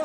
I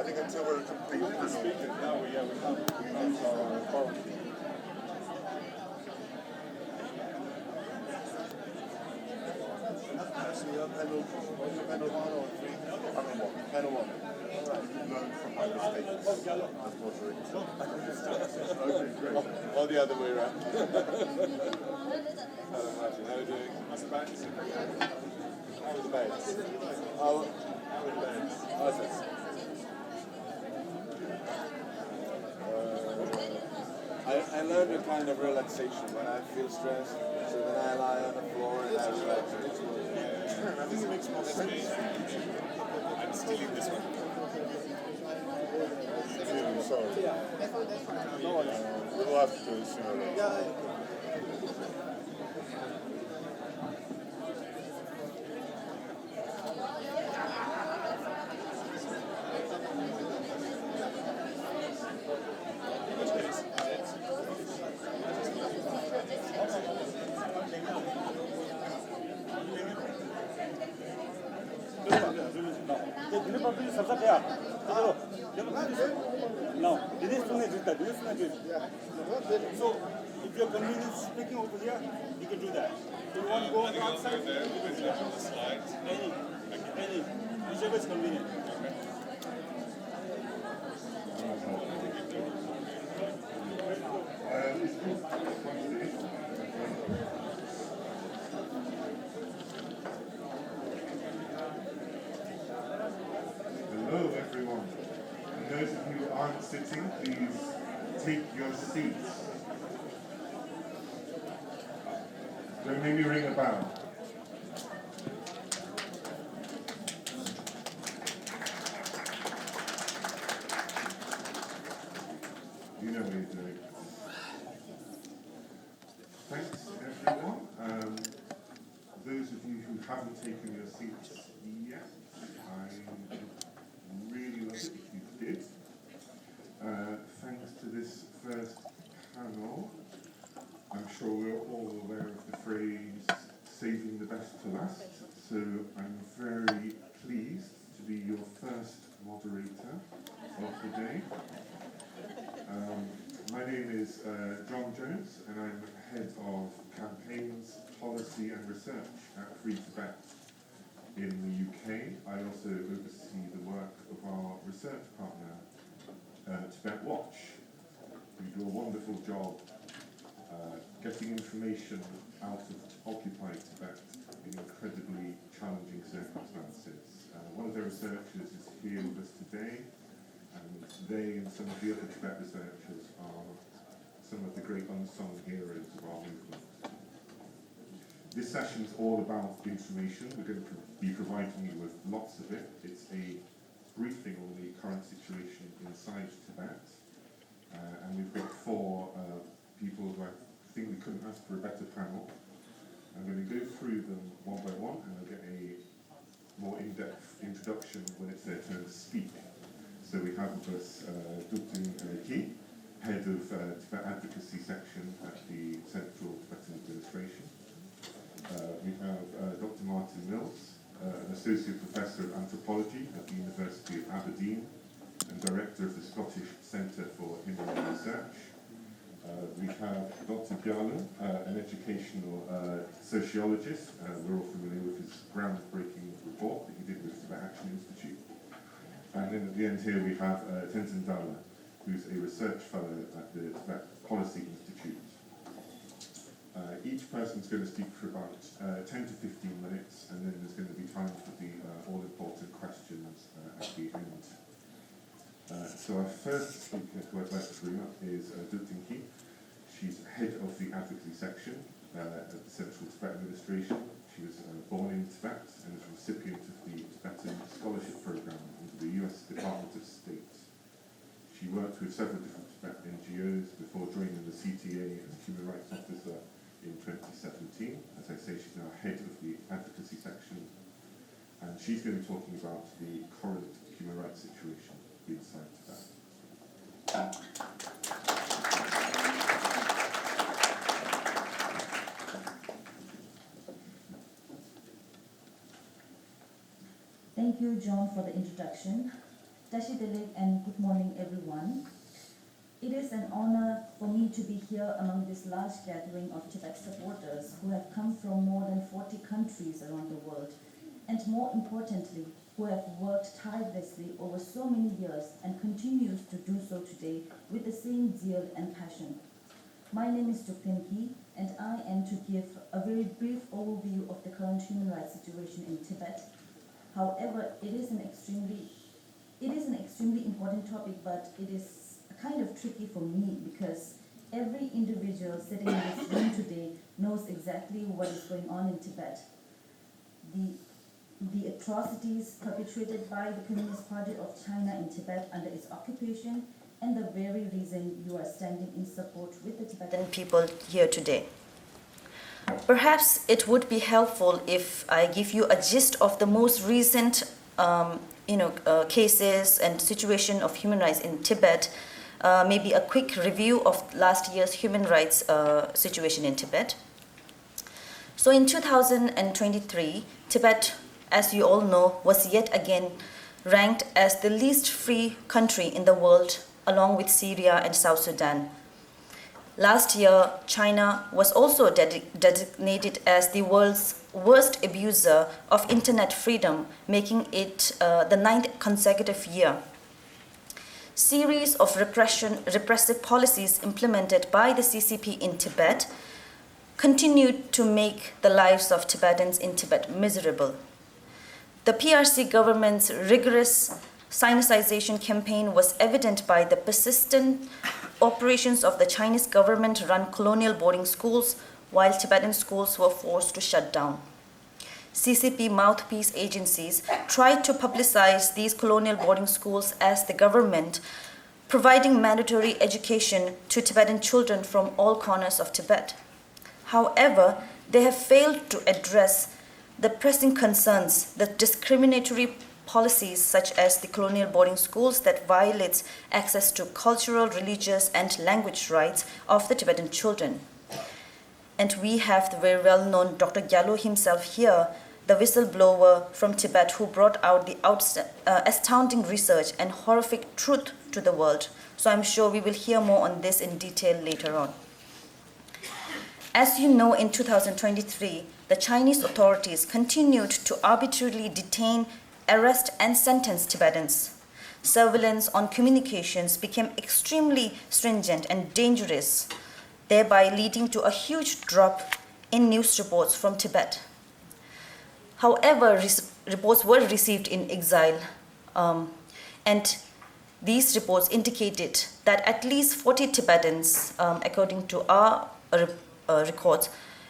think until we're a complete panel. Now we use our authority. Panel one. Learn from my mistakes as moderator. Okay, great. Or the other way around. Hello, Martin. How are you doing? How's the back? How are the beds? How are the beds? How's it? I learned a kind of relaxation when I feel stressed. So then I lie on the floor and I relax. I think it makes more sense. I'm stealing this one. I'm sorry. We'll have to do it sooner or later. Now, so if you're convenient speaking over here, you can do that. Do you want to go outside? Any, whichever is convenient. Hello everyone. And those of you who aren't sitting, please take your seats. Don't make me ring a bell. You know what you're doing. Thanks everyone. Those of you who haven't taken your seats yet, I really love it if you did. Thanks to this first panel. I'm sure we're all aware of the phrase, saving the best for last. So I'm very pleased to be your first moderator of the day. My name is John Jones, and I'm Head of Campaigns, Policy and Research at Free Tibet in the UK. I also oversee the work of our research partner, Tibet Watch. We do a wonderful job getting information out of occupied Tibet in incredibly challenging circumstances. One of their researchers is here with us today, and they and some of the other Tibet researchers are some of the great unsung heroes of our movement. This session is all about information. We're going to be providing you with lots of it. It's a briefing on the current situation inside Tibet. And we've got four people who I think we couldn't ask for a better panel. I'm going to go through them one by one, and I'll get a more in-depth introduction when it's their turn to speak. So we have with us Dukthen, Head of Tibet Advocacy section at the Central Tibetan Administration. We have Dr. Martin Mills, Associate Professor of Anthropology at the University of Aberdeen and Director of the Scottish Centre for Himalayan Research. We have Dr. Gyal, an educational sociologist. We're all familiar with his groundbreaking report that he did with the Tibet Action Institute. And then at the end here we have Tenzin Dalha, who's a research fellow at the Tibet Policy Institute. Each person's going to speak for about 10 to 15 minutes, and then there's going to be time for the all-important questions at the end. So our first speaker who I'd like to bring up is Dukthen. She's head of the Advocacy section at the Central Tibet Administration. She was born in Tibet and is a recipient of the Tibetan Scholarship Program under the US Department of State. She worked with several different Tibet NGOs before joining the CTA as Human Rights Officer in 2017. As I say, she's now head of the Advocacy section, and she's going to be talking about the current human rights situation inside Tibet. Thank you, John, for the introduction. Tashi Delik, and good morning, everyone. It is an honor for me to be here among this large gathering of Tibet supporters who have come from more than 40 countries around the world, and more importantly, who have worked tirelessly over so many years and continues to do so today with the same zeal and passion. My name is Dukthen, and I am to give a very brief overview of the current human rights situation in Tibet. However, it is an extremely important topic, but it is kind of tricky for me because every individual sitting in this room today knows exactly what is going on in Tibet. The atrocities perpetrated by the Communist Party of China in Tibet under its occupation, and the very reason you are standing in support with the Tibetan people here today. Perhaps it would be helpful if I give you a gist of the most recent cases and situation of human rights in Tibet, maybe a quick review of last year's human rights situation in Tibet. So in 2023, Tibet, as you all know, was yet again ranked as the least free country in the world, along with Syria and South Sudan. Last year, China was also designated as the world's worst abuser of internet freedom, making it the 9th consecutive year. Series of repressive policies implemented by the CCP in Tibet continued to make the lives of Tibetans in Tibet miserable. The PRC government's rigorous Sinicization campaign was evident by the persistent operations of the Chinese government-run colonial boarding schools, while Tibetan schools were forced to shut down. CCP mouthpiece agencies tried to publicize these colonial boarding schools as the government providing mandatory education to Tibetan children from all corners of Tibet. However, they have failed to address the pressing concerns, the discriminatory policies such as the colonial boarding schools that violates access to cultural, religious, and language rights of the Tibetan children. And we have the very well-known Dr. Gyal himself here, the whistleblower from Tibet who brought out the astounding research and horrific truth to the world. So I'm sure we will hear more on this in detail later on. As you know, in 2023, the Chinese authorities continued to arbitrarily detain, arrest, and sentence Tibetans. Surveillance on communications became extremely stringent and dangerous, thereby leading to a huge drop in news reports from Tibet. However, reports were received in exile, and these reports indicated that at least 40 Tibetans, according to our records,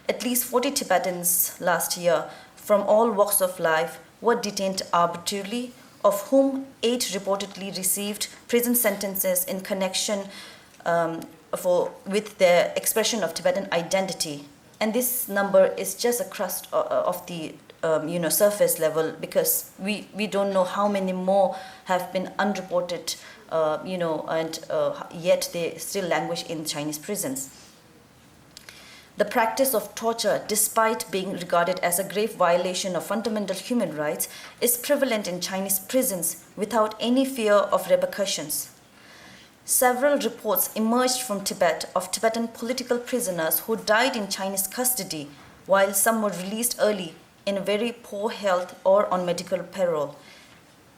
at least 40 Tibetans last year from all walks of life were detained arbitrarily, of whom 8 reportedly received prison sentences in connection with their expression of Tibetan identity. And this number is just a crust of the surface level, because we don't know how many more have been unreported, and yet they still languish in Chinese prisons. the practice of torture, despite being regarded as a grave violation of fundamental human rights, is prevalent in Chinese prisons without any fear of repercussions. Several reports emerged from Tibet of Tibetan political prisoners who died in Chinese custody, while some were released early in very poor health or on medical parole.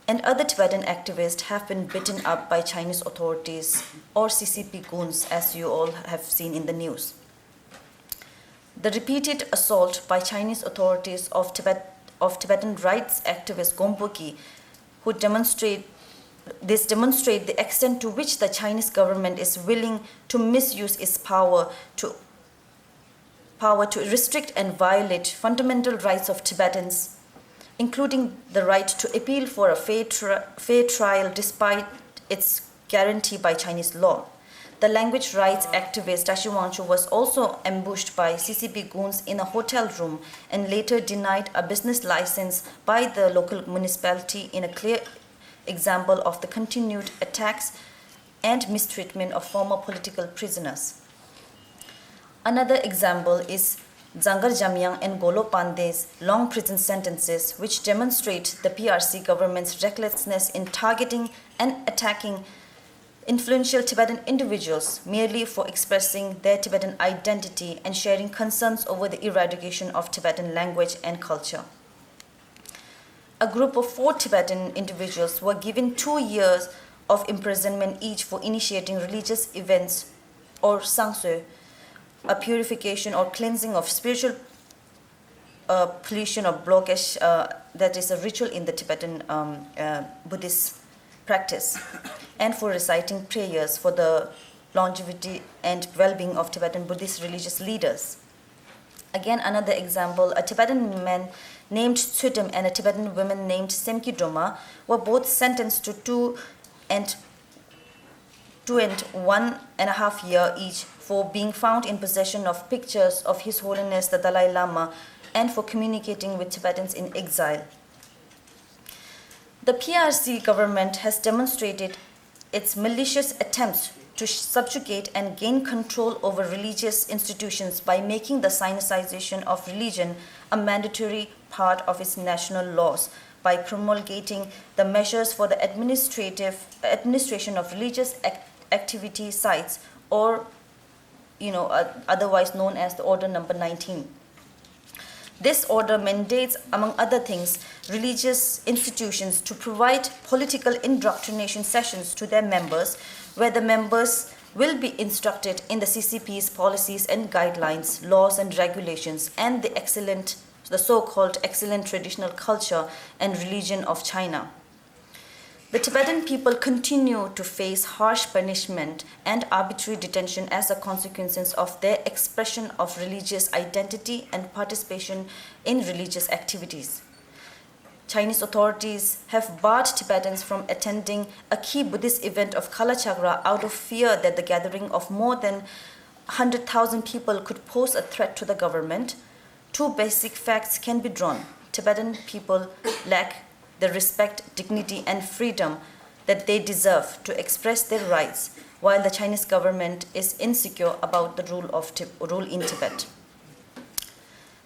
And other Tibetan activists have been beaten up by Chinese authorities or CCP goons, as you all have seen in the news. The repeated assault by Chinese authorities of Tibetan rights activist Gompoki, who demonstrate the extent to which the Chinese government is willing to misuse its power to restrict and violate fundamental rights of Tibetans, including the right to appeal for a fair trial despite its guarantee by Chinese law. The language rights activist Tashi Wangchu was also ambushed by CCP goons in a hotel room and later denied a business license by the local municipality, in a clear example of the continued attacks and mistreatment of former political prisoners. Another example is Zangar Jamyang and Golo Pande's long prison sentences, which demonstrate the PRC government's recklessness in targeting and attacking influential Tibetan individuals merely for expressing their Tibetan identity and sharing concerns over the eradication of Tibetan language and culture. A group of 4 Tibetan individuals were given 2 years of imprisonment each for initiating religious events or sangsue, a purification or cleansing of spiritual pollution or blockage, that is a ritual in the Tibetan Buddhist practice, and for reciting prayers for the longevity and well-being of Tibetan Buddhist religious leaders. Again, another example, a Tibetan man named Tsudim and a Tibetan woman named Semki Doma were both sentenced to 2 and 1.5 years each for being found in possession of pictures of His Holiness the Dalai Lama and for communicating with Tibetans in exile. The PRC government has demonstrated its malicious attempts to subjugate and gain control over religious institutions by making the Sinicization of religion a mandatory part of its national laws, by promulgating the measures for the administration of religious activity sites, or otherwise known as the Order Number 19. This order mandates, among other things, religious institutions to provide political indoctrination sessions to their members, where the members will be instructed in the CCP's policies and guidelines, laws and regulations, and the so-called excellent traditional culture and religion of China. The Tibetan people continue to face harsh punishment and arbitrary detention as a consequence of their expression of religious identity and participation in religious activities. Chinese authorities have barred Tibetans from attending a key Buddhist event of Kalachakra out of fear that the gathering of more than 100,000 people could pose a threat to the government. 2 basic facts can be drawn. Tibetan people lack the respect, dignity, and freedom that they deserve to express their rights, while the Chinese government is insecure about the rule in Tibet.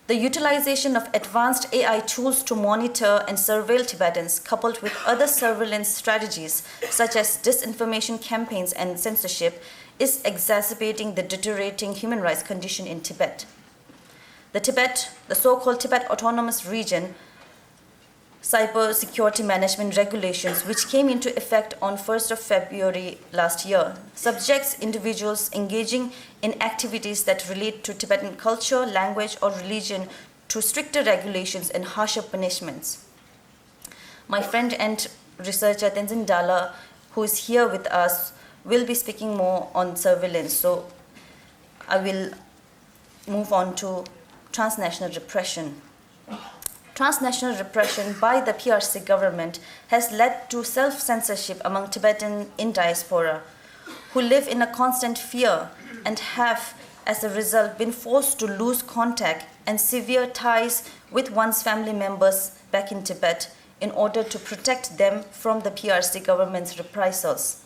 The utilization of advanced AI tools to monitor and surveil Tibetans, coupled with other surveillance strategies such as disinformation campaigns and censorship, is exacerbating the deteriorating human rights condition in Tibet. The so-called Tibet Autonomous Region Cyber Security Management Regulations, which came into effect on 1st of February last year, subjects individuals engaging in activities that relate to Tibetan culture, language, or religion to stricter regulations and harsher punishments. My friend and researcher Tenzin Dalha, who is here with us, will be speaking more on surveillance. So I will move on to transnational repression. Transnational repression by the PRC government has led to self-censorship among Tibetans in diaspora, who live in a constant fear and have, as a result, been forced to lose contact and severe ties with one's family members back in Tibet in order to protect them from the PRC government's reprisals.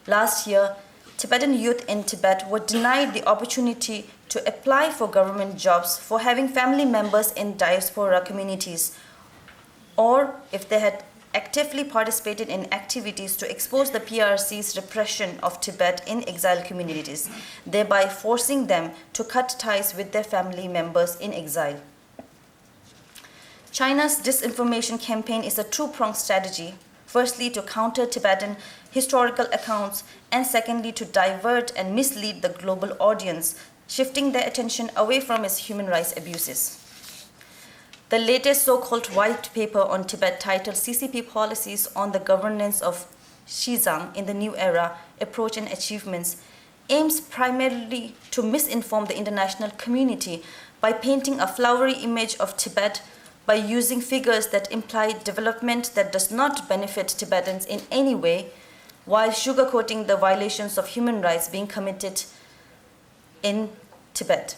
Last year, Tibetan youth in Tibet were denied the opportunity to apply for government jobs for having family members in diaspora communities, or if they had actively participated in activities to expose the PRC's repression of Tibet in exile communities, thereby forcing them to cut ties with their family members in exile. China's disinformation campaign is a two-pronged strategy, firstly to counter Tibetan historical accounts, and secondly to divert and mislead the global audience, shifting their attention away from its human rights abuses. The latest so-called white paper on Tibet, titled CCP Policies on the Governance of Xizang in the New Era, Approach and Achievements, aims primarily to misinform the international community by painting a flowery image of Tibet, by using figures that imply development that does not benefit Tibetans in any way, while sugarcoating the violations of human rights being committed in Tibet.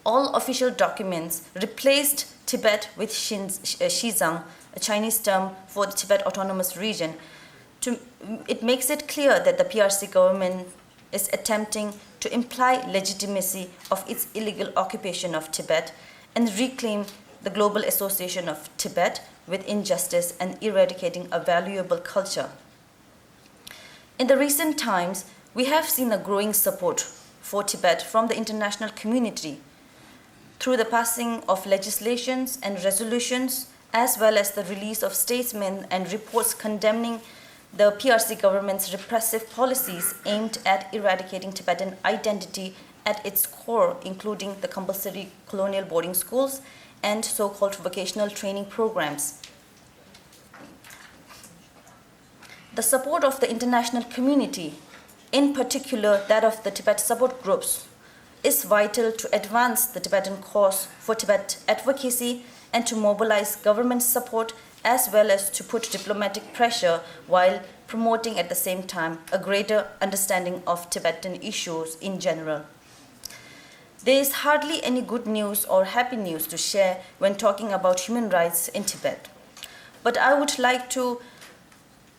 All official documents replaced Tibet with Xizang, a Chinese term for the Tibet Autonomous Region. It makes it clear that the PRC government is attempting to imply legitimacy of its illegal occupation of Tibet and reclaim the global association of Tibet with injustice and eradicating a valuable culture. In the recent times, we have seen a growing support for Tibet from the international community through the passing of legislations and resolutions, as well as the release of statements and reports condemning the PRC government's repressive policies aimed at eradicating Tibetan identity at its core, including the compulsory colonial boarding schools and so-called vocational training programs. The support of the international community, in particular that of the Tibet support groups, is vital to advance the Tibetan cause for Tibet advocacy and to mobilize government support, as well as to put diplomatic pressure while promoting at the same time a greater understanding of Tibetan issues in general. There is hardly any good news or happy news to share when talking about human rights in Tibet. But I would like to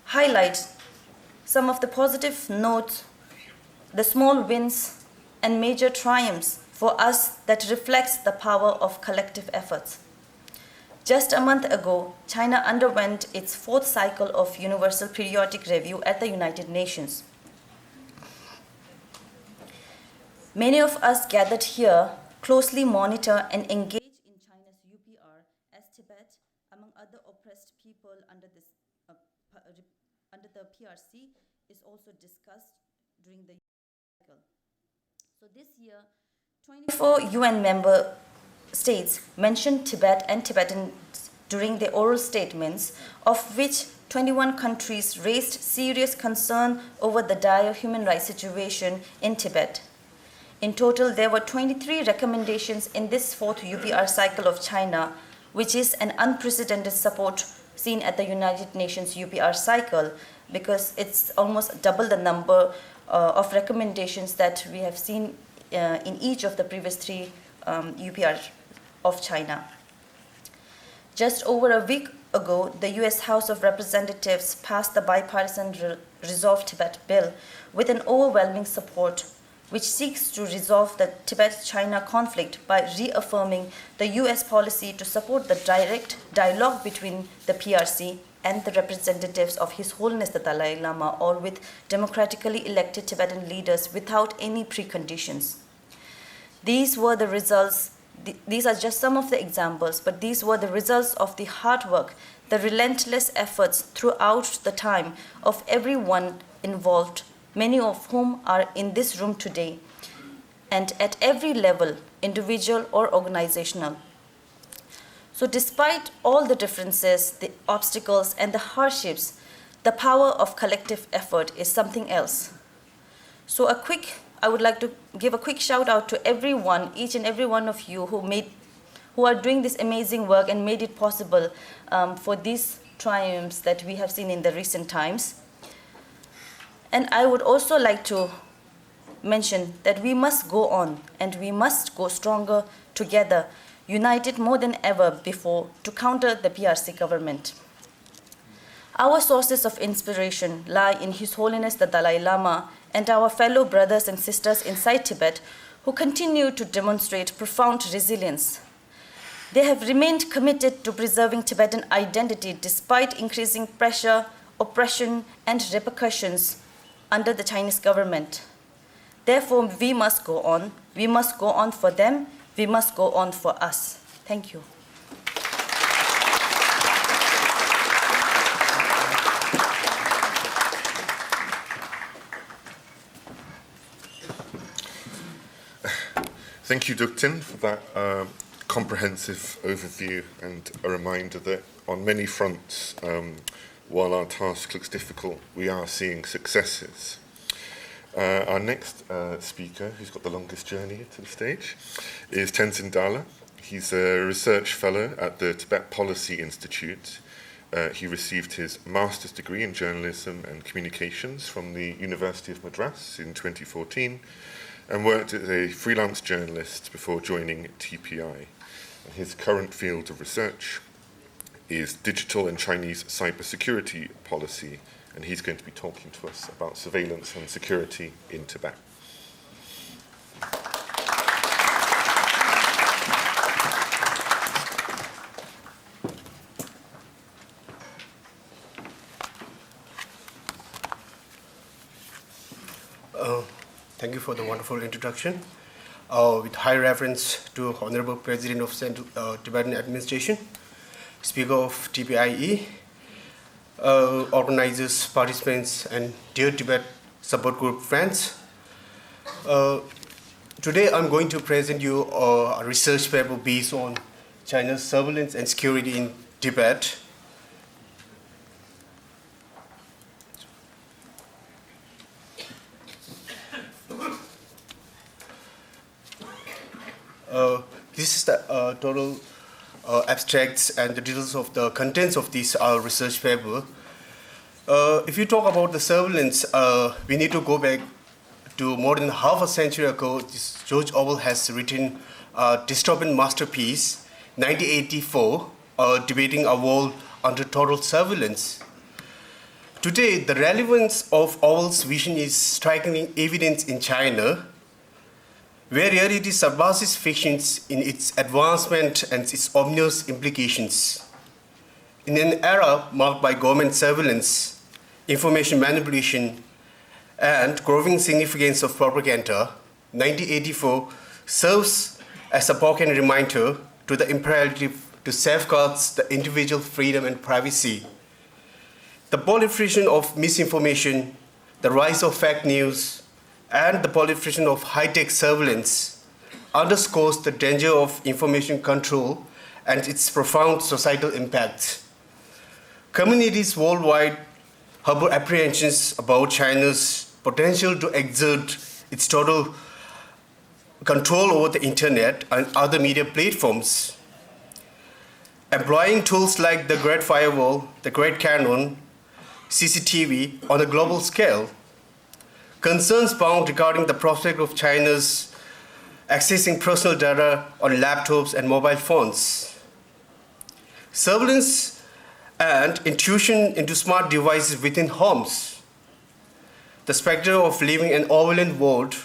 highlight some of the positive notes, the small wins and major triumphs for us that reflects the power of collective efforts. Just a month ago, China underwent its fourth cycle of Universal Periodic Review at the United Nations. Many of us gathered here closely monitor and engage in China's UPR as Tibet, among other oppressed people under the PRC, is also discussed during the cycle. So this year, 24 UN member states mentioned Tibet and Tibetans during their oral statements, of which 21 countries raised serious concern over the dire human rights situation in Tibet. In total, there were 23 recommendations in this fourth UPR cycle of China, which is an unprecedented support seen at the United Nations UPR cycle, because it's almost double the number of recommendations that we have seen in each of the previous three UPR of China. Just over a week ago, the US House of Representatives passed the bipartisan Resolve Tibet bill with an overwhelming support, which seeks to resolve the Tibet-China conflict by reaffirming the US policy to support the direct dialogue between the PRC and the representatives of His Holiness the Dalai Lama, or with democratically elected Tibetan leaders without any preconditions. These were the results. These are just some of the examples, but these were the results of the hard work, the relentless efforts throughout the time of everyone involved, many of whom are in this room today, and at every level, individual or organizational. So despite all the differences, the obstacles, and the hardships, the power of collective effort is something else. So I would like to give a quick shout out to everyone, each and every one of you who are doing this amazing work and made it possible for these triumphs that we have seen in the recent times. And I would also like to mention that we must go on and we must go stronger together, united more than ever before to counter the PRC government. Our sources of inspiration lie in His Holiness the Dalai Lama and our fellow brothers and sisters inside Tibet, who continue to demonstrate profound resilience. They have remained committed to preserving Tibetan identity despite increasing pressure, oppression, and repercussions under the Chinese government. Therefore, we must go on. We must go on for them. We must go on for us. Thank you. Thank you, Dukthen, for that comprehensive overview and a reminder that on many fronts, while our task looks difficult, we are seeing successes. Our next speaker, who's got the longest journey to the stage, is Tenzin Dalha. He's a research fellow at the Tibet Policy Institute. He received his master's degree in journalism and communications from the University of Madras in 2014 and worked as a freelance journalist before joining TPI. His current field of research is digital and Chinese cybersecurity policy, and he's going to be talking to us about surveillance and security in Tibet. Thank you for the wonderful introduction. With high reference to Honorable President of Central Tibetan Administration, Speaker of TPIE, organizers, participants, and dear Tibet support group friends. Today I'm going to present you a research paper based on China's surveillance and security in Tibet. This is the total abstracts and the details of the contents of this research paper. If you talk about the surveillance, we need to go back to more than half a century ago. George Orwell has written a dystopian masterpiece, 1984, debating a world under total surveillance. Today, the relevance of Orwell's vision is strikingly evident in China, where reality surpasses fictions in its advancement and its ominous implications. In an era marked by government surveillance, information manipulation, and growing significance of propaganda, 1984 serves as a poignant reminder to the imperative to safeguard the individual freedom and privacy. The proliferation of misinformation, the rise of fake news, and the proliferation of high-tech surveillance underscores the danger of information control and its profound societal impact. Communities worldwide harbor apprehensions about China's potential to exert its total control over the internet and other media platforms. Employing tools like the Great Firewall, the Great Cannon, CCTV on a global scale, concerns bound regarding the prospect of China's accessing personal data on laptops and mobile phones. Surveillance and intrusion into smart devices within homes. The specter of living in an overland world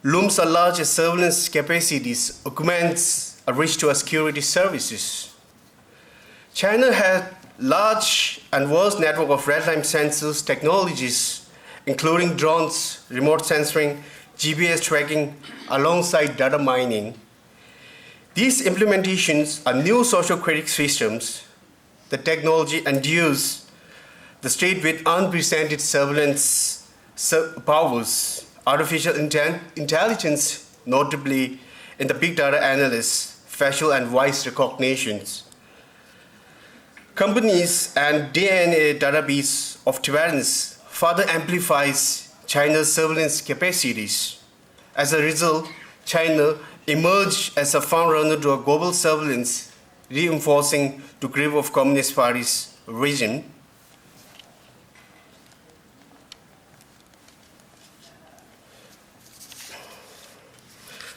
looms a large as surveillance capacities augments a reach to our security services. China has large and vast network of real-time sensors technologies, including drones, remote sensing, GPS tracking, alongside data mining. These implementations are new social credit systems. The technology endues the state with unprecedented surveillance powers, artificial intelligence, notably in the big data analysis, facial and voice recognitions. Companies and DNA database of Tibetans further amplifies China's surveillance capacities. As a result, China emerged as a frontrunner to a global surveillance, reinforcing the grip of Communist Party's region.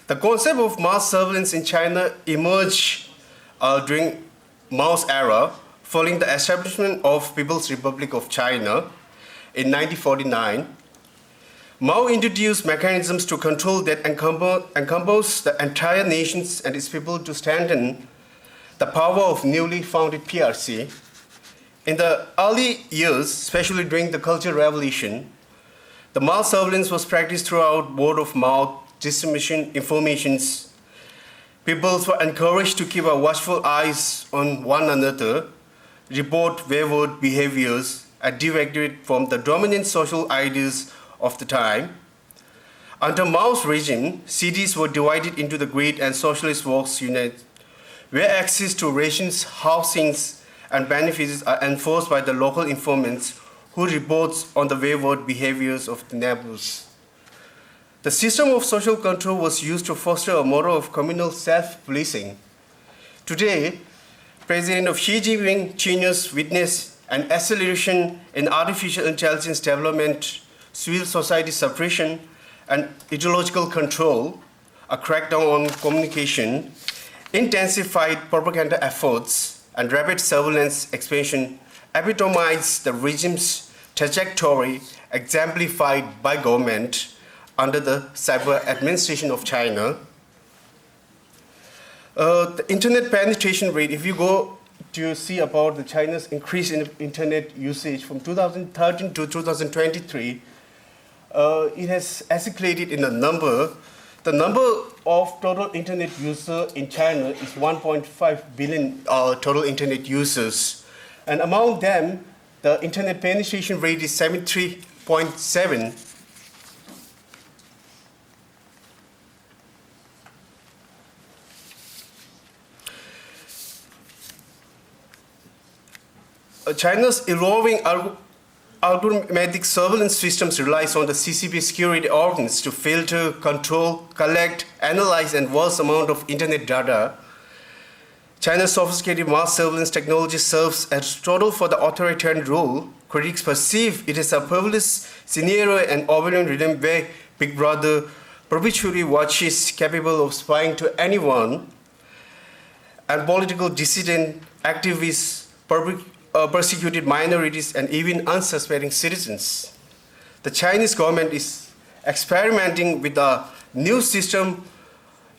The concept of mass surveillance in China emerged during Mao's era, following the establishment of People's Republic of China in 1949. Mao introduced mechanisms to control that encompass the entire nations and its people to strengthen the power of newly founded PRC. In the early years, especially during the Cultural Revolution, the mass surveillance was practiced throughout word of mouth, distribution, informations. People were encouraged to keep a watchful eyes on one another, report wayward behaviors, and deviate from the dominant social ideas of the time. Under Mao's regime, cities were divided into the grid and socialist works units, where access to rations, housings, and benefits are enforced by the local informants who reports on the wayward behaviors of the neighbors. The system of social control was used to foster a model of communal self-policing. Today, President of Xi Jinping China's witnessed an acceleration in artificial intelligence development, civil society suppression, and ideological control, a crackdown on communication, intensified propaganda efforts, and rapid surveillance expansion epitomize the regime's trajectory exemplified by government under the cyber administration of China. The internet penetration rate, if you go to see about the China's increase in internet usage from 2013 to 2023, it has escalated in a number. The number of total internet users in China is 1.5 billion total internet users. And among them, the internet penetration rate is 73.7. China's evolving algorithmic surveillance systems relies on the CCP security organs to filter, control, collect, analyze, and vast amount of internet data. China's sophisticated mass surveillance technology serves as total for the authoritarian rule. Critics perceive it as a perverse scenario and overwhelming rhythm where Big Brother perpetually watches, capable of spying to anyone, and political dissident, activists, persecuted minorities, and even unsuspecting citizens. The Chinese government is experimenting with a new system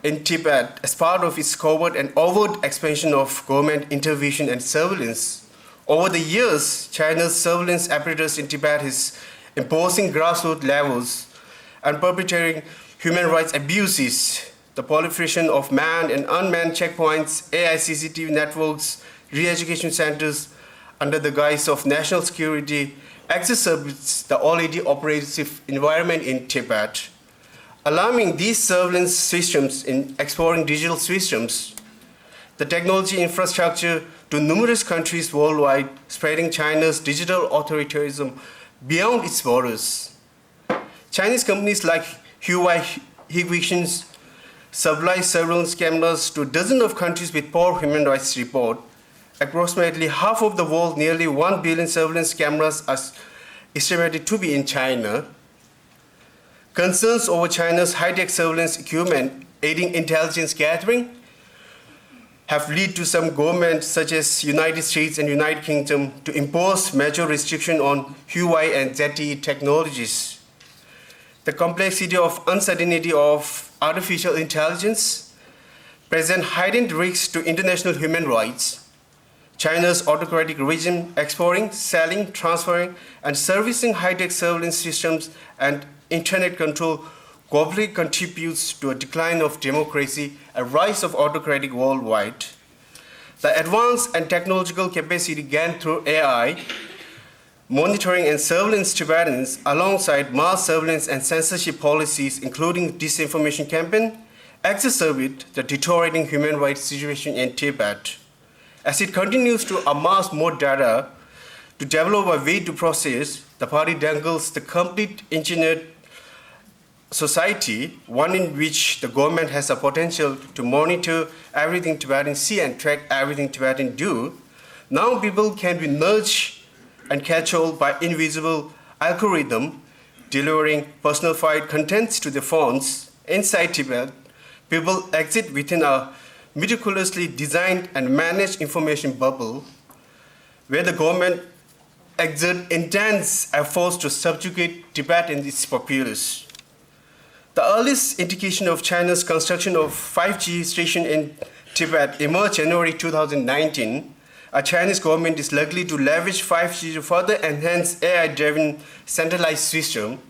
in Tibet as part of its covert and overt expansion of government intervention and surveillance. Over the years, China's surveillance apparatus in Tibet is imposing grassroots levels and perpetrating human rights abuses. The proliferation of manned and unmanned checkpoints, AI CCTV networks, re-education centers, under the guise of national security, exacerbates the already oppressive environment in Tibet. Alarming these surveillance systems in exploring digital systems, the technology infrastructure to numerous countries worldwide, spreading China's digital authoritarianism beyond its borders. Chinese companies like Huawei, Hikvision supply surveillance cameras to dozens of countries with poor human rights report. Approximately half of the world, nearly 1 billion surveillance cameras are estimated to be in China. Concerns over China's high-tech surveillance equipment aiding intelligence gathering have led to some governments, such as United States and United Kingdom, to impose major restriction on Huawei and ZTE technologies. The complexity of uncertainty of artificial intelligence present heightened risks to international human rights. China's autocratic regime exporting, selling, transferring, and servicing high-tech surveillance systems and internet control globally contributes to a decline of democracy and rise of autocratic worldwide. The advance and technological capacity gained through AI, monitoring and surveillance Tibetans, alongside mass surveillance and censorship policies, including disinformation campaign, exacerbate the deteriorating human rights situation in Tibet. As it continues to amass more data to develop a way to process, the party dangles the complete engineered society, one in which the government has a potential to monitor everything Tibetans see and track everything Tibetans do. Now people can be nudged and controlled by invisible algorithm delivering personified contents to their phones. Inside Tibet, people exist within a meticulously designed and managed information bubble where the government exert intense efforts to subjugate Tibet and its populace. The earliest indication of China's construction of 5G station in Tibet emerged January 2019. A Chinese government is likely to leverage 5G to further enhance AI-driven centralized system.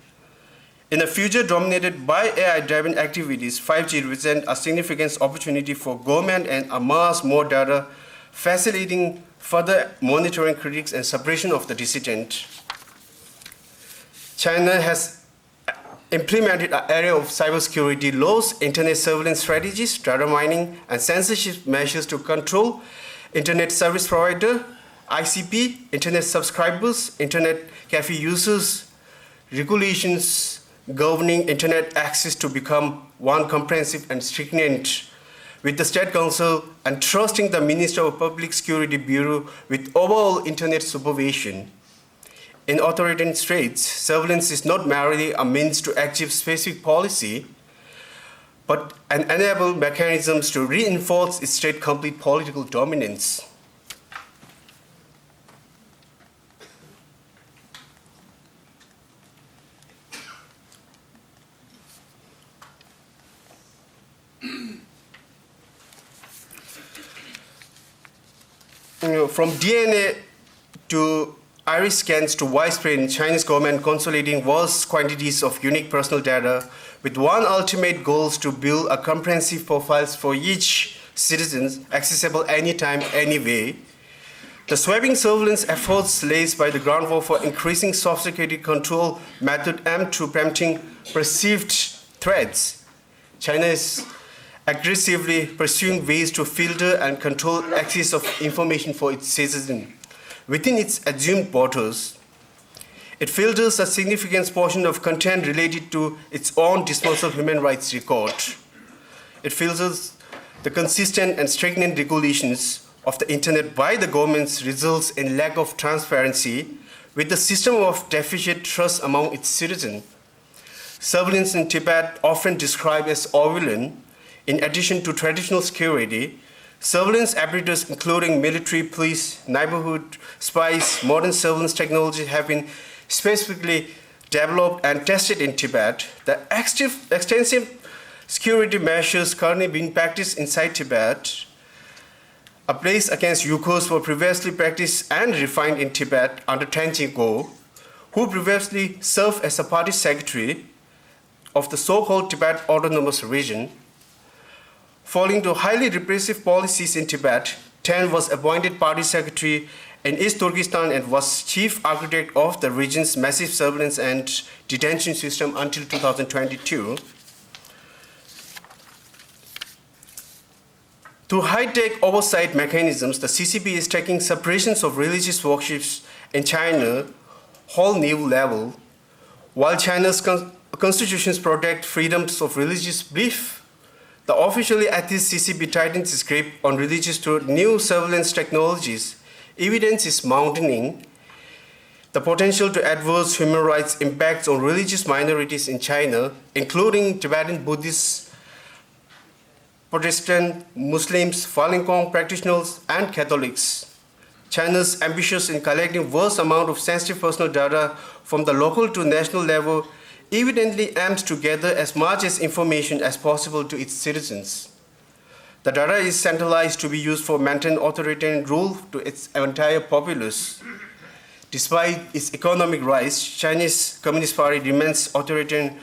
In a future dominated by AI-driven activities, 5G presents a significant opportunity for government and amass more data, facilitating further monitoring, critics, and suppression of the dissident. China has implemented an area of cybersecurity laws, internet surveillance strategies, data mining, and censorship measures to control internet service provider, ICP, internet subscribers, internet cafe users, regulations governing internet access to become one comprehensive and stringent, with the State Council entrusting the Minister of Public Security Bureau with overall internet supervision. In authoritarian states, surveillance is not merely a means to achieve specific policy, but an enable mechanisms to reinforce its state-complete political dominance. From DNA to iris scans to widespread, Chinese government consolidating vast quantities of unique personal data with one ultimate goal to build a comprehensive profiles for each citizen accessible anytime, anyway. The sweeping surveillance efforts laid by the groundwork for increasing sophisticated control method aimed to preempting perceived threats. China is aggressively pursuing ways to filter and control access of information for its citizens within its assumed borders. It filters a significant portion of content related to its own disposal human rights record. It filters the consistent and stringent regulations of the internet by the governments results in lack of transparency with the system of deficient trust among its citizens. Surveillance in Tibet, often described as Orwellian, in addition to traditional security, surveillance apparatus including military, police, neighborhood spies, modern surveillance technology have been specifically developed and tested in Tibet. The extensive security measures currently being practiced inside Tibet are placed against Uyghurs who previously practiced and refined in Tibet under Tenzin, who previously served as a party secretary of the so-called Tibet Autonomous Region. Following to highly repressive policies in Tibet, Tan was appointed party secretary in East Turkestan and was chief architect of the region's massive surveillance and detention system until 2022. Through high-tech oversight mechanisms, the CCP is taking suppressions of religious worships in China whole new level. While China's constitutions protect freedoms of religious belief, the officially atheist CCP tightens its grip on religious through new surveillance technologies. Evidence is mounting the potential to adverse human rights impacts on religious minorities in China, including Tibetan Buddhists, Protestant, Muslims, Falun Gong practitioners, and Catholics. China's ambitious in collecting vast amount of sensitive personal data from the local to national level evidently aims to gather as much as information as possible to its citizens. The data is centralized to be used for maintaining authoritarian rule to its entire populace. Despite its economic rise, Chinese Communist Party remains authoritarian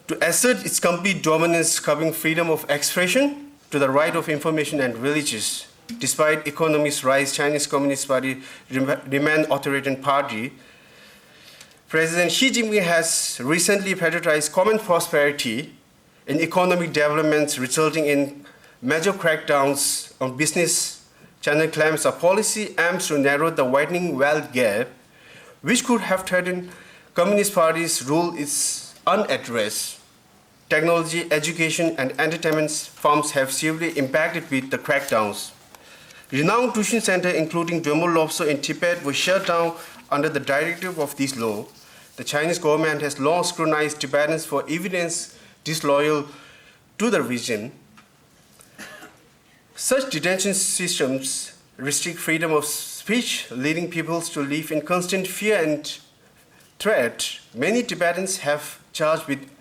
to assert its complete dominance covering freedom of expression to the right of information and religious. Despite economic rise, Chinese Communist Party remains authoritarian party. President Xi Jinping has recently prioritized common prosperity in economic developments, resulting in major crackdowns on business. China claims a policy aims to narrow the widening wealth gap, which could have threatened Communist Party's rule is unaddressed. Technology, education, and entertainment firms have severely impacted with the crackdowns. Renowned tuition centers, including Demo Lobso in Tibet, were shut down under the directive of this law. The Chinese government has long scrutinized Tibetans for evidence disloyal to the region. Such detention systems restrict freedom of speech leading peoples to live in constant fear and threat, many Tibetans have charged with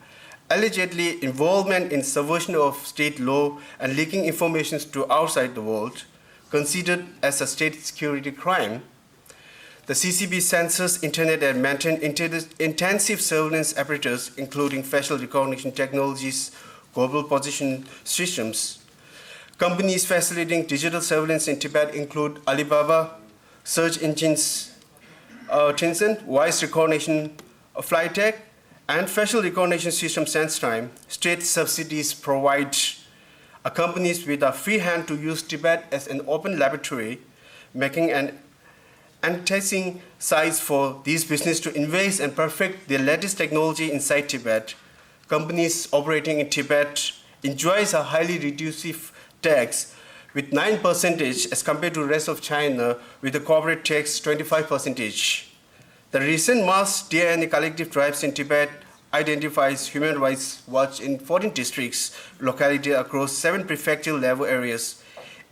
allegedly involvement in subversion of state law and leaking information to outside the world, considered as a state security crime. The CCP censors internet and maintains intensive surveillance apparatus, including facial recognition technologies, global position systems. Companies facilitating digital surveillance in Tibet include Alibaba, search engines, Tenzin, voice recognition, Flytech, and facial recognition system SenseTime. State subsidies provide companies with a free hand to use Tibet as an open laboratory, making an enticing sites for these businesses to invest and perfect their latest technology inside Tibet. Companies operating in Tibet enjoys a highly reductive tax with 9% as compared to the rest of China with the corporate tax 25%. The recent mass DNA collective drives in Tibet identifies Human Rights Watch in 14 districts, localities across 7 prefecture level areas,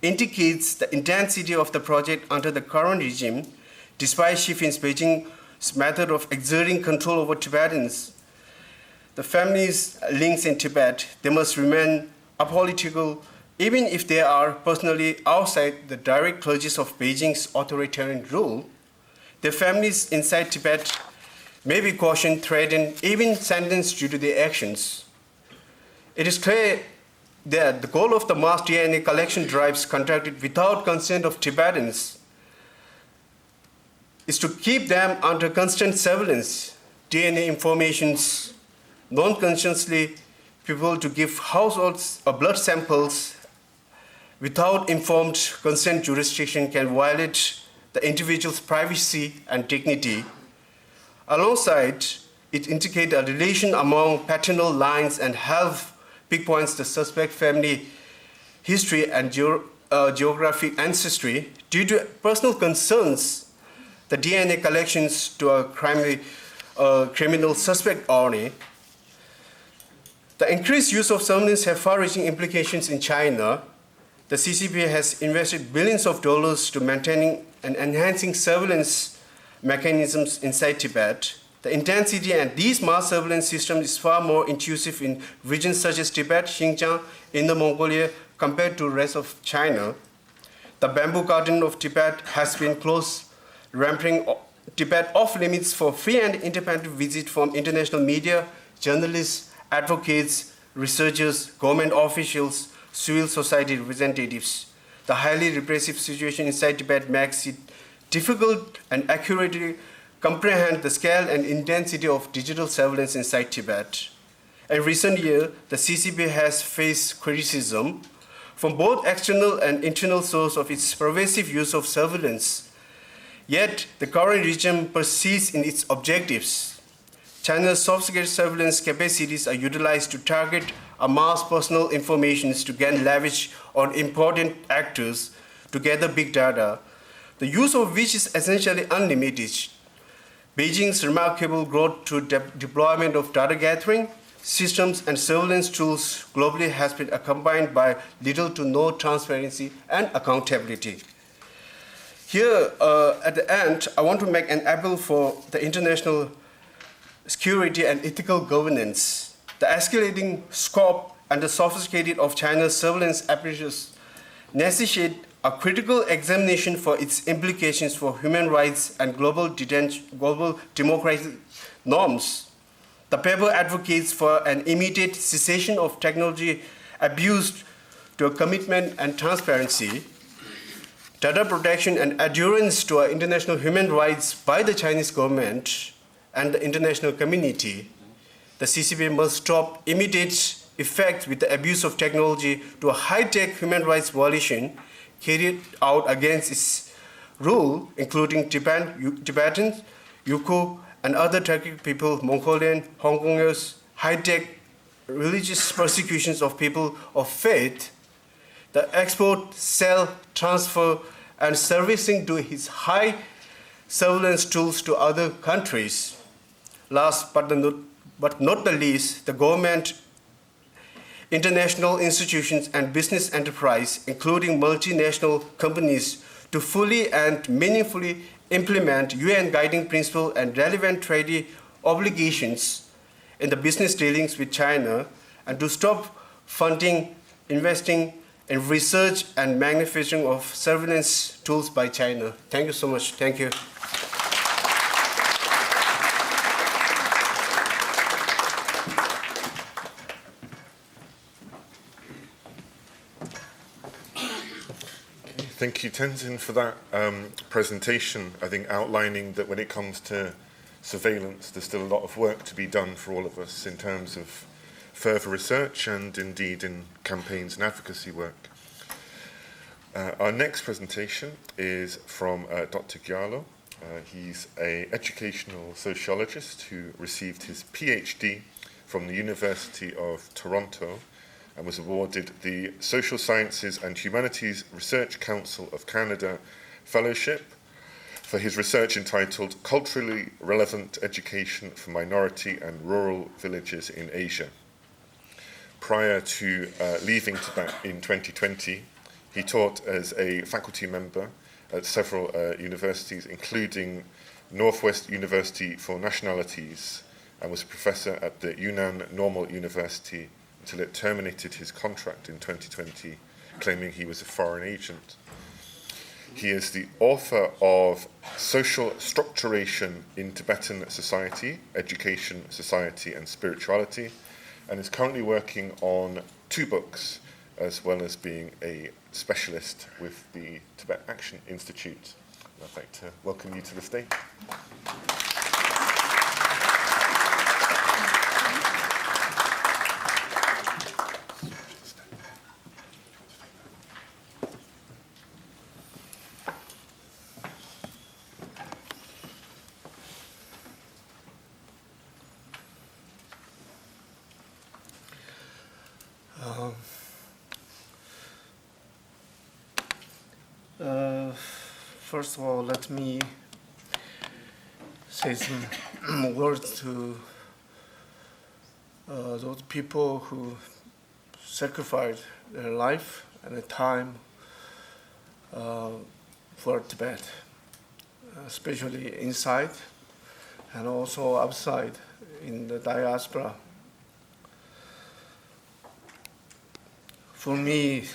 indicates the intensity of the project under the current regime. Despite Xi Jinping's Beijing's method of exerting control over Tibetans, the families' links in Tibet, they must remain apolitical, even if they are personally outside the direct clutches of Beijing's authoritarian rule. Their families inside Tibet may be cautioned, threatened, even sentenced due to their actions. It is clear that the goal of the mass DNA collection drives conducted without consent of Tibetans is to keep them under constant surveillance. DNA informations non-consciously people to give households or blood samples without informed consent jurisdiction can violate the individual's privacy and dignity. Alongside, it indicates a relation among paternal lines and help pinpoints the suspect family history and geographic ancestry. Due to personal concerns, the DNA collections to a criminal suspect only. The increased use of surveillance have far-reaching implications in China. The CCP has invested billions of dollars to maintaining and enhancing surveillance mechanisms inside Tibet. The intensity and these mass surveillance systems is far more intrusive in regions such as Tibet, Xinjiang, Inner Mongolia compared to the rest of China. The bamboo garden of Tibet has been closed, ramping Tibet off limits for free and independent visit from international media, journalists, advocates, researchers, government officials, civil society representatives. The highly repressive situation inside Tibet makes it difficult and accurately comprehend the scale and intensity of digital surveillance inside Tibet. In recent years, the CCP has faced criticism from both external and internal sources of its pervasive use of surveillance. Yet, the current regime persists in its objectives. China's sophisticated surveillance capacities are utilized to target a mass personal information to gain leverage on important actors to gather big data, the use of which is essentially unlimited. Beijing's remarkable growth through deployment of data gathering systems and surveillance tools globally has been accompanied by little to no transparency and accountability. Here, at the end, I want to make an appeal for the international security and ethical governance. The escalating scope and the sophisticated of China's surveillance apparatus necessitate a critical examination for its implications for human rights and global democratic norms. The paper advocates for an immediate cessation of technology abuse to a commitment and transparency, data protection and adherence to international human rights by the Chinese government and the international community. The CCP must stop immediate effect with the abuse of technology to a high-tech human rights violation carried out against its rule, including Tibetan, Ryukyu, and other Turkic people, Mongolian, Hong Kongers, high-tech religious persecutions of people of faith, the export, sale, transfer, and servicing to his high surveillance tools to other countries. Last but not the least, the government, international institutions, and business enterprise, including multinational companies, to fully and meaningfully implement UN guiding principle and relevant treaty obligations in the business dealings with China, and to stop funding, investing in research and manufacturing of surveillance tools by China. Thank you so much. Thank you. Thank you, Tenzin, for that presentation. I think outlining that when it comes to surveillance, there's still a lot of work to be done for all of us in terms of further research and indeed in campaigns and advocacy work. Our next presentation is from Dr. Gyal. He's an educational sociologist who received his PhD from the University of Toronto and was awarded the Social Sciences and Humanities Research Council of Canada Fellowship for his research entitled Culturally Relevant Education for Minority and Rural Villages in Asia. Prior to leaving Tibet in 2020, he taught as a faculty member at several universities, including Northwest University for Nationalities, and was a professor at the Yunnan Normal University until it terminated his contract in 2020, claiming he was a foreign agent. He is the author of Social Structuration in Tibetan Society, Education, Society and Spirituality, and is currently working on 2 books, as well as being a specialist with the Tibet Action Institute. I'd like to welcome you to the stage. First of all, let me say some words to those people who sacrificed their life and their time for Tibet, especially inside and also outside in the diaspora. For me,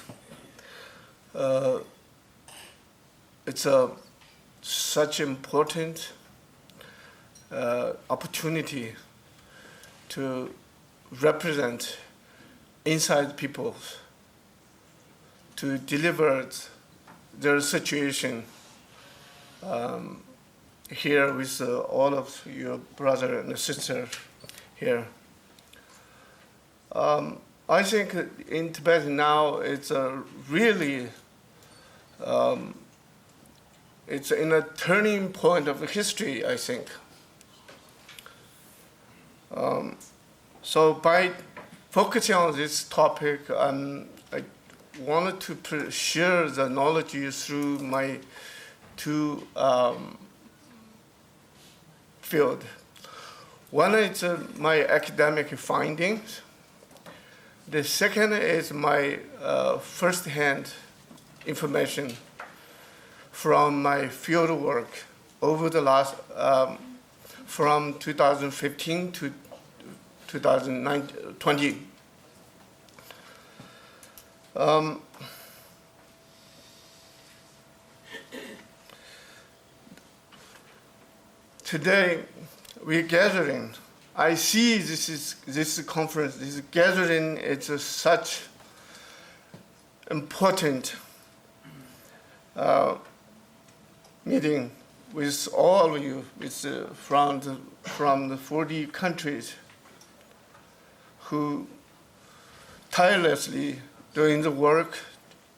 it's such important opportunity to represent inside people, to deliver their situation here with all of your brother and sister here. I think in Tibet now it's really it's in a turning point of history, I think. So by focusing on this topic, I wanted to share the knowledge through my 2 fields. One is my academic findings. The second is my first-hand information from my field work over the last, from 2015 to 2020. Today, we're gathering. I see this conference, this gathering, it's such important meeting with all of you, from the 40 countries who tirelessly doing the work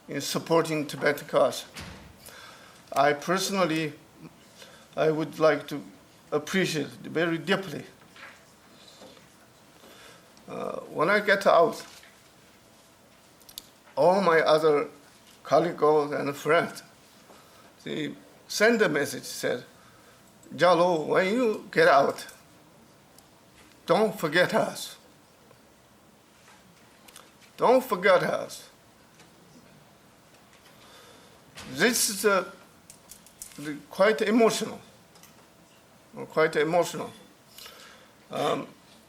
in supporting Tibetan cause. I personally, I would like to appreciate it very deeply. When I get out, all my other colleagues and friends, they send a message, said, Gyal, when you get out, don't forget us. Don't forget us. This is quite emotional.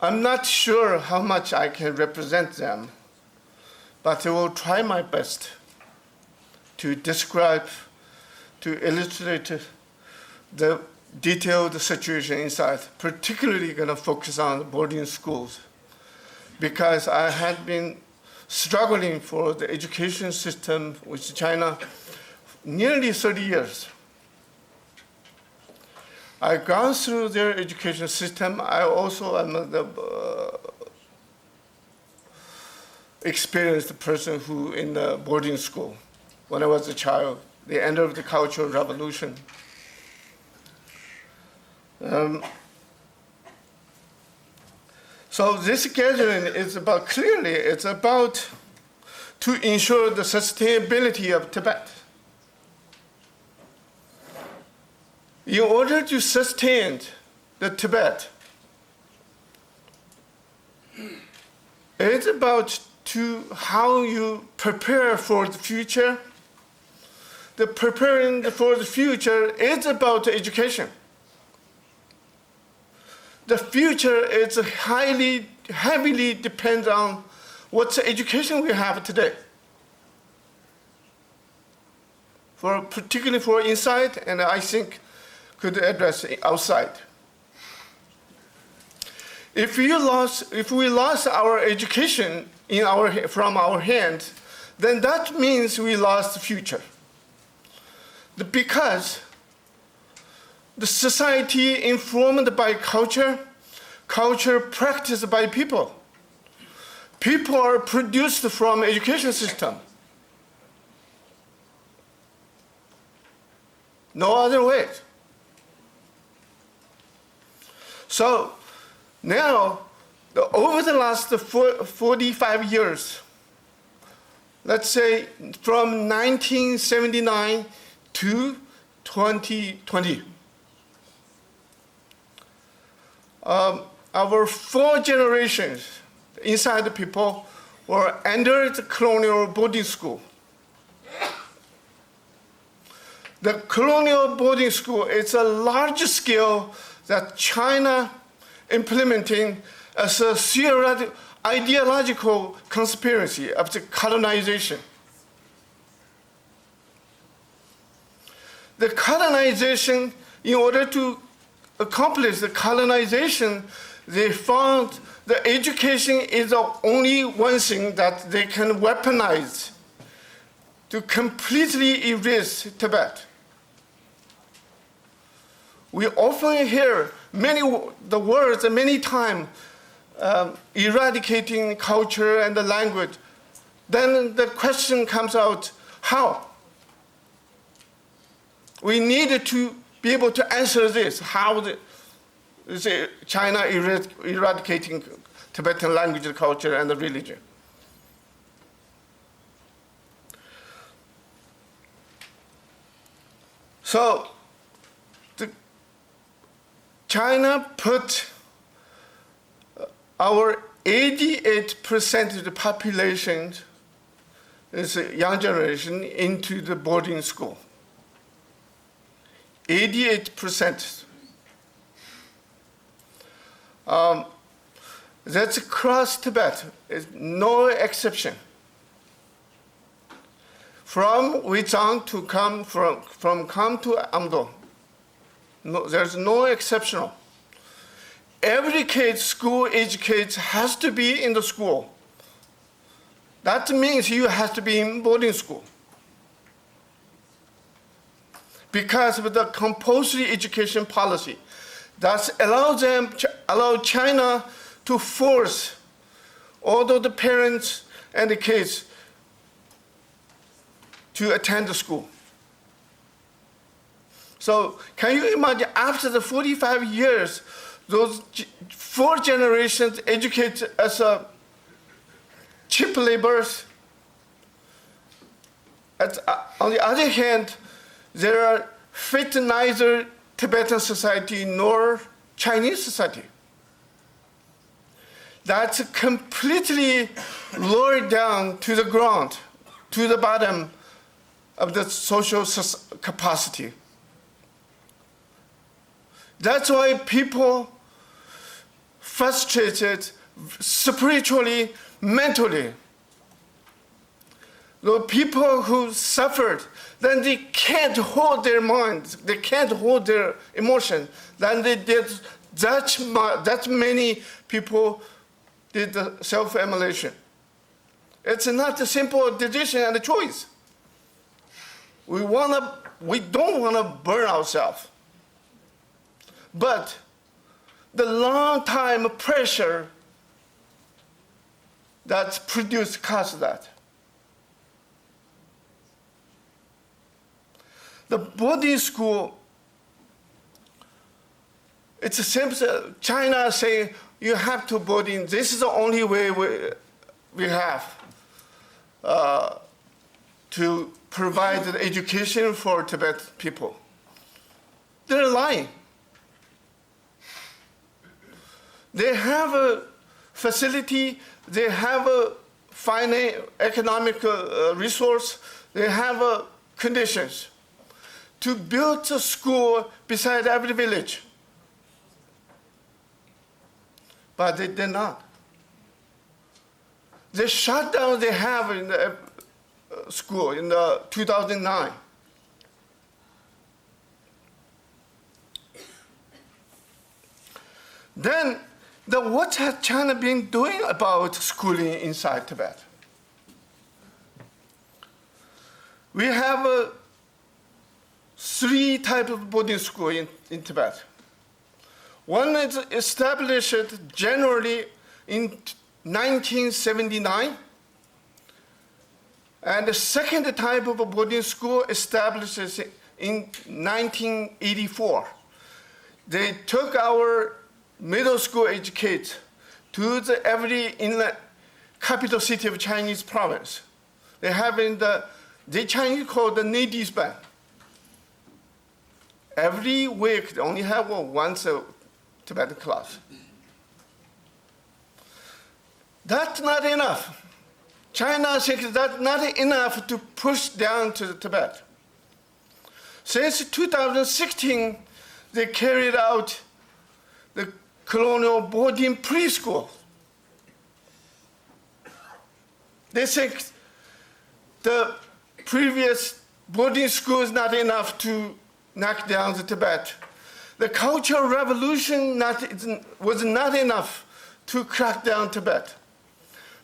I'm not sure how much I can represent them, but I will try my best to describe, to illustrate the detailed situation inside, particularly going to focus on boarding schools, because I had been struggling for the education system with China nearly 30 years. I've gone through their education system. I also am experienced person who in the boarding school when I was a child, the end of the Cultural Revolution. So this gathering is about, clearly, it's about to ensure the sustainability of Tibet. In order to sustain the Tibet, it's about how you prepare for the future. The preparing for the future is about education. The future is heavily depends on what education we have today. Particularly for inside, and I think could address outside. If we lost our education from our hands, then that means we lost the future. Because the society informed by culture, culture practiced by people. People are produced from education system. No other way. So now, over the last 45 years, let's say from 1979 to 2020, our 4 generations inside the people were under the colonial boarding school. The colonial boarding school is a large scale that China implementing as a ideological conspiracy of the colonization. The colonization, in order to accomplish the colonization, they found the education is the only one thing that they can weaponize to completely erase Tibet. We often hear the words many times, eradicating culture and the language. Then the question comes out, how? We need to be able to answer this, how China eradicating Tibetan language, culture, and the religion. So, China put our 88% of the population, is a young generation, into the boarding school. 88%. That's across Tibet. It's no exception. From Ryukyu to come to Endo. No, there's no exceptional. Every kid, school-age kids, has to be in the school. That means you have to be in boarding school. Because of the compulsory education policy, that allow China to force all of the parents and the kids to attend the school. So can you imagine, after the 45 years, those 4 generations educate as a cheap laborers? On the other hand, there are fit neither Tibetan society nor Chinese society. That's completely lowered down to the ground, to the bottom of the social capacity. That's why people frustrated spiritually, mentally. The people who suffered, then they can't hold their minds, they can't hold their emotion. Then they did that many people did the self-immolation. It's not a simple decision and a choice. We don't want to burn ourselves. But the long time pressure that produced caused that. The boarding school, it's a simple, China say you have to boarding, this is the only way we have to provide the education for Tibetan people. They're lying. They have a facility, they have a economic resource, they have conditions to build a school beside every village. But they did not. The shutdown they have in the school in 2009. Then, what has China been doing about schooling inside Tibet? We have 3 types of boarding school in Tibet. One is established generally in 1979, and the second type of boarding school established in 1984. They took our middle school educate to every inland capital city of Chinese province. They have in the Chinese call the Nadies band. Every week they only have once a Tibetan class. That's not enough. China thinks that's not enough to push down to Tibet. Since 2016, they carried out the Colonial boarding preschool. They think the previous boarding school is not enough to knock down the Tibet. The Cultural Revolution was not enough to crack down Tibet.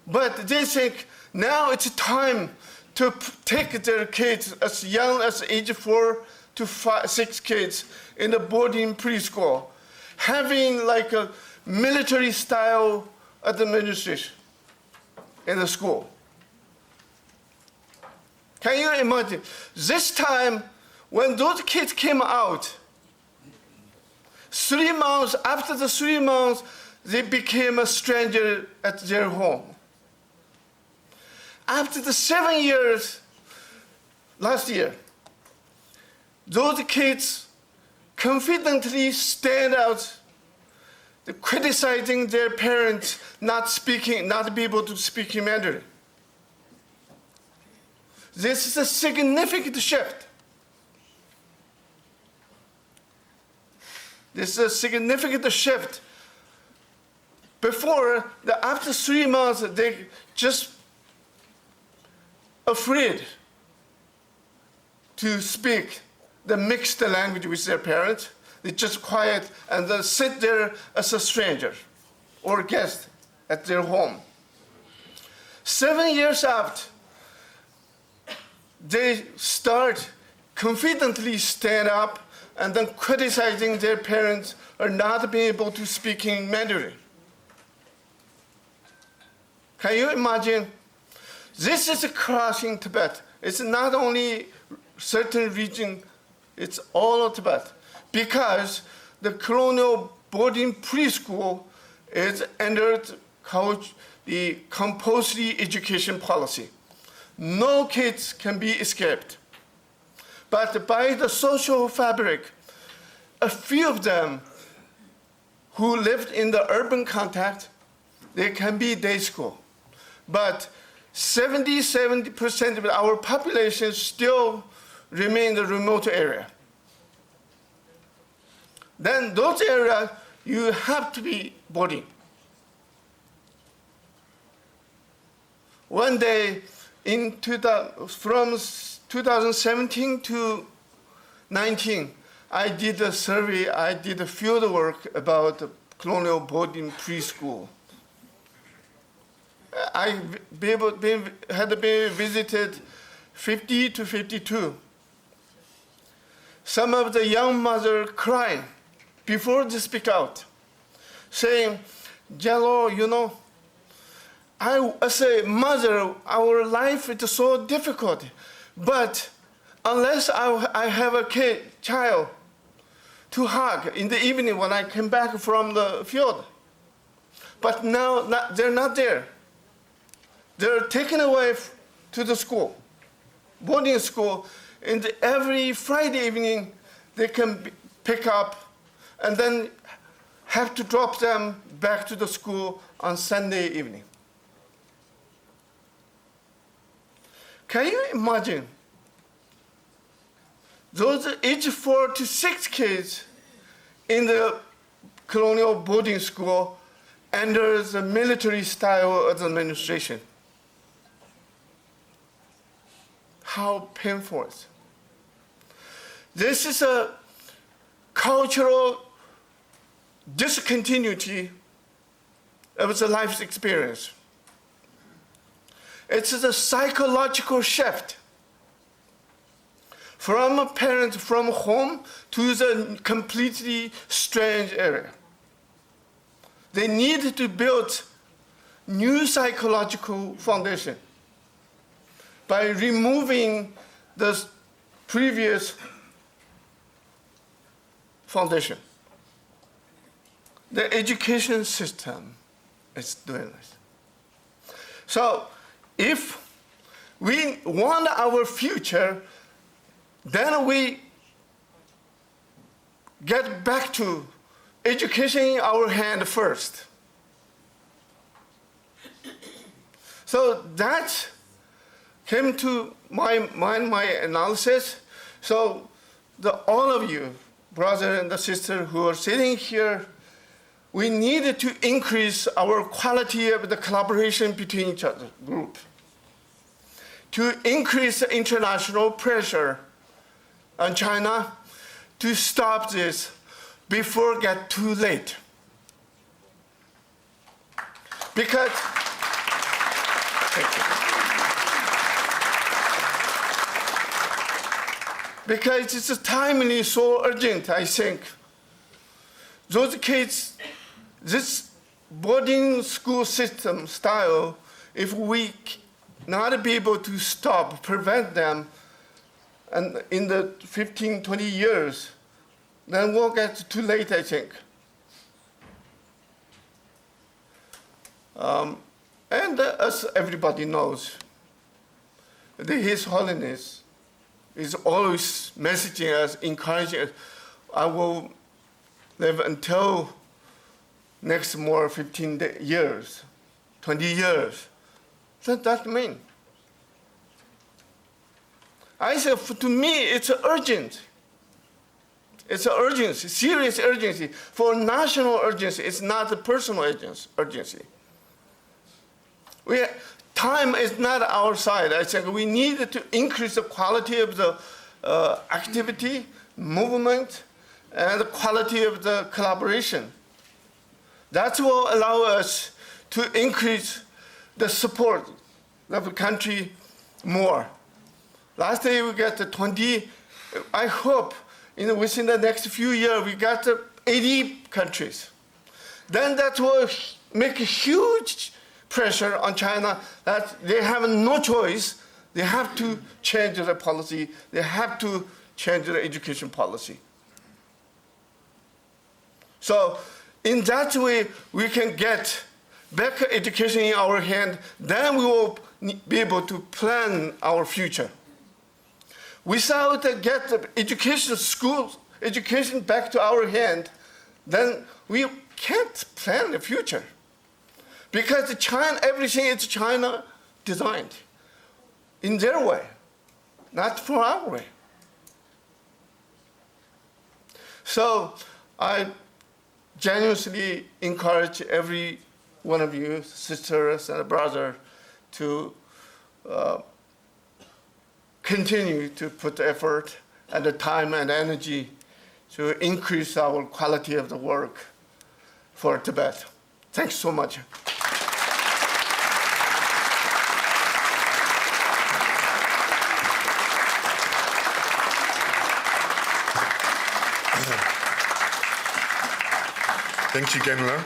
But they think now it's time to take their kids as young as age 4 to 6 kids in the boarding preschool, having like a military style administration in the school. Can you imagine? This time, when those kids came out, 3 months, after the 3 months, they became a stranger at their home. After the 7 years, last year, those kids confidently stand out, criticizing their parents not be able to speak Mandarin. This is a significant shift. This is a significant shift. Before, after 3 months, they just afraid to speak the mixed language with their parents. They just quiet and then sit there as a stranger or guest at their home. 7 years after, they start confidently stand up and then criticizing their parents or not being able to speak in Mandarin. Can you imagine? This is crossing Tibet. It's not only certain region, it's all of Tibet. Because the Colonial boarding preschool is under the compulsory education policy. No kids can be escaped. But by the social fabric, a few of them who lived in the urban contact, they can be day school. But 70% of our population still remain in the remote area. then those areas you have to be boarding. One day, from 2017 to 19, I did a survey, I did a field work about the Colonial boarding preschool. I had been visited 50 to 52. Some of the young mothers crying before they speak out, saying, Gyal, you know, as a mother, our life is so difficult, but unless I have a child to hug in the evening when I come back from the field, but now they're not there. They're taken away to the school, boarding school, and every Friday evening they can pick up and then have to drop them back to the school on Sunday evening. Can you imagine those age 4 to 6 kids in the Colonial boarding school under the military style of administration? How painful it is. This is a cultural discontinuity of the life experience. It's a psychological shift from a parent from home to the completely strange area. They need to build new psychological foundation by removing the previous foundation. The education system is doing this. So if we want our future, then we get back to education in our hand first. So that came to my mind, my analysis. So all of you, brother and the sister who are sitting here, we needed to increase our quality of the collaboration between each other group, to increase the international pressure on China to stop this before it gets too late. Because it's timely, so urgent, I think. Those kids, this boarding school system style, if we not be able to stop, prevent them, and in the 15, 20 years, then we'll get too late, I think. And as everybody knows, His Holiness is always messaging us, encouraging us. I will live until next more 15 years, 20 years. What does that mean? I said, to me, it's urgent. It's an urgency, serious urgency. For national urgency, it's not a personal urgency. Time is not our side. I think we need to increase the quality of the activity, movement, and the quality of the collaboration. That will allow us to increase the support of the country more. Last year we got 20, I hope within the next few years we got 80 countries. Then that will make a huge pressure on China that they have no choice. They have to change their policy. They have to change their education policy. So in that way, we can get back education in our hand. Then we will be able to plan our future. Without get the education, schools, education back to our hand, then we can't plan the future. Because China, everything is China designed in their way, not for our way. So I genuinely encourage every one of you, sisters and brothers, to continue to put effort and the time and energy to increase our quality of the work for Tibet. Thanks so much. Thank you, Gyal.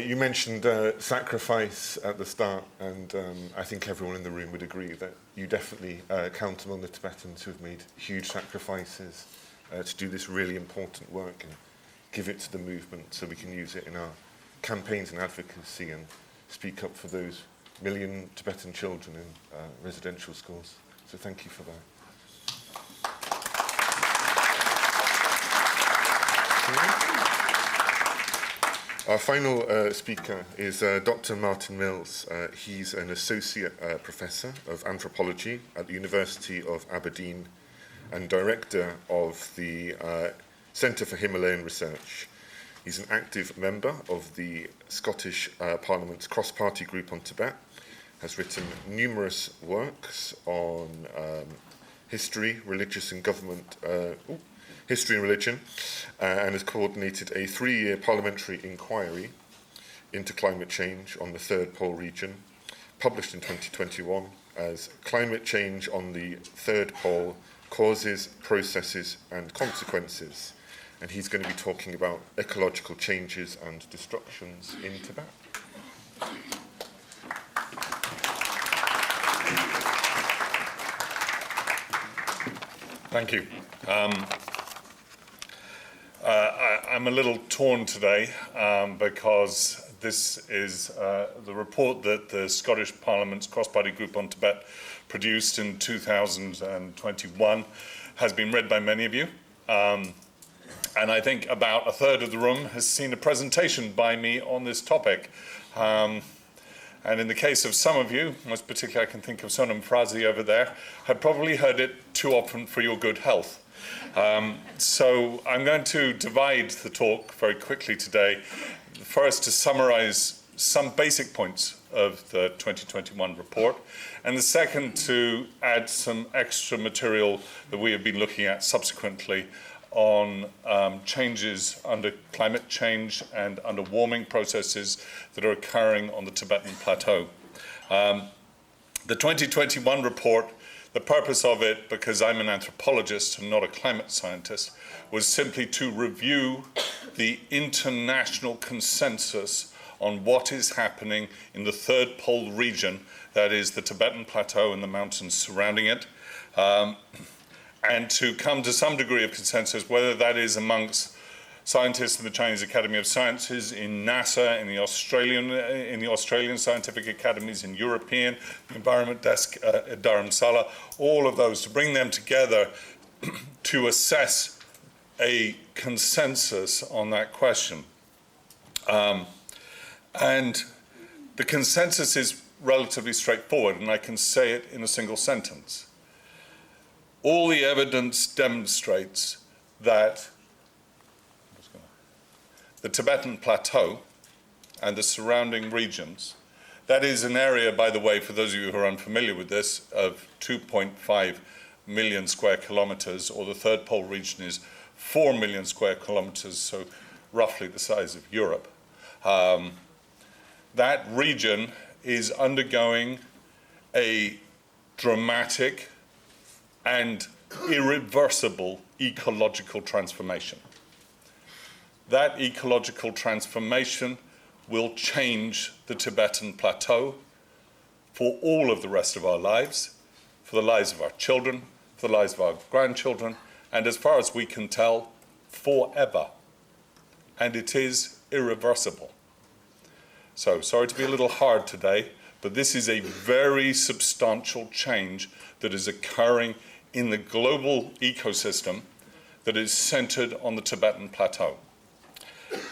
You mentioned sacrifice at the start, and I think everyone in the room would agree that you definitely count among the Tibetans who have made huge sacrifices to do this really important work and give it to the movement so we can use it in our campaigns and advocacy and speak up for those million Tibetan children in residential schools. So thank you for that. Our final speaker is Dr. Martin Mills. He's an associate professor of anthropology at the University of Aberdeen and director of the Centre for Himalayan Research. He's an active member of the Scottish Parliament's cross-party group on Tibet, has written numerous works on history, religious and government, history and religion, and has coordinated a 3-year parliamentary inquiry into climate change on the Third Pole region, published in 2021 as Climate Change on the Third Pole, Causes, Processes and Consequences. And he's going to be talking about ecological changes and destructions in Tibet. Thank you. I'm a little torn today because this is the report that the Scottish Parliament's cross-party group on Tibet produced in 2021 has been read by many of you. And I think about a third of the room has seen a presentation by me on this topic. And in the case of some of you, most particularly I can think of Sonam Frazi over there, have probably heard it too often for your good health. So I'm going to divide the talk very quickly today. First, to summarize some basic points of the 2021 report, and the second, to add some extra material that we have been looking at subsequently on changes under climate change and under warming processes that are occurring on the Tibetan plateau. The 2021 report, the purpose of it, because I'm an anthropologist and not a climate scientist, was simply to review the international consensus on what is happening in the Third Pole region, that is the Tibetan plateau and the mountains surrounding it, and to come to some degree of consensus, whether that is amongst scientists in the Chinese Academy of Sciences, in NASA, in the Australian scientific academies, in European, the Environment Desk at Dharamsala, all of those, to bring them together to assess a consensus on that question. And the consensus is relatively straightforward, and I can say it in a single sentence. All the evidence demonstrates that the Tibetan plateau and the surrounding regions, that is an area, by the way, for those of you who are unfamiliar with this, of 2.5 million square kilometers, or the Third Pole region is 4 million square kilometers, so roughly the size of Europe. That region is undergoing a dramatic and irreversible ecological transformation. That ecological transformation will change the Tibetan plateau for all of the rest of our lives, for the lives of our children, for the lives of our grandchildren, and as far as we can tell, forever. And it is irreversible. So, sorry to be a little hard today, but this is a very substantial change that is occurring in the global ecosystem that is centered on the Tibetan plateau.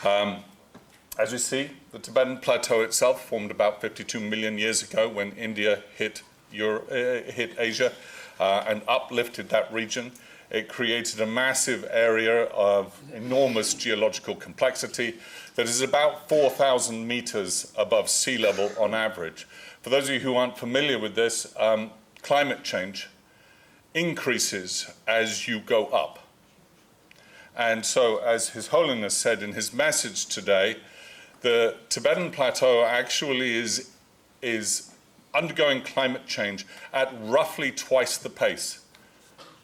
As you see, the Tibetan plateau itself formed about 52 million years ago when India hit Asia and uplifted that region. It created a massive area of enormous geological complexity that is about 4,000 meters above sea level on average. For those of you who aren't familiar with this, climate change increases as you go up. And so, as His Holiness said in his message today, the Tibetan Plateau actually is undergoing climate change at roughly twice the pace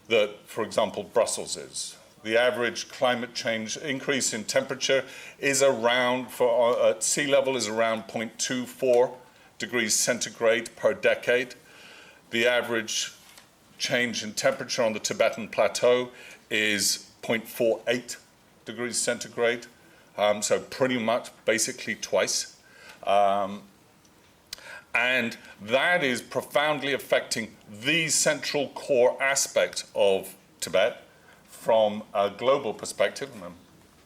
that, for example, Brussels is. The average climate change increase in temperature is around, at sea level, is around 0.24 degrees centigrade per decade. The average change in temperature on the Tibetan Plateau is 0.48 degrees centigrade, so pretty much basically twice. And that is profoundly affecting the central core aspect of Tibet from a global perspective. And I'm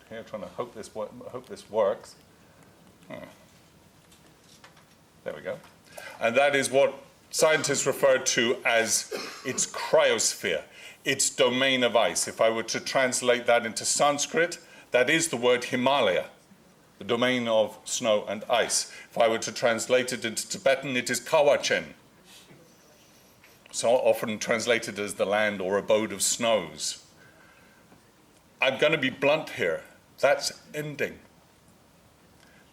here trying to hope this works. There we go. And that is what scientists refer to as its cryosphere, its domain of ice. If I were to translate that into Sanskrit, that is the word Himalaya, the domain of snow and ice. If I were to translate it into Tibetan, it is Kawachen, so often translated as the land or abode of snows. I'm going to be blunt here. That's ending.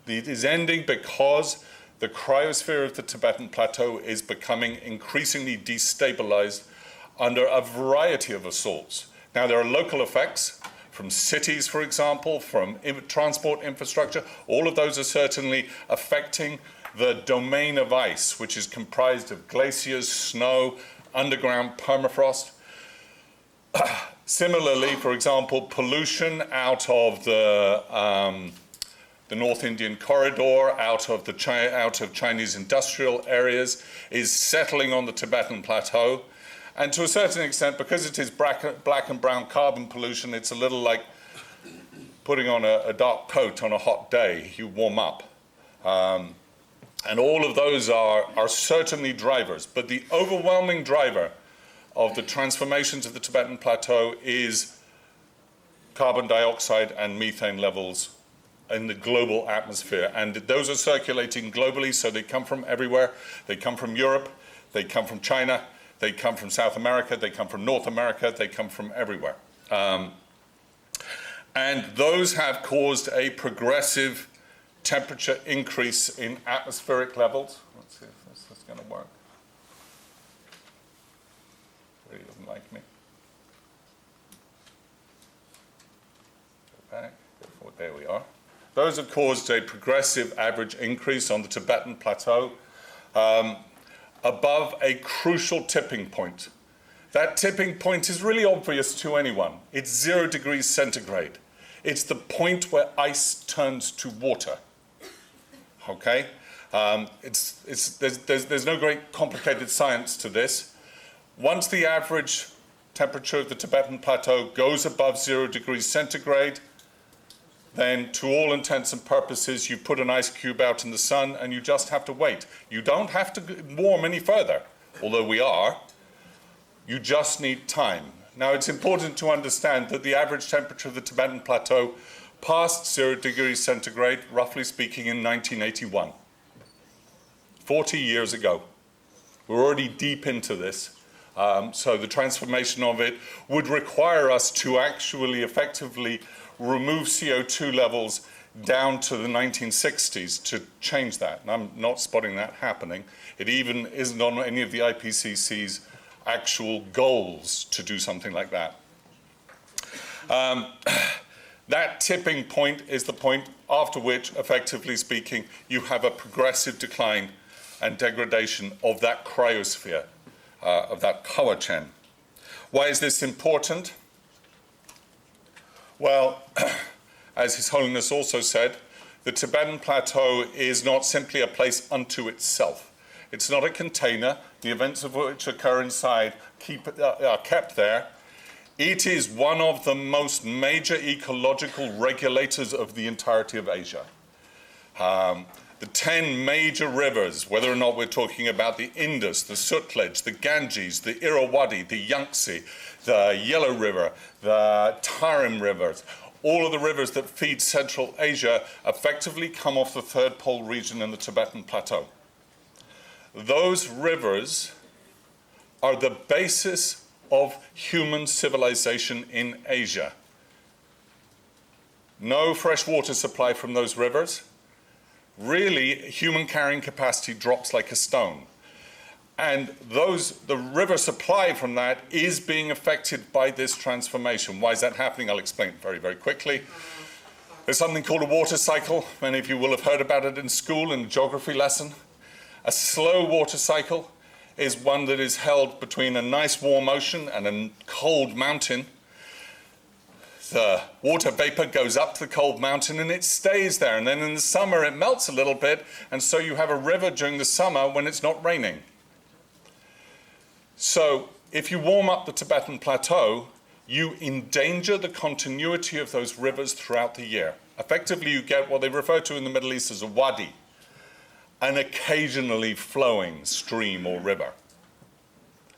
It is ending because the cryosphere of the Tibetan Plateau is becoming increasingly destabilized under a variety of assaults. Now, there are local effects from cities, for example, from transport infrastructure. All of those are certainly affecting the domain of ice, which is comprised of glaciers, snow, underground permafrost. Similarly, for example, pollution out of the North Indian corridor, out of Chinese industrial areas, is settling on the Tibetan Plateau. And to a certain extent, because it is black and brown carbon pollution, it's a little like putting on a dark coat on a hot day. You warm up. And all of those are certainly drivers. But the overwhelming driver of the transformations of the Tibetan Plateau is carbon dioxide and methane levels in the global atmosphere. And those are circulating globally, so they come from everywhere. They come from Europe, they come from China, they come from South America, they come from North America, they come from everywhere. And those have caused a progressive temperature increase in atmospheric levels. Let's see if this is going to work. Really doesn't like me. Go back. Go forward. There we are. Those have caused a progressive average increase on the Tibetan Plateau above a crucial tipping point. That tipping point is really obvious to anyone. It's 0 degrees centigrade. It's the point where ice turns to water. Okay? There's no great complicated science to this. Once the average temperature of the Tibetan Plateau goes above 0 degrees centigrade, then to all intents and purposes, you put an ice cube out in the sun and you just have to wait. You don't have to warm any further, although we are. You just need time. Now, it's important to understand that the average temperature of the Tibetan Plateau passed 0 degrees centigrade, roughly speaking, in 1981. 40 years ago. We're already deep into this. So the transformation of it would require us to actually effectively remove CO2 levels down to the 1960s to change that. And I'm not spotting that happening. It even isn't on any of the IPCC's actual goals to do something like that. That tipping point is the point after which, effectively speaking, you have a progressive decline and degradation of that cryosphere, of that Kawachen. Why is this important? Well, as His Holiness also said, the Tibetan Plateau is not simply a place unto itself. It's not a container, the events of which occur inside are kept there. It is one of the most major ecological regulators of the entirety of Asia. the 10 major rivers, whether or not we're talking about the Indus, the Sutlej, the Ganges, the Irrawaddy, the Yangtze, the Yellow River, the Tarim rivers, all of the rivers that feed Central Asia effectively come off the third pole region in the Tibetan Plateau. Those rivers are the basis of human civilization in Asia. No fresh water supply from those rivers. Really, human carrying capacity drops like a stone. And the river supply from that is being affected by this transformation. Why is that happening? I'll explain very, very quickly. There's something called a water cycle. Many of you will have heard about it in school in a geography lesson. A slow water cycle is one that is held between a nice warm ocean and a cold mountain. The water vapor goes up the cold mountain and it stays there. And then in the summer it melts a little bit, and so you have a river during the summer when it's not raining. So if you warm up the Tibetan Plateau, you endanger the continuity of those rivers throughout the year. Effectively, you get what they refer to in the Middle East as a wadi, an occasionally flowing stream or river.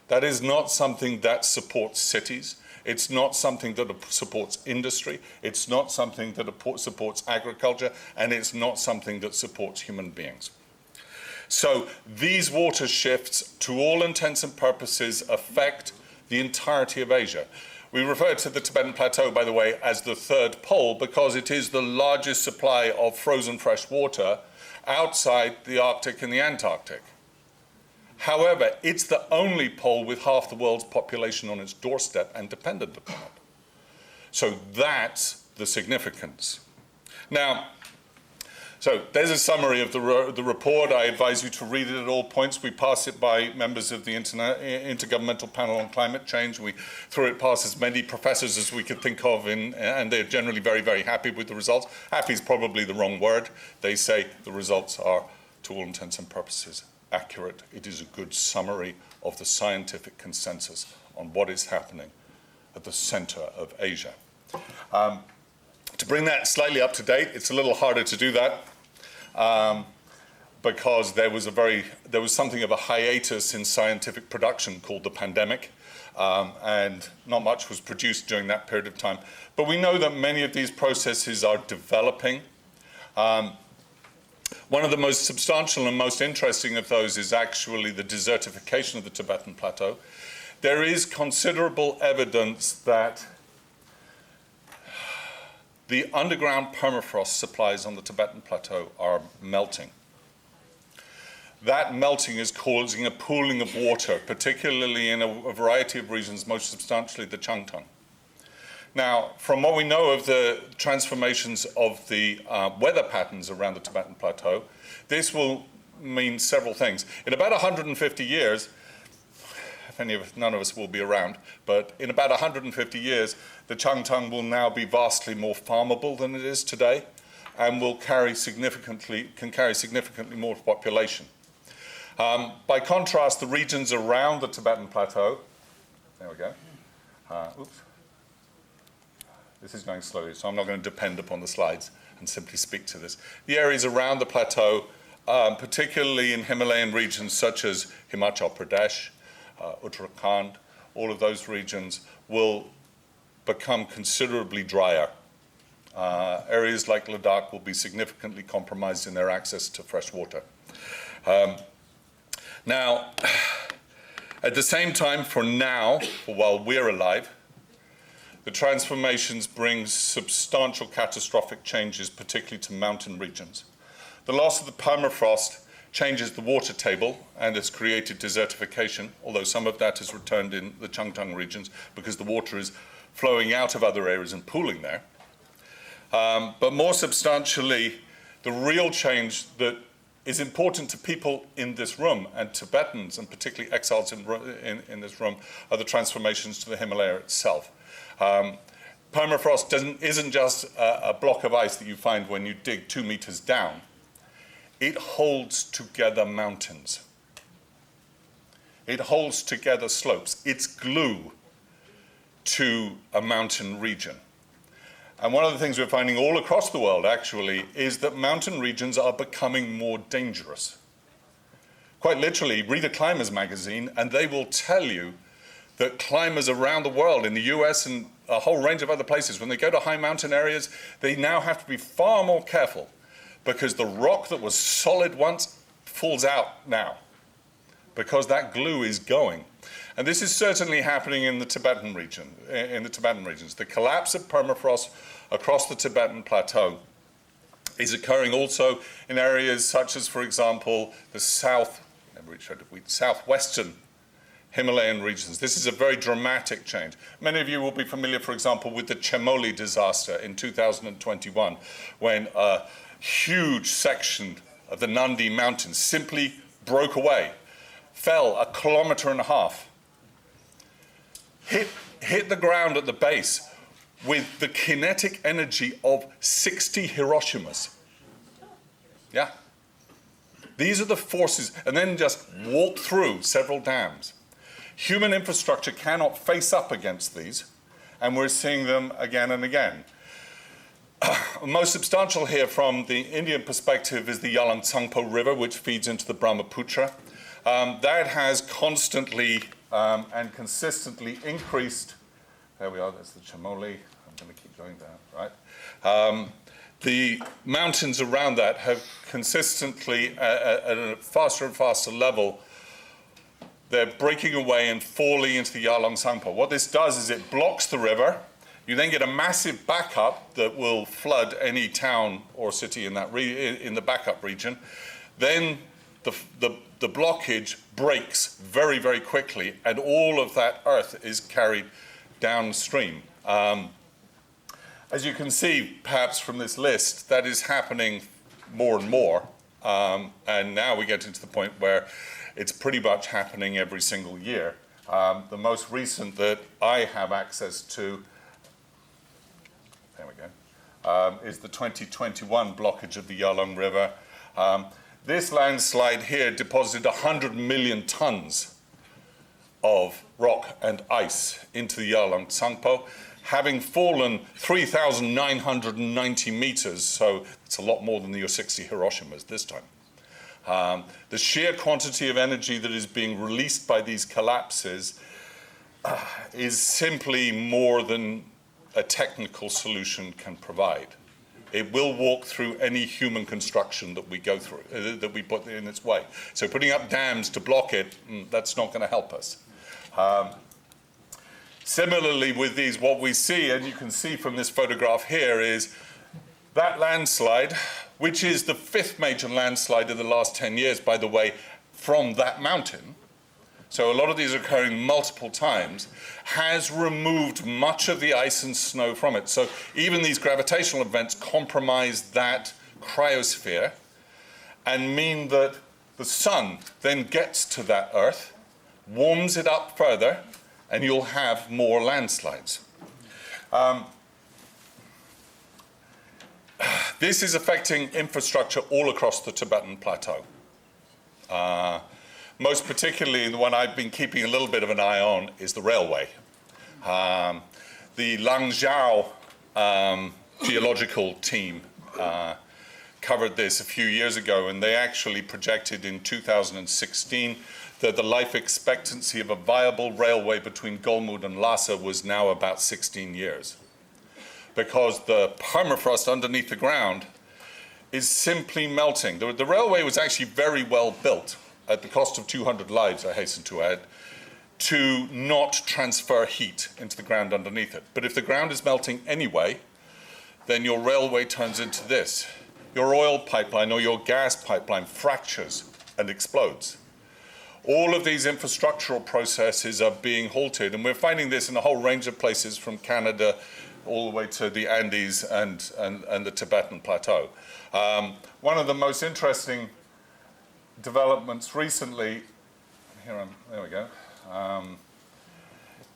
That is not something that supports cities. It's not something that supports industry. It's not something that supports agriculture. And it's not something that supports human beings. So these water shifts, to all intents and purposes, affect the entirety of Asia. We refer to the Tibetan Plateau, by the way, as the third pole because it is the largest supply of frozen fresh water outside the Arctic and the Antarctic. However, it's the only pole with half the world's population on its doorstep and dependent upon it. So that's the significance. Now, so there's a summary of the report. I advise you to read it at all points. We pass it by members of the Intergovernmental Panel on Climate Change. We threw it past as many professors as we could think of, and they're generally very, very happy with the results. Happy is probably the wrong word. They say the results are, to all intents and purposes, accurate. It is a good summary of the scientific consensus on what is happening at the center of Asia. To bring that slightly up to date, it's a little harder to do that because there was something of a hiatus in scientific production called the pandemic, and not much was produced during that period of time. But we know that many of these processes are developing. One of the most substantial and most interesting of those is actually the desertification of the Tibetan Plateau. There is considerable evidence that the underground permafrost supplies on the Tibetan Plateau are melting. That melting is causing a pooling of water, particularly in a variety of regions, most substantially the Changtang. Now, from what we know of the transformations of the weather patterns around the Tibetan Plateau, this will mean several things. In about 150 years, none of us will be around, but in about 150 years, the Changtang will now be vastly more farmable than it is today, and can carry significantly more population. By contrast, the regions around the Tibetan Plateau, there we go. Oops. This is going slowly, so I'm not going to depend upon the slides and simply speak to this. The areas around the plateau, particularly in Himalayan regions such as Himachal Pradesh, Uttarakhand, all of those regions will become considerably drier. Areas like Ladakh will be significantly compromised in their access to fresh water. Now, at the same time, for while we're alive, the transformations bring substantial catastrophic changes, particularly to mountain regions. The loss of the permafrost changes the water table and has created desertification, although some of that has returned in the Changtang regions because the water is flowing out of other areas and pooling there. But more substantially, the real change that is important to people in this room, and Tibetans, and particularly exiles in this room, are the transformations to the Himalaya itself. Permafrost isn't just a block of ice that you find when you dig 2 meters down. It holds together mountains. It holds together slopes. It's glue to a mountain region. And one of the things we're finding all across the world, actually, is that mountain regions are becoming more dangerous. Quite literally, read a climbers magazine, and they will tell you that climbers around the world, in the US and a whole range of other places, when they go to high mountain areas, they now have to be far more careful because the rock that was solid once falls out now because that glue is going. And this is certainly happening in the Tibetan region, in the Tibetan regions. The collapse of permafrost across the Tibetan plateau is occurring also in areas such as, for example, the southwestern Himalayan regions. This is a very dramatic change. Many of you will be familiar, for example, with the Chamoli disaster in 2021, when a huge section of the Nandi Mountains simply broke away, fell 1.5 kilometers, hit the ground at the base with the kinetic energy of 60 Hiroshimas. Yeah. These are the forces, and then just walk through several dams. Human infrastructure cannot face up against these, and we're seeing them again and again. Most substantial here from the Indian perspective is the Yalang Tsangpo River, which feeds into the Brahmaputra. That has constantly and consistently increased. There we are, that's the Chamoli. I'm going to keep going down, right? The mountains around that have consistently, at a faster and faster level, they're breaking away and falling into the Yalang Tsangpo. What this does is it blocks the river. You then get a massive backup that will flood any town or city in that in the backup region. Then the blockage breaks very, very quickly, and all of that earth is carried downstream. As you can see, perhaps from this list, that is happening more and more. And now we get into the point where it's pretty much happening every single year. The most recent that I have access to, there we go, is the 2021 blockage of the Yalang River. This landslide here deposited 100 million tons of rock and ice into the Yalang Tsangpo, having fallen 3,990 meters, so it's a lot more than your 60 Hiroshimas this time. The sheer quantity of energy that is being released by these collapses is simply more than a technical solution can provide. It will walk through any human construction that we go through, that we put in its way. So putting up dams to block it, that's not going to help us. Similarly with these, what we see, and you can see from this photograph here, is that landslide, which is the 5th major landslide of the last 10 years, by the way, from that mountain. So a lot of these are occurring multiple times, has removed much of the ice and snow from it. So even these gravitational events compromise that cryosphere and mean that the sun then gets to that earth, warms it up further, and you'll have more landslides. This is affecting infrastructure all across the Tibetan plateau. Most particularly, the one I've been keeping a little bit of an eye on is the railway. The Langzhou geological team covered this a few years ago, and they actually projected in 2016 that the life expectancy of a viable railway between Golmud and Lhasa was now about 16 years. Because the permafrost underneath the ground is simply melting. The railway was actually very well built, at the cost of 200 lives, I hasten to add, to not transfer heat into the ground underneath it. But if the ground is melting anyway, then your railway turns into this. Your oil pipeline or your gas pipeline fractures and explodes. All of these infrastructural processes are being halted, and we're finding this in a whole range of places from Canada all the way to the Andes and the Tibetan plateau. One of the most interesting developments recently, there we go,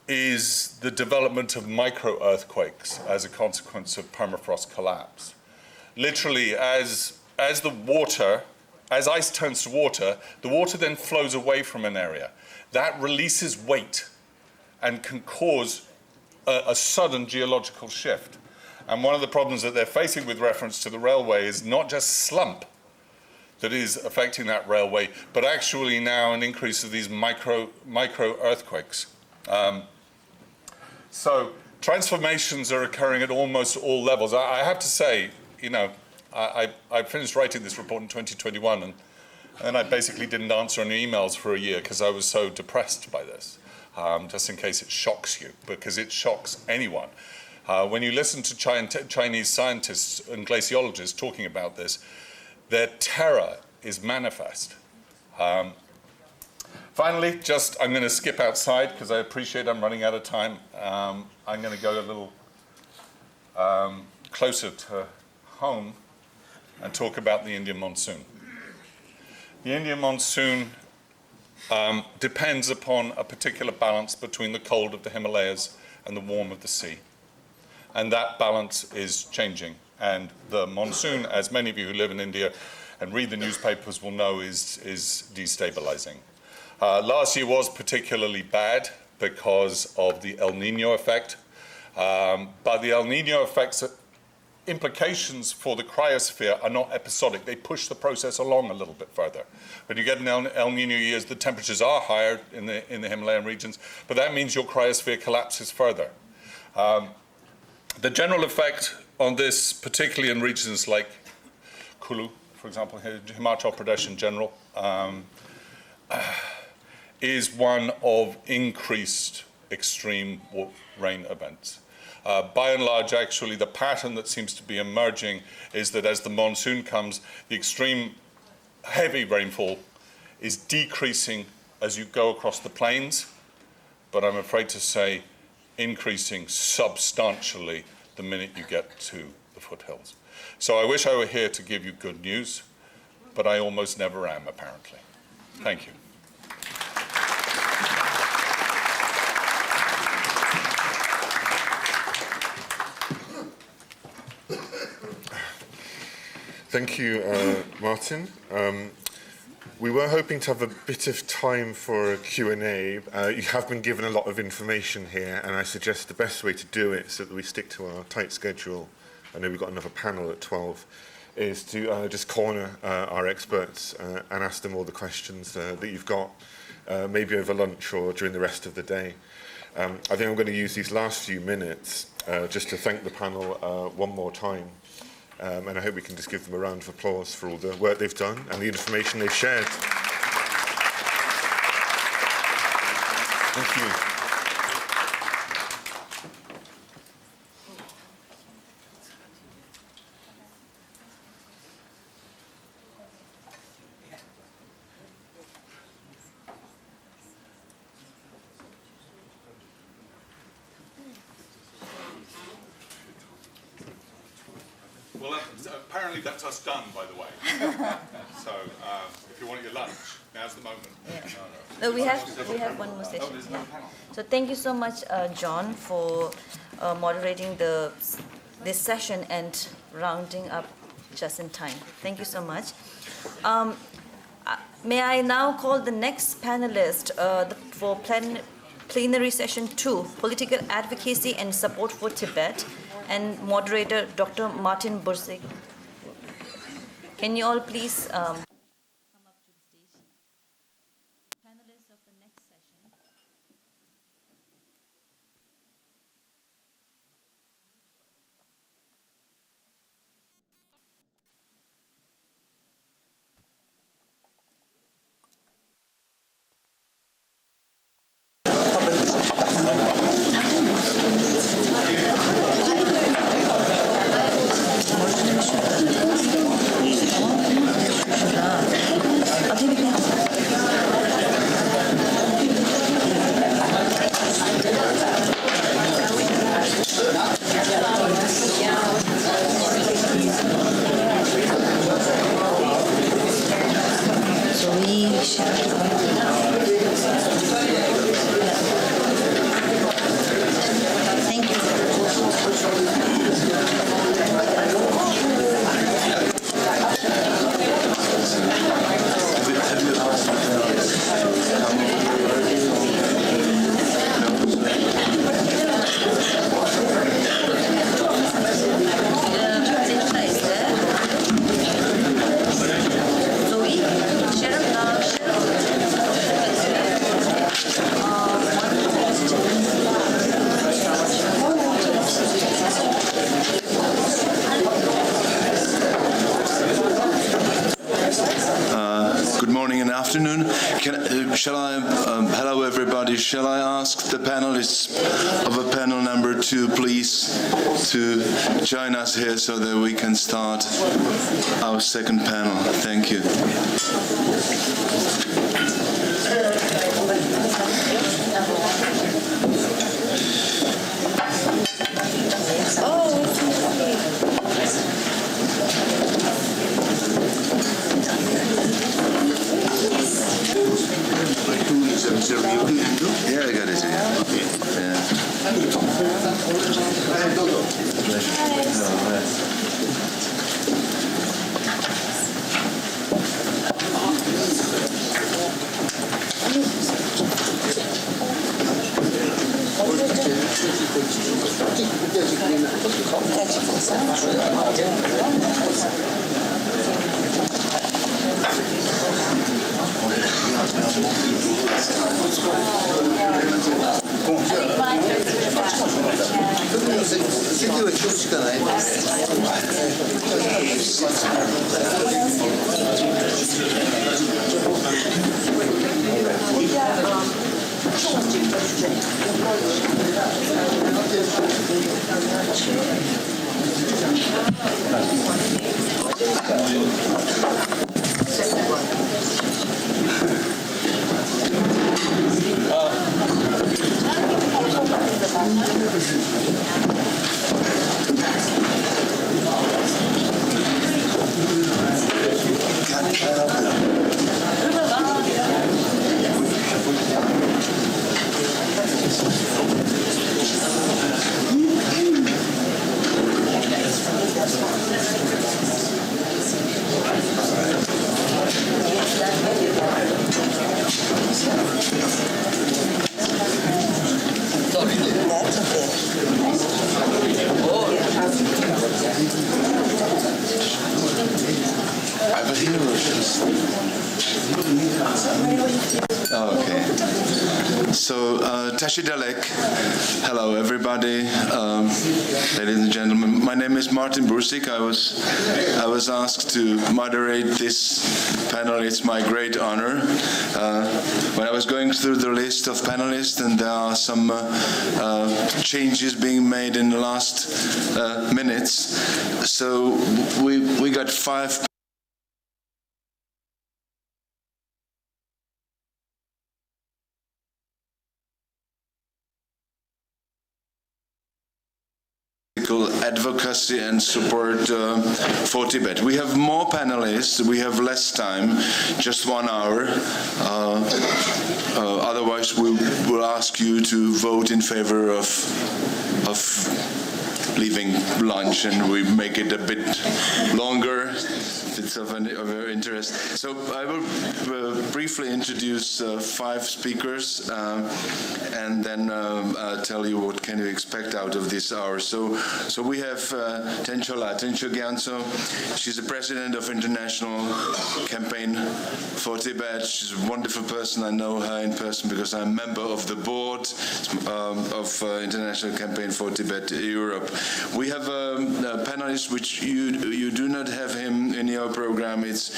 is the development of micro-earthquakes as a consequence of permafrost collapse. Literally, as ice turns to water, the water then flows away from an area. That releases weight and can cause a sudden geological shift. And one of the problems that they're facing with reference to the railway is not just slump that is affecting that railway, but actually now an increase of these micro earthquakes. So transformations are occurring at almost all levels. I have to say, you know, I finished writing this report in 2021, and then I basically didn't answer any emails for a year because I was so depressed by this, just in case it shocks you, because it shocks anyone. When you listen to Chinese scientists and glaciologists talking about this, their terror is manifest. Finally, I'm going to skip outside because I appreciate I'm running out of time. I'm going to go a little closer to home and talk about the Indian monsoon. The Indian monsoon depends upon a particular balance between the cold of the Himalayas and the warm of the sea. And that balance is changing. And the monsoon, as many of you who live in India and read the newspapers will know, is destabilizing. Last year was particularly bad because of the El Nino effect. But the El Nino effect's implications for the cryosphere are not episodic. They push the process along a little bit further. When you get in El Nino years, the temperatures are higher in the Himalayan regions, but that means your cryosphere collapses further. The general effect on this, particularly in regions like Kulu, for example, Himachal Pradesh in general, is one of increased extreme rain events. By and large, actually, the pattern that seems to be emerging is that as the monsoon comes, the extreme heavy rainfall is decreasing as you go across the plains, but I'm afraid to say increasing substantially the minute you get to the foothills. So I wish I were here to give you good news, but I almost never am, apparently. Thank you. Thank you, Martin. We were hoping to have a bit of time for a Q&A. You have been given a lot of information here, and I suggest the best way to do it, so that we stick to our tight schedule, I know we've got another panel at 12, is to just corner our experts and ask them all the questions that you've got, maybe over lunch or during the rest of the day. I think I'm going to use these last few minutes just to thank the panel one more time. And I hope we can just give them a round of applause for all the work they've done and the information they've shared. Thank you. Well, apparently that's us done, by the way. So if you want your lunch, now's the moment. Yeah. No, we have one more session. Yeah. So thank you so much, John, for moderating this session and rounding up just in time. Thank you so much. May I now call the next panelist for plenary session 2, Political Advocacy and Support for Tibet, and moderator Dr. Martin Bursik. Can you all please come up to the stage? Panelists of the next session. Thank you. afternoon. Hello everybody. Shall I ask the panelists of a panel number 2, please, to join us here so that we can start our second panel? Thank you. Yeah, I got it. Yeah. Okay. Yeah. Okay. So, hello everybody, ladies and gentlemen. My name is Martin Bursik. I was asked to moderate this panel. It's my great honor. When I was going through the list of panelists, and there are some changes being made in the last minutes. So we got 5. Advocacy and support for Tibet. We have more panelists. We have less time, just 1 hour. Otherwise, we will ask you to vote in favor of leaving lunch, and we make it a bit longer. It's of your interest. So I will briefly introduce 5 speakers and then tell you what can you expect out of this hour. So we have Tencho Gyatso. She's the president of International Campaign for Tibet. She's a wonderful person. I know her in person because I'm a member of the board of International Campaign for Tibet Europe. We have a panelist which you do not have him in your program. It's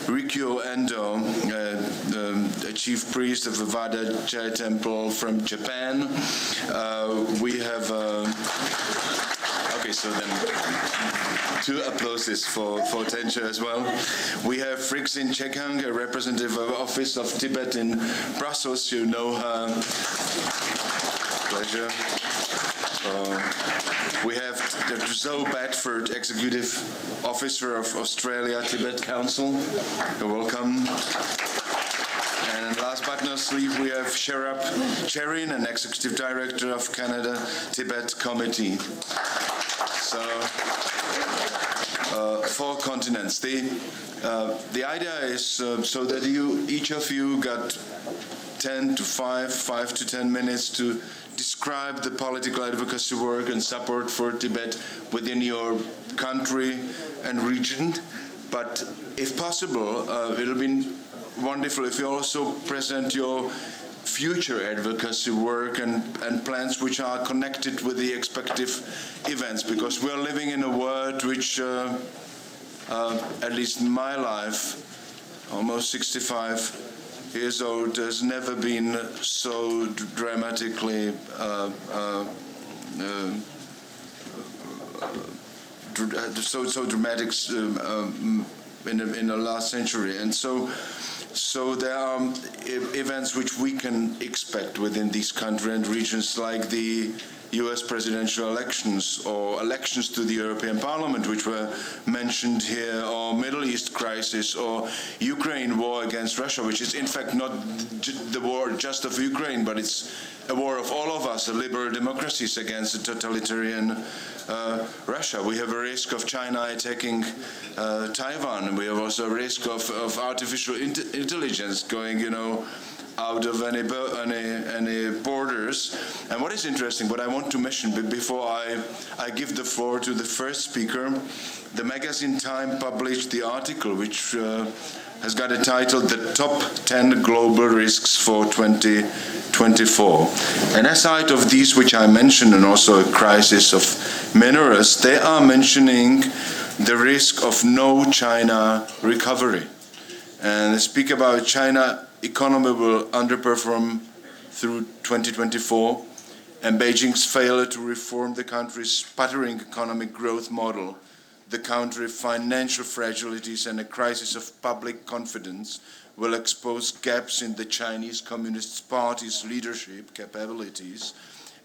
Ryukyu Endo, a chief priest of the Vajrayana temple from Japan. We have okay, so then 2 applauses for Tencho as well. We have Rigzin Genkhang, a representative of the Office of Tibet in Brussels. You know her. Pleasure. We have Dr. Zoe Bedford, Executive Officer of Australia Tibet Council. You're welcome. And last but not least, we have Sherab Cherin, an Executive Director of Canada Tibet Committee. So, 4 continents. The idea is so that each of you got 5 to 10 minutes to describe the political advocacy work and support for Tibet within your country and region. But if possible, it'll be wonderful if you also present your future advocacy work and plans which are connected with the expected events, because we are living in a world which, at least in my life, almost 65 years old, has never been so dramatically so dramatic in the last century. And so there are events which we can expect within these countries and regions, like the US presidential elections or elections to the European Parliament, which were mentioned here, or Middle East crisis, or Ukraine war against Russia, which is in fact not the war just of Ukraine, but it's a war of all of us, the liberal democracies against the totalitarian Russia. We have a risk of China attacking Taiwan. We have also a risk of artificial intelligence going, out of any borders. And what is interesting, what I want to mention before I give the floor to the first speaker, the magazine Time published the article which has got a title, The Top 10 Global Risks for 2024. And aside of these which I mentioned, and also a crisis of minerals, they are mentioning the risk of no China recovery. And they speak about China economy will underperform through 2024, and Beijing's failure to reform the country's sputtering economic growth model, the country's financial fragilities, and a crisis of public confidence will expose gaps in the Chinese Communist Party's leadership capabilities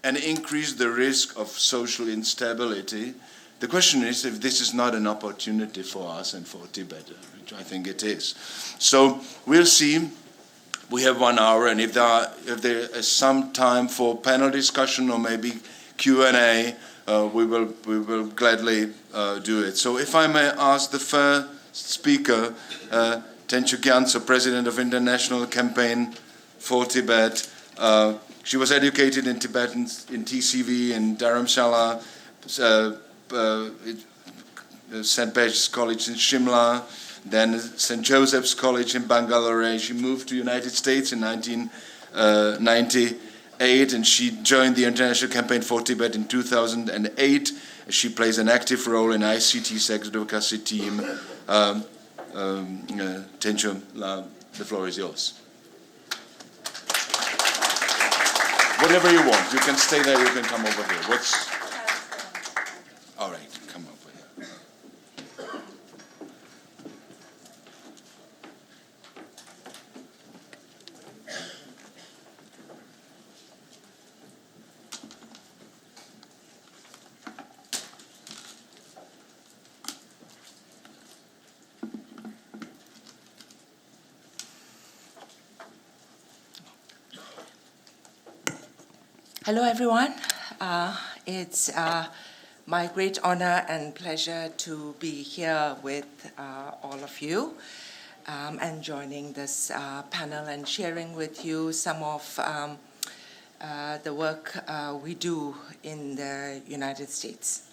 and increase the risk of social instability. The question is if this is not an opportunity for us and for Tibet, which I think it is. So we'll see. We have 1 hour, and if there is some time for panel discussion or maybe Q&A, we will gladly do it. So if I may ask the first speaker, Tencho Gyatso, President of International Campaign for Tibet. She was educated in Tibetan, in TCV, in Dharamshala, St. Patrick's College in Shimla, then St. Joseph's College in Bangalore. She moved to the United States in 1998, and she joined the International Campaign for Tibet in 2008. She plays an active role in ICT's advocacy team. Tencho, the floor is yours. Whatever you want. You can stay there, you can come over here. All right, come over here. Hello, everyone. It's my great honor and pleasure to be here with all of you and joining this panel and sharing with you some of the work we do in the United States.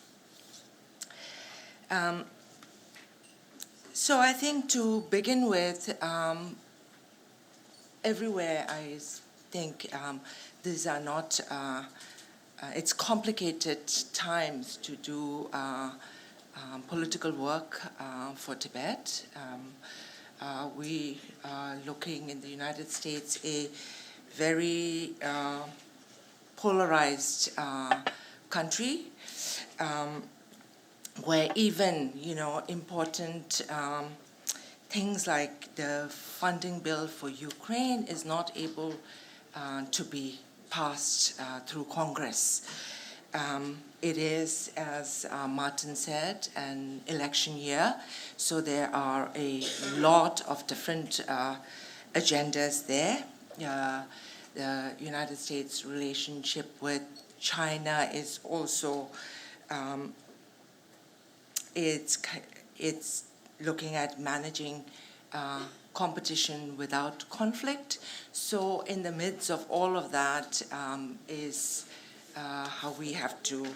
So I think to begin with, everywhere I think these are not, it's complicated times to do political work for Tibet. We are looking in the United States a very polarized country where even, important things like the funding bill for Ukraine is not able to be passed through Congress. It is, as Martin said, an election year, so there are a lot of different agendas there. The United States' relationship with China is also, it's looking at managing competition without conflict. So in the midst of all of that is how we have to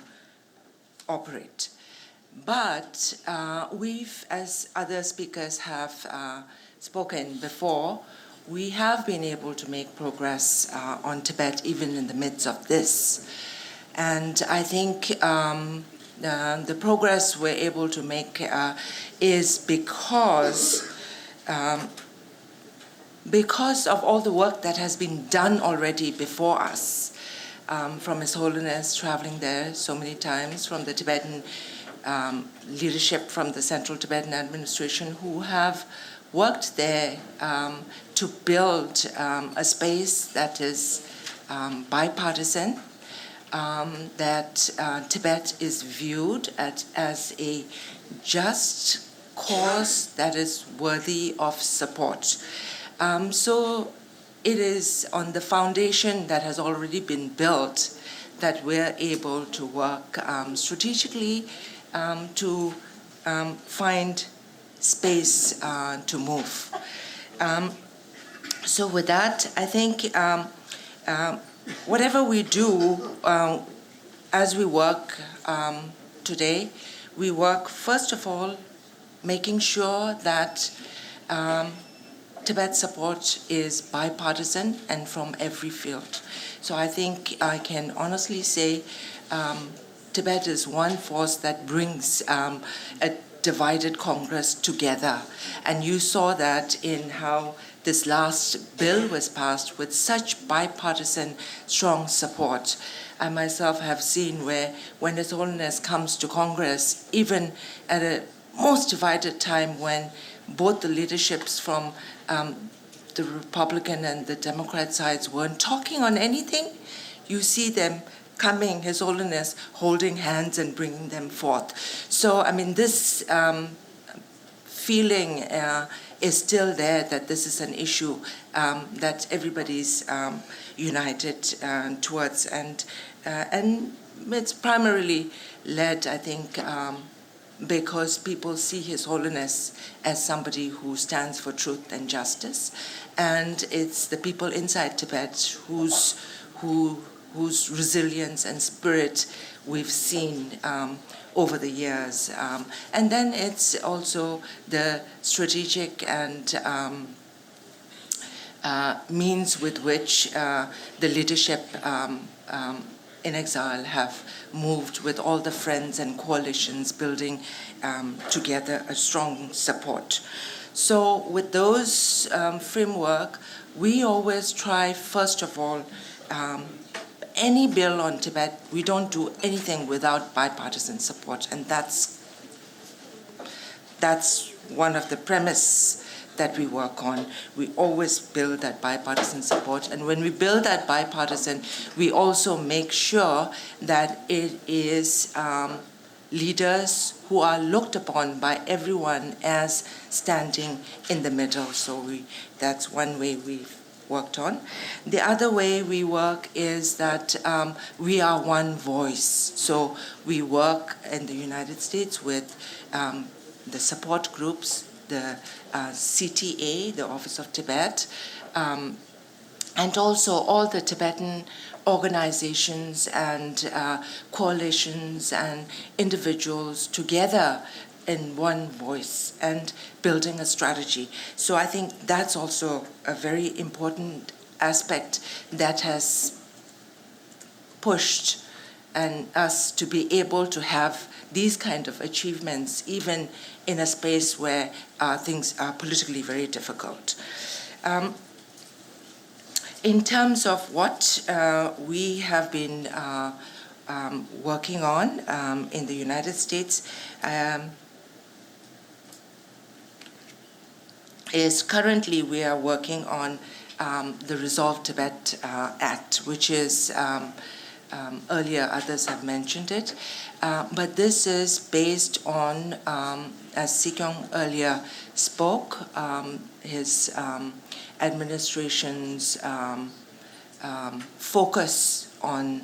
operate. But we've, as other speakers have spoken before, we have been able to make progress on Tibet even in the midst of this. And I think the progress we're able to make is because because of all the work that has been done already before us, from His Holiness traveling there so many times, from the Tibetan leadership from the Central Tibetan Administration who have worked there to build a space that is bipartisan, that Tibet is viewed as a just cause that is worthy of support. So it is on the foundation that has already been built that we're able to work strategically to find space to move. So with that, I think whatever we do as we work today, we work first of all making sure that Tibet support is bipartisan and from every field. So I think I can honestly say Tibet is one force that brings a divided Congress together. And you saw that in how this last bill was passed with such bipartisan strong support. I myself have seen where when His Holiness comes to Congress, even at a most divided time when both the leaderships from the Republican and the Democrat sides weren't talking on anything, you see them coming, His Holiness holding hands and bringing them forth. So, I mean, this feeling is still there that this is an issue that everybody's united towards, and it's primarily led, I think, because people see His Holiness as somebody who stands for truth and justice, and it's the people inside Tibet whose resilience and spirit we've seen over the years. And then it's also the strategic and means with which the leadership in exile have moved with all the friends and coalitions building together a strong support. So with those framework, we always try, first of all, any bill on Tibet, we don't do anything without bipartisan support, and that's one of the premise that we work on. We always build that bipartisan support, and when we build that bipartisan, we also make sure that it is leaders who are looked upon by everyone as standing in the middle. So that's one way we've worked on. The other way we work is that we are one voice. So we work in the United States with the support groups, the CTA, the Office of Tibet, and also all the Tibetan organizations and coalitions and individuals together in one voice and building a strategy. So I think that's also a very important aspect that has pushed and us to be able to have these kind of achievements even in a space where things are politically very difficult. In terms of what we have been working on in the United States, is currently we are working on the Resolve Tibet Act, which is, earlier others have mentioned it, but this is based on, as Sikyong earlier spoke, his administration's focus on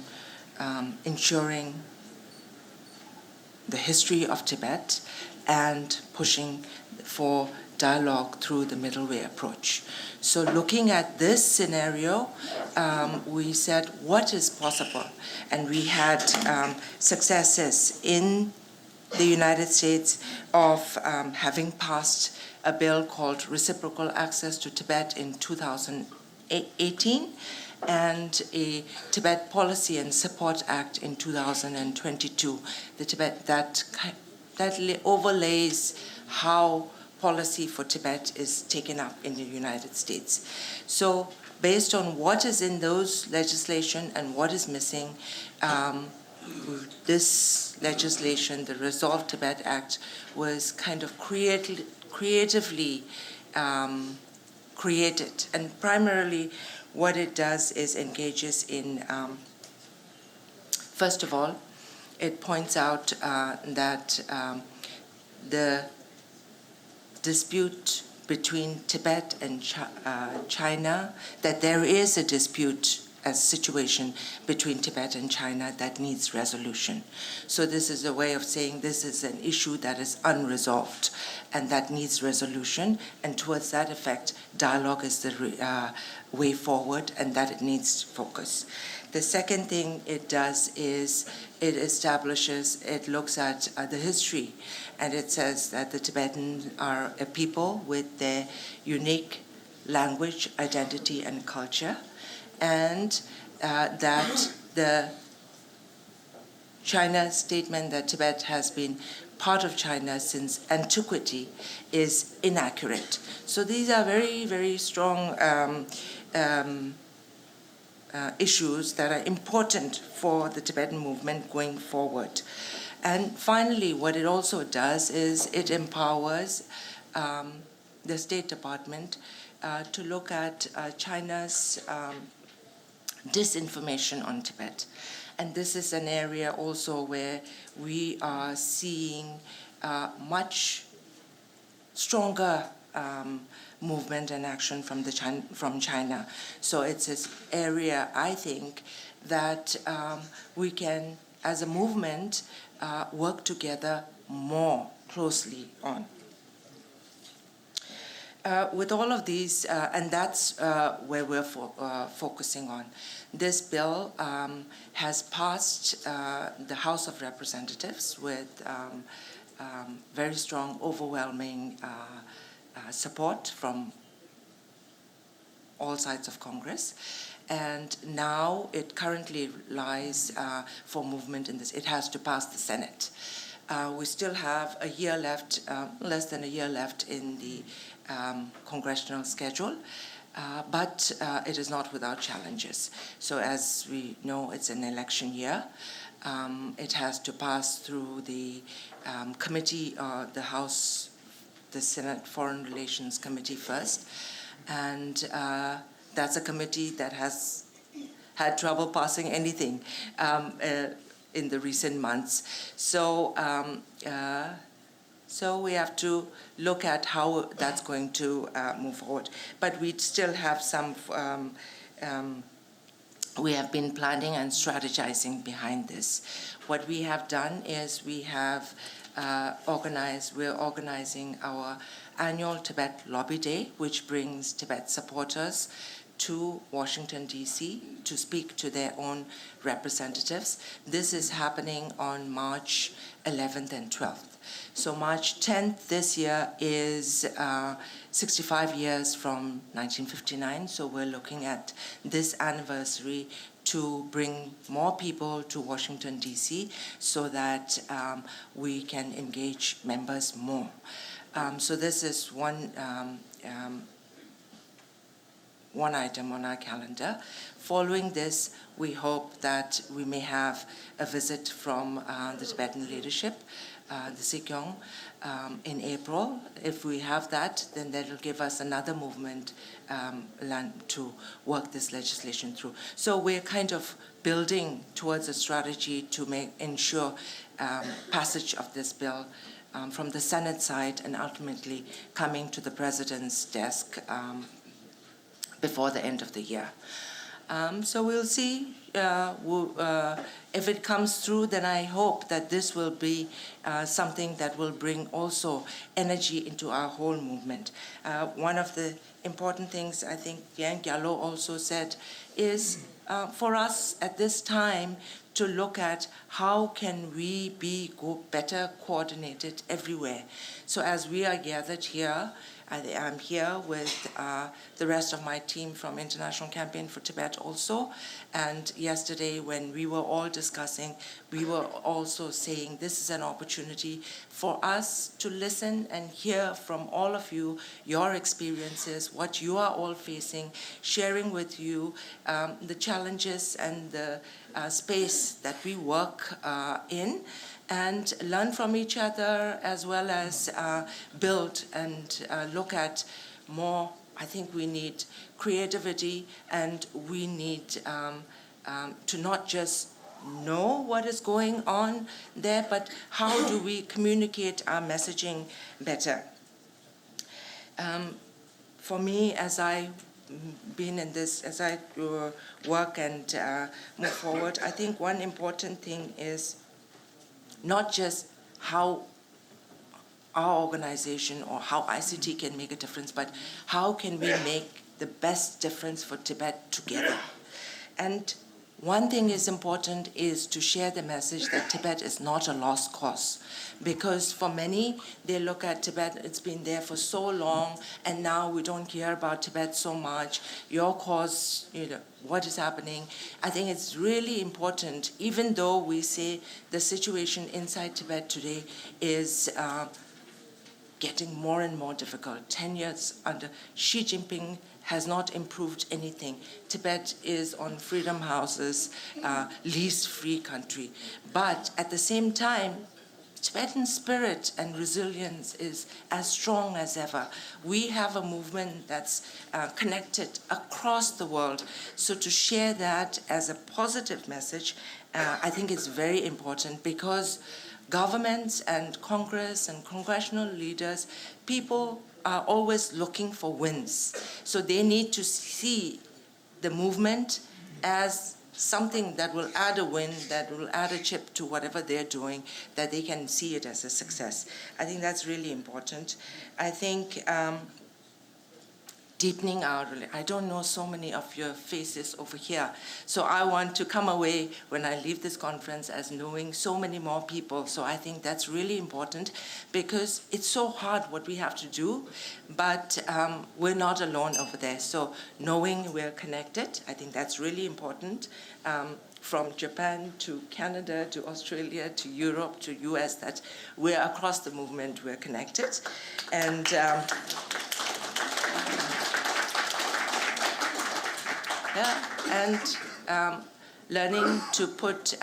ensuring the history of Tibet and pushing for dialogue through the middle way approach. So looking at this scenario, we said, what is possible? And we had successes in the United States of having passed a bill called Reciprocal Access to Tibet in 2018, and a Tibet Policy and Support Act in 2022. The Tibet that overlays how policy for Tibet is taken up in the United States. So based on what is in those legislation and what is missing, this legislation, the Resolve Tibet Act, was kind of creatively created. And primarily what it does is engages in, first of all, it points out that the dispute between Tibet and China, that there is a dispute, a situation between Tibet and China that needs resolution. So this is a way of saying this is an issue that is unresolved and that needs resolution, and towards that effect, dialogue is the way forward, and that it needs focus. The second thing it does is it looks at the history, and it says that the Tibetans are a people with their unique language, identity, and culture, and that the China statement that Tibet has been part of China since antiquity is inaccurate. So these are very, very strong issues that are important for the Tibetan movement going forward. And finally, what it also does is it empowers the State Department to look at China's disinformation on Tibet. And this is an area also where we are seeing much stronger movement and action from China. So it's this area, I think, that we can, as a movement, work together more closely on. With all of these, and that's where we're focusing on. This bill has passed the House of Representatives with very strong, overwhelming support from all sides of Congress. And now it currently lies for movement in this. It has to pass the Senate. We still have a year left, less than a year left in the congressional schedule, but it is not without challenges. So as we know, it's an election year. It has to pass through the committee, the House, the Senate Foreign Relations Committee first, and that's a committee that has had trouble passing anything in the recent months. So we have to look at how that's going to move forward. But we still have some, we have been planning and strategizing behind this. What we have done is we have we're organizing our annual Tibet Lobby Day, which brings Tibet supporters to Washington, D.C. to speak to their own representatives. This is happening on March 11th and 12th. So March 10th this year is 65 years from 1959, so we're looking at this anniversary to bring more people to Washington, D.C. so that we can engage members more. So this is one item on our calendar. Following this, we hope that we may have a visit from the Tibetan leadership, the Sikyong, in April. If we have that, then that will give us another movement to work this legislation through. So we're kind of building towards a strategy to ensure passage of this bill from the Senate side and ultimately coming to the President's desk before the end of the year. So we'll see. If it comes through, then I hope that this will be something that will bring also energy into our whole movement. One of the important things I think Gyal also said is for us at this time to look at how can we be better coordinated everywhere. So as we are gathered here, I'm here with the rest of my team from International Campaign for Tibet also. And yesterday when we were all discussing, we were also saying this is an opportunity for us to listen and hear from all of you, your experiences, what you are all facing, sharing with you the challenges and the space that we work in, and learn from each other, as well as build and look at more. I think we need creativity, and we need to not just know what is going on there, but how do we communicate our messaging better. For me, as I've been in this, as I work and move forward, I think one important thing is not just how our organization or how ICT can make a difference, but how can we make the best difference for Tibet together. And one thing is important is to share the message that Tibet is not a lost cause. Because for many, they look at Tibet, it's been there for so long, and now we don't care about Tibet so much. Your cause, what is happening? I think it's really important, even though we say the situation inside Tibet today is getting more and more difficult. 10 years under Xi Jinping has not improved anything. Tibet is on Freedom House's least free country. But at the same time, Tibetan spirit and resilience is as strong as ever. We have a movement that's connected across the world. So to share that as a positive message, I think is very important, because governments and Congress and congressional leaders, people are always looking for wins. So they need to see the movement as something that will add a win, that will add a chip to whatever they're doing, that they can see it as a success. I think that's really important. I think deepening our relationship. I don't know so many of your faces over here, so I want to come away when I leave this conference as knowing so many more people. So I think that's really important, because it's so hard what we have to do, but we're not alone over there. So knowing we're connected, I think that's really important. From Japan to Canada to Australia to Europe to US, that we're across the movement, we're connected. And learning to put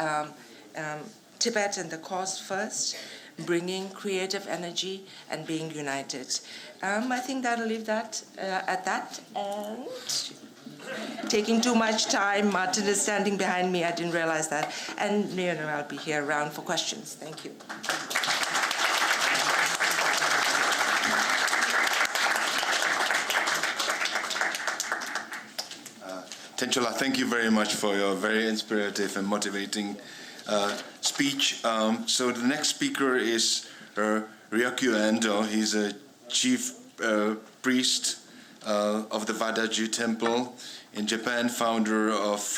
Tibet and the cause first, bringing creative energy and being united. I think that'll leave that at that. And taking too much time, Martin is standing behind me, I didn't realize that. And I'll be here around for questions. Thank you. Tencho, thank you very much for your very inspirative and motivating speech. So the next speaker is Ryukyu Endo. He's a chief priest of the Wadaju Temple in Japan, founder of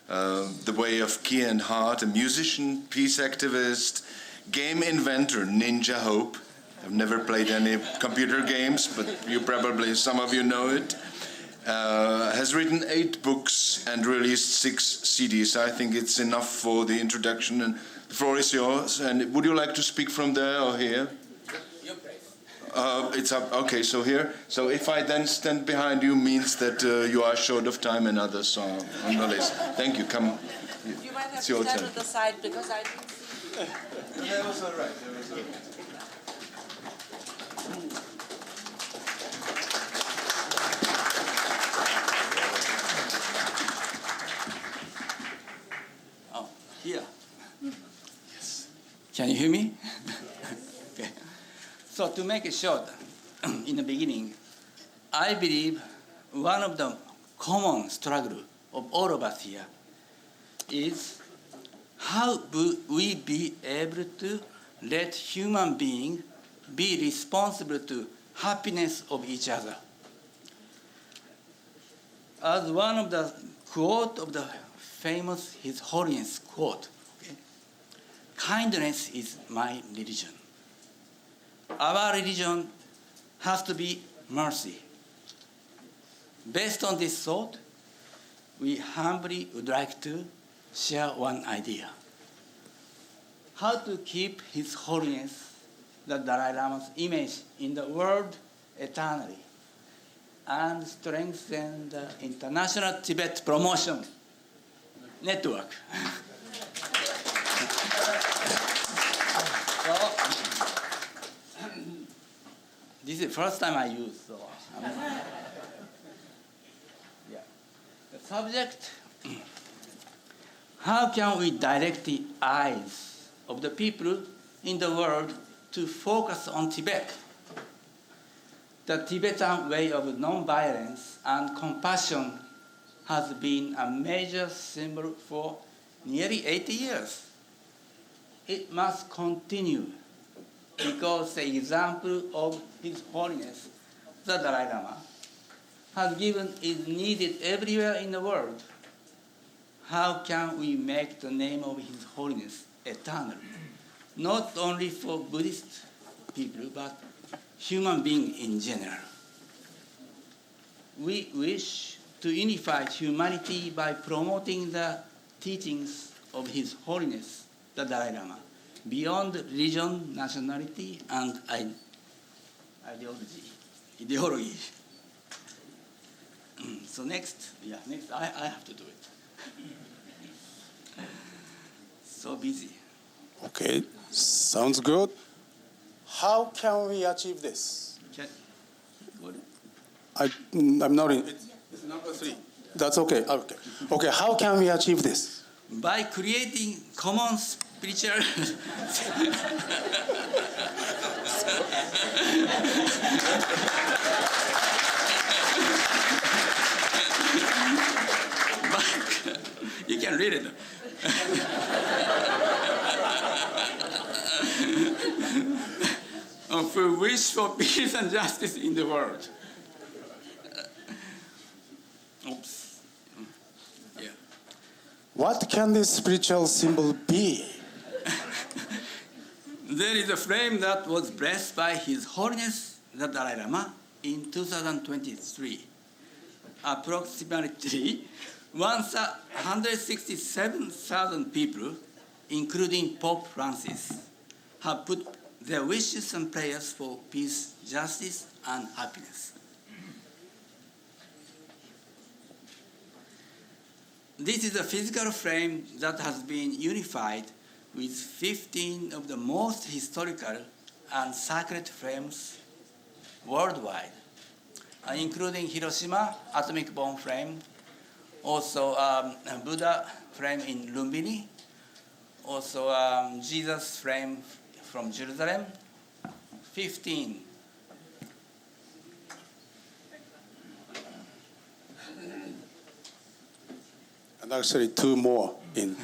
The Way of Ki and Heart, a musician, peace activist, game inventor, Ninja Hope. I've never played any computer games, but some of you know it. Has written 8 books and released 6 CDs. I think it's enough for the introduction, and the floor is yours. And would you like to speak from there or here? It's up. Okay, so here. So if I then stand behind you, means that you are short of time and others are on the list. Thank you. Come. You might have to stand on the side, because I didn't see you. That was all right. That was all right. Here. Yes. Can you hear me? Okay. So to make it short, in the beginning, I believe one of the common struggle of all of us here is how would we be able to let human beings be responsible to happiness of each other. As one of the quote of the famous His Holiness quote. Okay? Kindness is my religion. Our religion has to be mercy. Based on this thought, we humbly would like to share one idea. How to keep His Holiness, the Dalai Lama's image in the world eternally, and strengthen the international Tibet promotion network. So, this is the first time I use, so yeah. The subject, how can we direct the eyes of the people in the world to focus on Tibet? The Tibetan way of non-violence and compassion has been a major symbol for nearly 80 years. It must continue because the example of His Holiness, the Dalai Lama, has given is needed everywhere in the world. How can we make the name of His Holiness eternal? Not only for Buddhist people, but human beings in general. We wish to unify humanity by promoting the teachings of His Holiness, the Dalai Lama, beyond religion, nationality, and ideology. So next, I have to do it. So busy. Okay, sounds good. How can we achieve this? I'm not in. It's number 3. That's okay. Okay. Okay. How can we achieve this? By creating common spiritual you can read it. For wish for peace and justice in the world. Oops. Yeah. What can this spiritual symbol be? There is a flame that was blessed by His Holiness the Dalai Lama in 2023. Approximately 167,000 people, including Pope Francis, have put their wishes and prayers for peace, justice, and happiness. This is a physical frame that has been unified with 15 of the most historical and sacred frames worldwide, including Hiroshima atomic bomb frame, also Buddha frame in Lumbini, also Jesus frame from Jerusalem, 15. And actually 2 more in.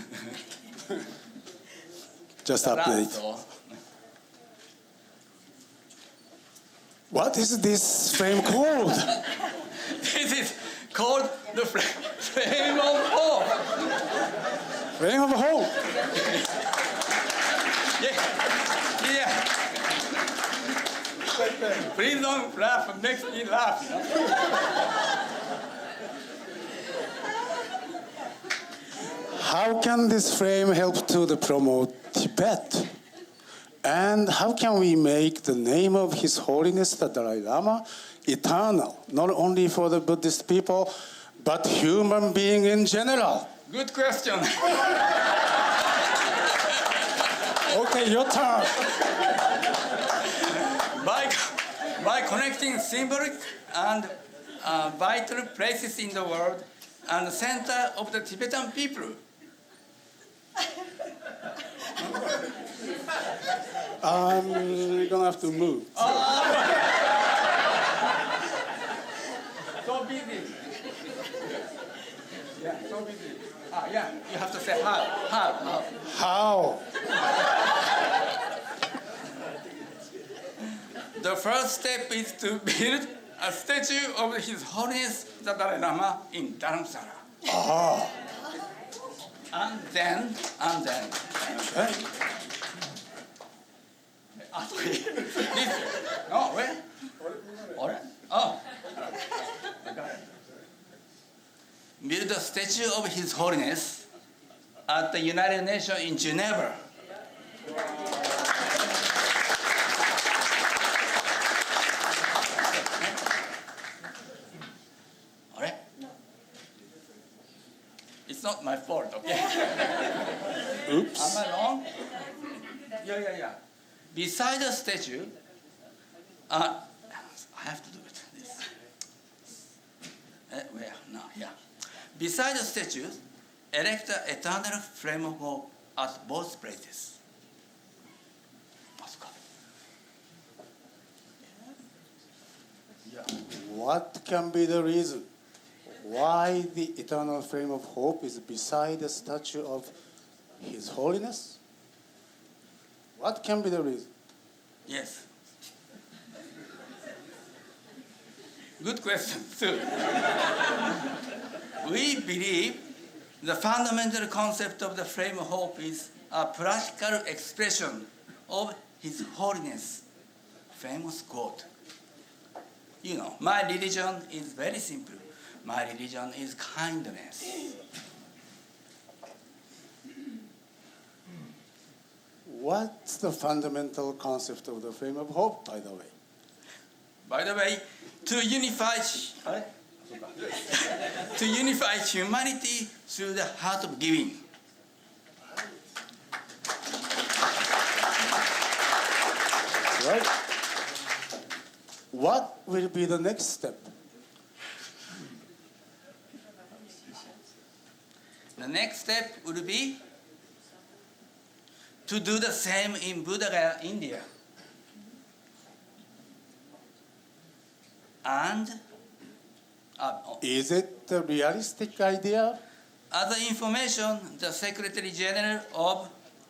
Just update. What is this frame called? This is called the flame of hope. Flame of hope. Yeah. Please don't laugh. It makes me laugh. How can this frame help to promote Tibet? And how can we make the name of His Holiness the Dalai Lama eternal, not only for the Buddhist people, but human beings in general? Good question. Okay, your turn. By connecting symbolic and vital places in the world and the center of the Tibetan people. We're gonna have to move. So busy. Yeah, so busy. Yeah, you have to say how. How? The first step is to build a statue of His Holiness the Dalai Lama in Dharamsala. And then. No, wait. All right. Oh. Build a statue of His Holiness at the United Nations in Geneva. All right? It's not my fault, okay? Oops. Am I wrong? Yeah. Beside the statue, I have to do it. This. Where? No, yeah. Beside the statue, erect an eternal flame of hope at both places. Yeah. What can be the reason why the eternal flame of hope is beside the statue of His Holiness? What can be the reason? Yes. Good question, too. We believe the fundamental concept of the flame of hope is a practical expression of His Holiness. Famous quote. You know, my religion is very simple. My religion is kindness. What's the fundamental concept of the flame of hope, by the way? By the way, to unify humanity through the heart of giving. Right? What will be the next step? The next step would be to do the same in Buddha Gaya, India. And Is it a realistic idea? other information, the Secretary General of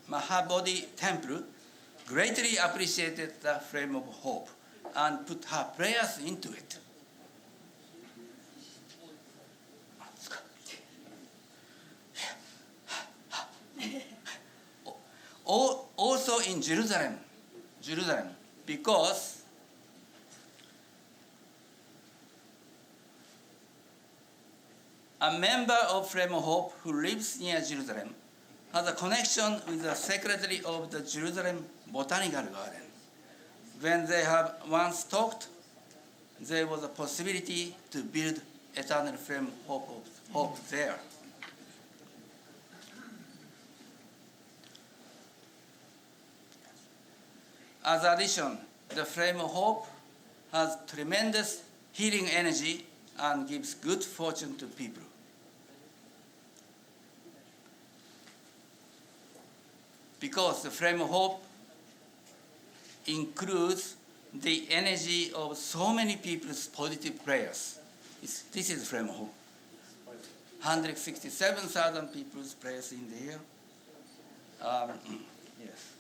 Mahabodhi Temple greatly appreciated the flame of hope and put her prayers into it. Also in Jerusalem, because a member of Flame of Hope who lives near Jerusalem has a connection with the secretary of the Jerusalem Botanical Garden. When they have once talked, there was a possibility to build eternal flame of hope there. As addition, the flame of hope has tremendous healing energy and gives good fortune to people. Because the flame of hope includes the energy of so many people's positive prayers. This is flame of hope. 167,000 people's prayers in the year. Yes.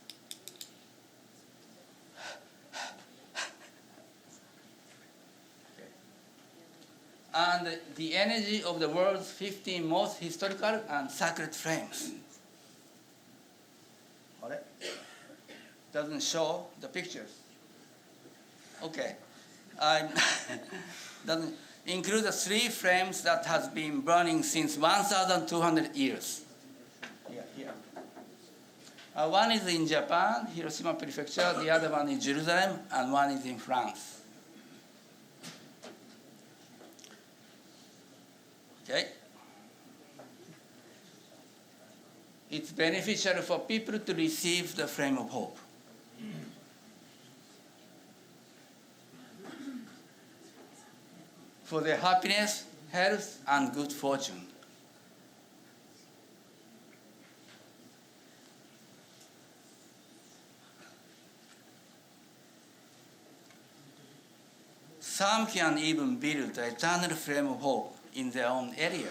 And the energy of the world's 15 most historical and sacred flames. Doesn't show the pictures. Okay. Doesn't include the 3 flames that has been burning since 1,200 years. Here. One is in Japan, Hiroshima Prefecture. The other one is Jerusalem, and one is in France. Okay. It's beneficial for people to receive the flame of hope. For their happiness, health, and good fortune. Some can even build the eternal flame of hope in their own area.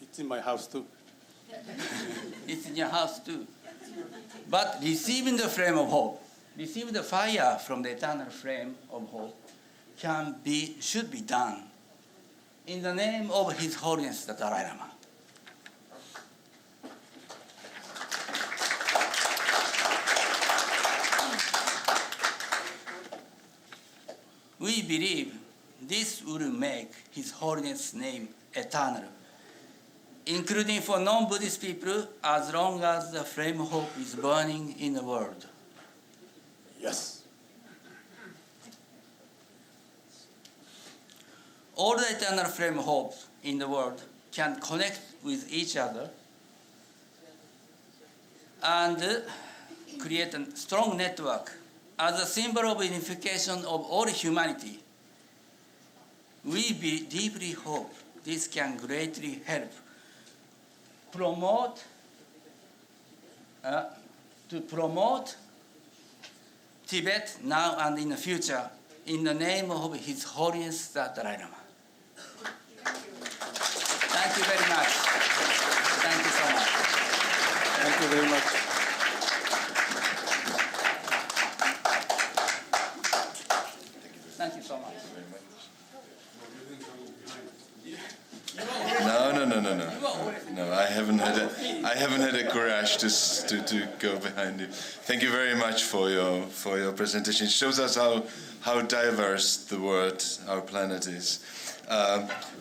It's in my house too. It's in your house too. But receiving the flame of hope, receiving the fire from the eternal flame of hope should be done in the name of His Holiness the Dalai Lama. We believe this will make His Holiness' name eternal, including for non-Buddhist people as long as the flame of hope is burning in the world. Yes. All the eternal flame of hope in the world can connect with each other and create a strong network as a symbol of unification of all humanity. We deeply hope this can greatly help to promote Tibet now and in the future in the name of His Holiness the Dalai Lama. Thank you very much. Thank you so much. Thank you very much. Thank you so much. No, I haven't had a courage to go behind you. Thank you very much for your presentation. It shows us how diverse the world, our planet is.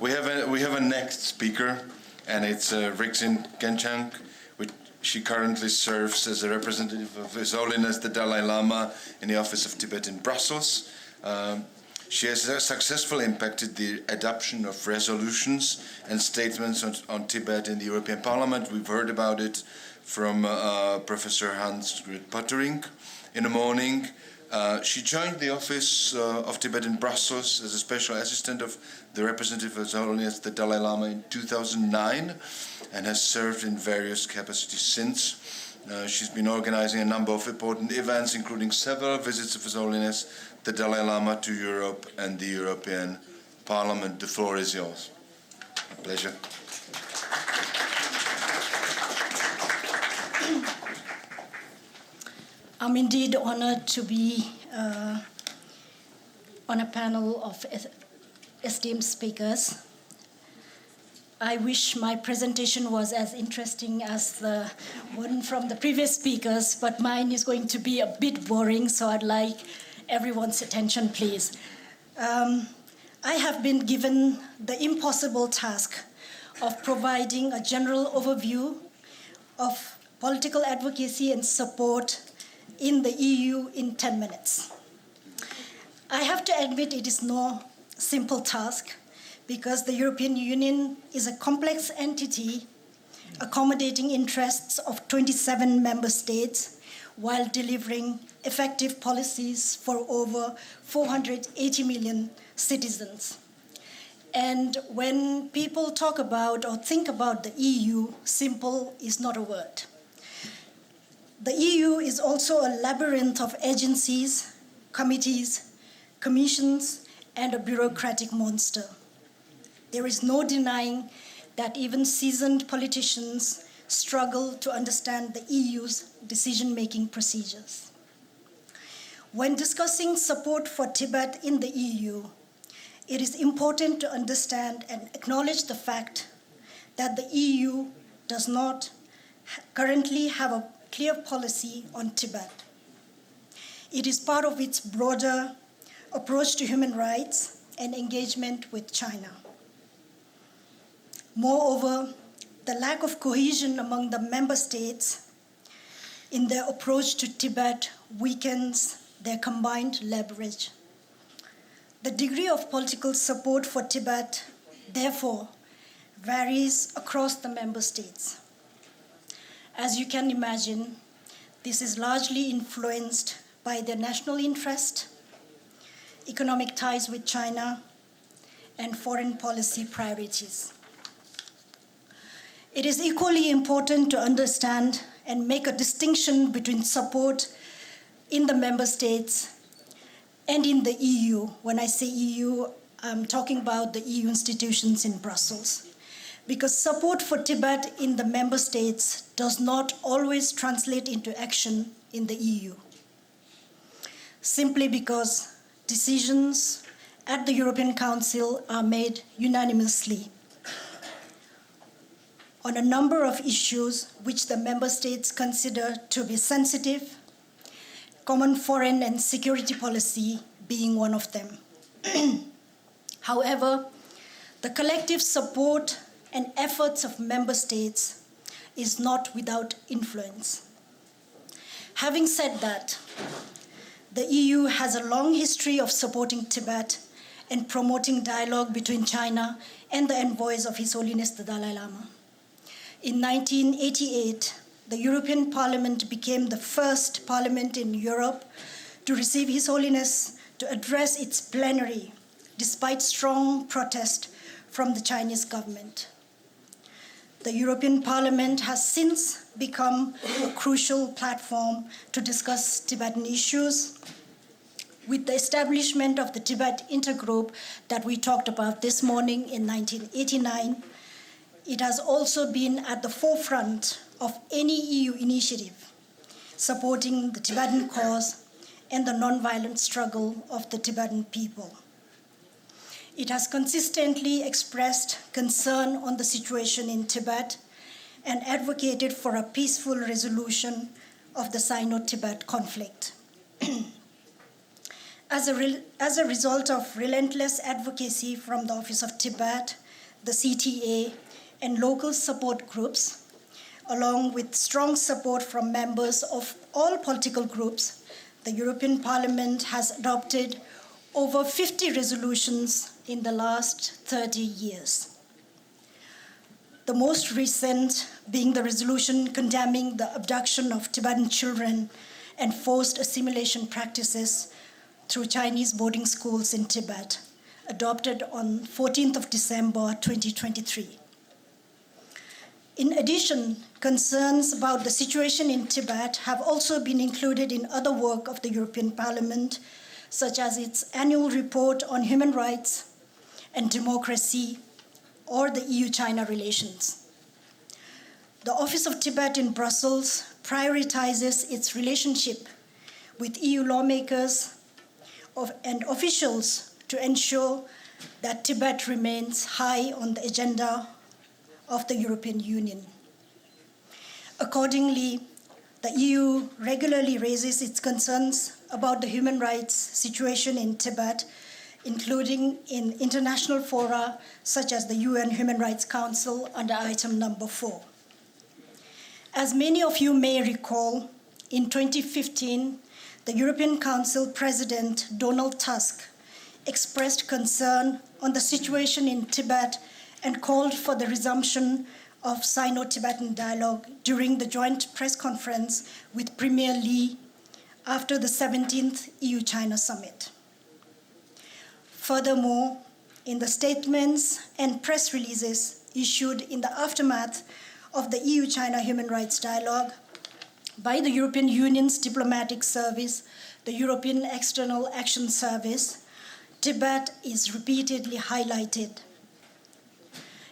We have a next speaker, and it's Rigzin Genkhang. She currently serves as a representative of His Holiness the Dalai Lama in the Office of Tibet in Brussels. She has successfully impacted the adoption of resolutions and statements on Tibet in the European Parliament. We've heard about it from Professor Hans Pottering in the morning. She joined the Office of Tibet in Brussels as a special assistant of the representative of His Holiness the Dalai Lama in 2009 and has served in various capacities since. She's been organizing a number of important events, including several visits of His Holiness the Dalai Lama to Europe and the European Parliament. The floor is yours. A pleasure. I'm indeed honored to be on a panel of esteemed speakers. I wish my presentation was as interesting as the one from the previous speakers, but mine is going to be a bit boring, so I'd like everyone's attention, please. I have been given the impossible task of providing a general overview of political advocacy and support in the EU in 10 minutes. I have to admit it is no simple task because the European Union is a complex entity accommodating interests of 27 member states while delivering effective policies for over 480 million citizens. And when people talk about or think about the EU, simple is not a word. The EU is also a labyrinth of agencies, committees, commissions, and a bureaucratic monster. There is no denying that even seasoned politicians struggle to understand the EU's decision-making procedures. When discussing support for Tibet in the EU, it is important to understand and acknowledge the fact that the EU does not currently have a clear policy on Tibet. It is part of its broader approach to human rights and engagement with China. Moreover, the lack of cohesion among the member states in their approach to Tibet weakens their combined leverage. The degree of political support for Tibet, therefore, varies across the member states. As you can imagine, this is largely influenced by their national interest, economic ties with China, and foreign policy priorities. It is equally important to understand and make a distinction between support in the member states and in the EU. When I say EU, I'm talking about the EU institutions in Brussels. Because support for Tibet in the member states does not always translate into action in the EU. Simply because decisions at the European Council are made unanimously on a number of issues which the member states consider to be sensitive, common foreign and security policy being one of them. However, the collective support and efforts of member states is not without influence. Having said that, the EU has a long history of supporting Tibet and promoting dialogue between China and the envoys of His Holiness the Dalai Lama. In 1988, the European Parliament became the first parliament in Europe to receive His Holiness to address its plenary, despite strong protest from the Chinese government. The European Parliament has since become a crucial platform to discuss Tibetan issues. With the establishment of the Tibet Intergroup that we talked about this morning in 1989, it has also been at the forefront of any EU initiative supporting the Tibetan cause and the non-violent struggle of the Tibetan people. It has consistently expressed concern on the situation in Tibet and advocated for a peaceful resolution of the Sino-Tibet conflict. As a result of relentless advocacy from the Office of Tibet, the CTA, and local support groups, along with strong support from members of all political groups, the European Parliament has adopted over 50 resolutions in the last 30 years. The most recent being the resolution condemning the abduction of Tibetan children and forced assimilation practices through Chinese boarding schools in Tibet, adopted on 14th of December 2023. In addition, concerns about the situation in Tibet have also been included in other work of the European Parliament, such as its annual report on human rights and democracy, or the EU-China relations. The Office of Tibet in Brussels prioritizes its relationship with EU lawmakers and officials to ensure that Tibet remains high on the agenda of the European Union. Accordingly, the EU regularly raises its concerns about the human rights situation in Tibet, including in international fora such as the UN Human Rights Council under item number 4. As many of you may recall, in 2015, the European Council President Donald Tusk expressed concern on the situation in Tibet and called for the resumption of Sino-Tibetan dialogue during the joint press conference with Premier Li after the 17th EU-China summit. Furthermore, in the statements and press releases issued in the aftermath of the EU-China human rights dialogue by the European Union's diplomatic service, the European External Action Service, Tibet is repeatedly highlighted.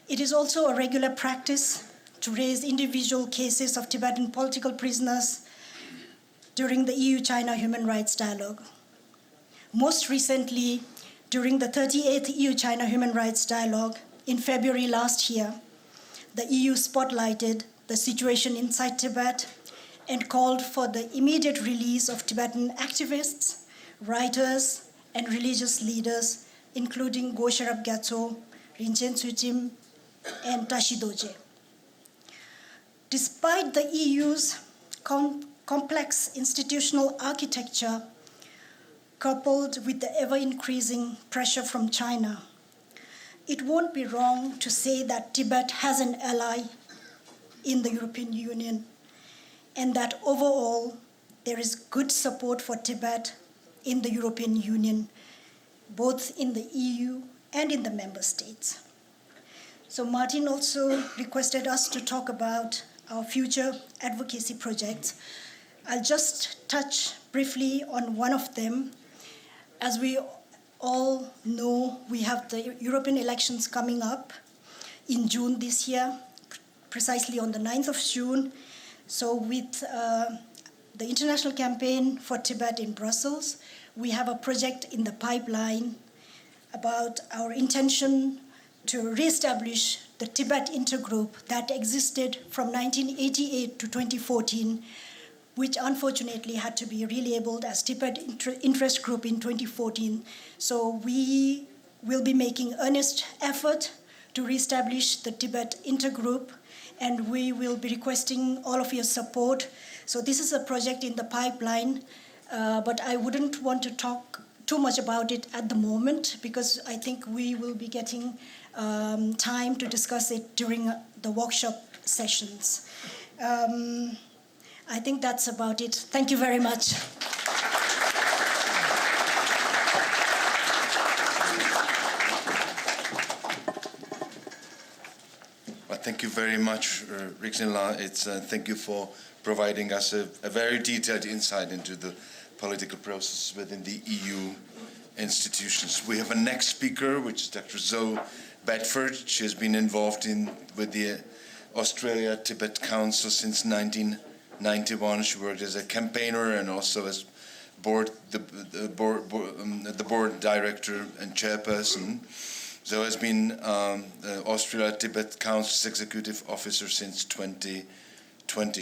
It is also a regular practice to raise individual cases of Tibetan political prisoners during the EU-China human rights dialogue. Most recently, during the 38th EU-China human rights dialogue in February last year, the EU spotlighted the situation inside Tibet and called for the immediate release of Tibetan activists, writers, and religious leaders, including Gyal Gyatso, Rinchen Tsutim, and Tashi Doje. Despite the EU's complex institutional architecture, coupled with the ever-increasing pressure from China, it won't be wrong to say that Tibet has an ally in the European Union, and that overall there is good support for Tibet in the European Union, both in the EU and in the member states. So Martin also requested us to talk about our future advocacy projects. I'll just touch briefly on one of them. As we all know, we have the European elections coming up in June this year, precisely on the 9th of June. So with the International Campaign for Tibet in Brussels, we have a project in the pipeline about our intention to re-establish the Tibet intergroup that existed from 1988 to 2014, which unfortunately had to be relabeled as Tibet Interest Group in 2014. So we will be making earnest effort to re-establish the Tibet intergroup, and we will be requesting all of your support. So this is a project in the pipeline, but I wouldn't want to talk too much about it at the moment, because I think we will be getting time to discuss it during the workshop sessions. I think that's about it. Thank you very much. Well, thank you very much, Rigzin. Thank you for providing us a very detailed insight into the political process within the EU institutions. We have a next speaker, which is Dr. Zoe Bedford. She has been involved with the Australia-Tibet Council since 1991. She worked as a campaigner and also as the board director and chairperson. Zoe has been the Australia-Tibet Council's executive officer since 2020.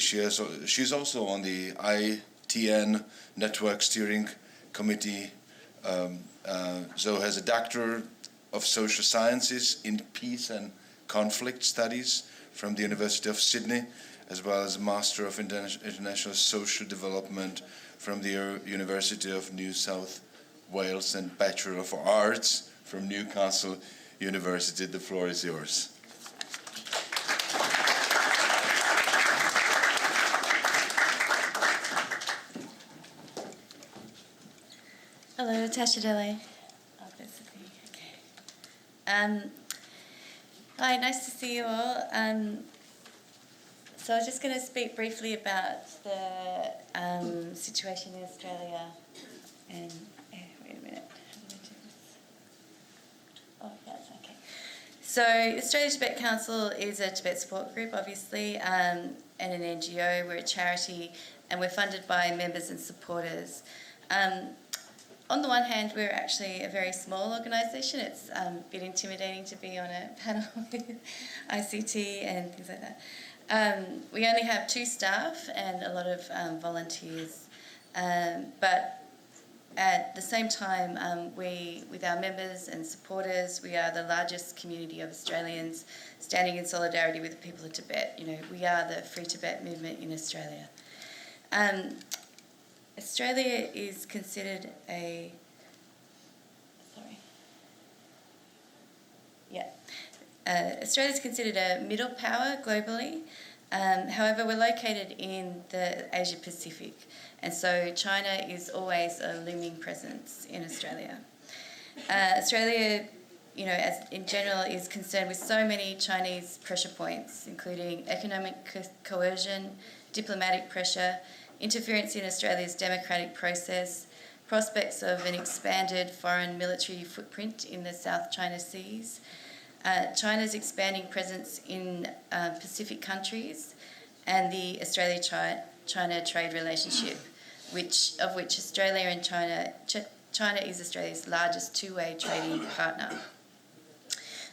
She's also on the ITN Network Steering Committee. Zoe has a Doctor of Social Sciences in Peace and Conflict Studies from the University of Sydney, as well as a Master of International Social Development from the University of New South Wales and Bachelor of Arts from Newcastle University. The floor is yours. Hello, Tasha Dele. Oh, this is me. Okay. Hi, nice to see you all. So I was just going to speak briefly about the situation in Australia. And wait a minute. How do I do this? Oh, yes, okay. So Australia-Tibet Council is a Tibet support group, obviously, and an NGO. We're a charity, and we're funded by members and supporters. On the one hand, we're actually a very small organisation. It's a bit intimidating to be on a panel with ICT and things like that. We only have 2 staff and a lot of volunteers. But at the same time, with our members and supporters, we are the largest community of Australians standing in solidarity with the people of Tibet. You know, we are the Free Tibet movement in Australia. Australia is considered a... Australia is considered a middle power globally. However, we're located in the Asia Pacific, and so China is always a looming presence in Australia. Australia, you know, as in general, is concerned with so many Chinese pressure points, including economic coercion, diplomatic pressure, interference in Australia's democratic process, prospects of an expanded foreign military footprint in the South China Seas, China's expanding presence in Pacific countries, and the Australia-China trade relationship, of which Australia and China is Australia's largest two-way trading partner.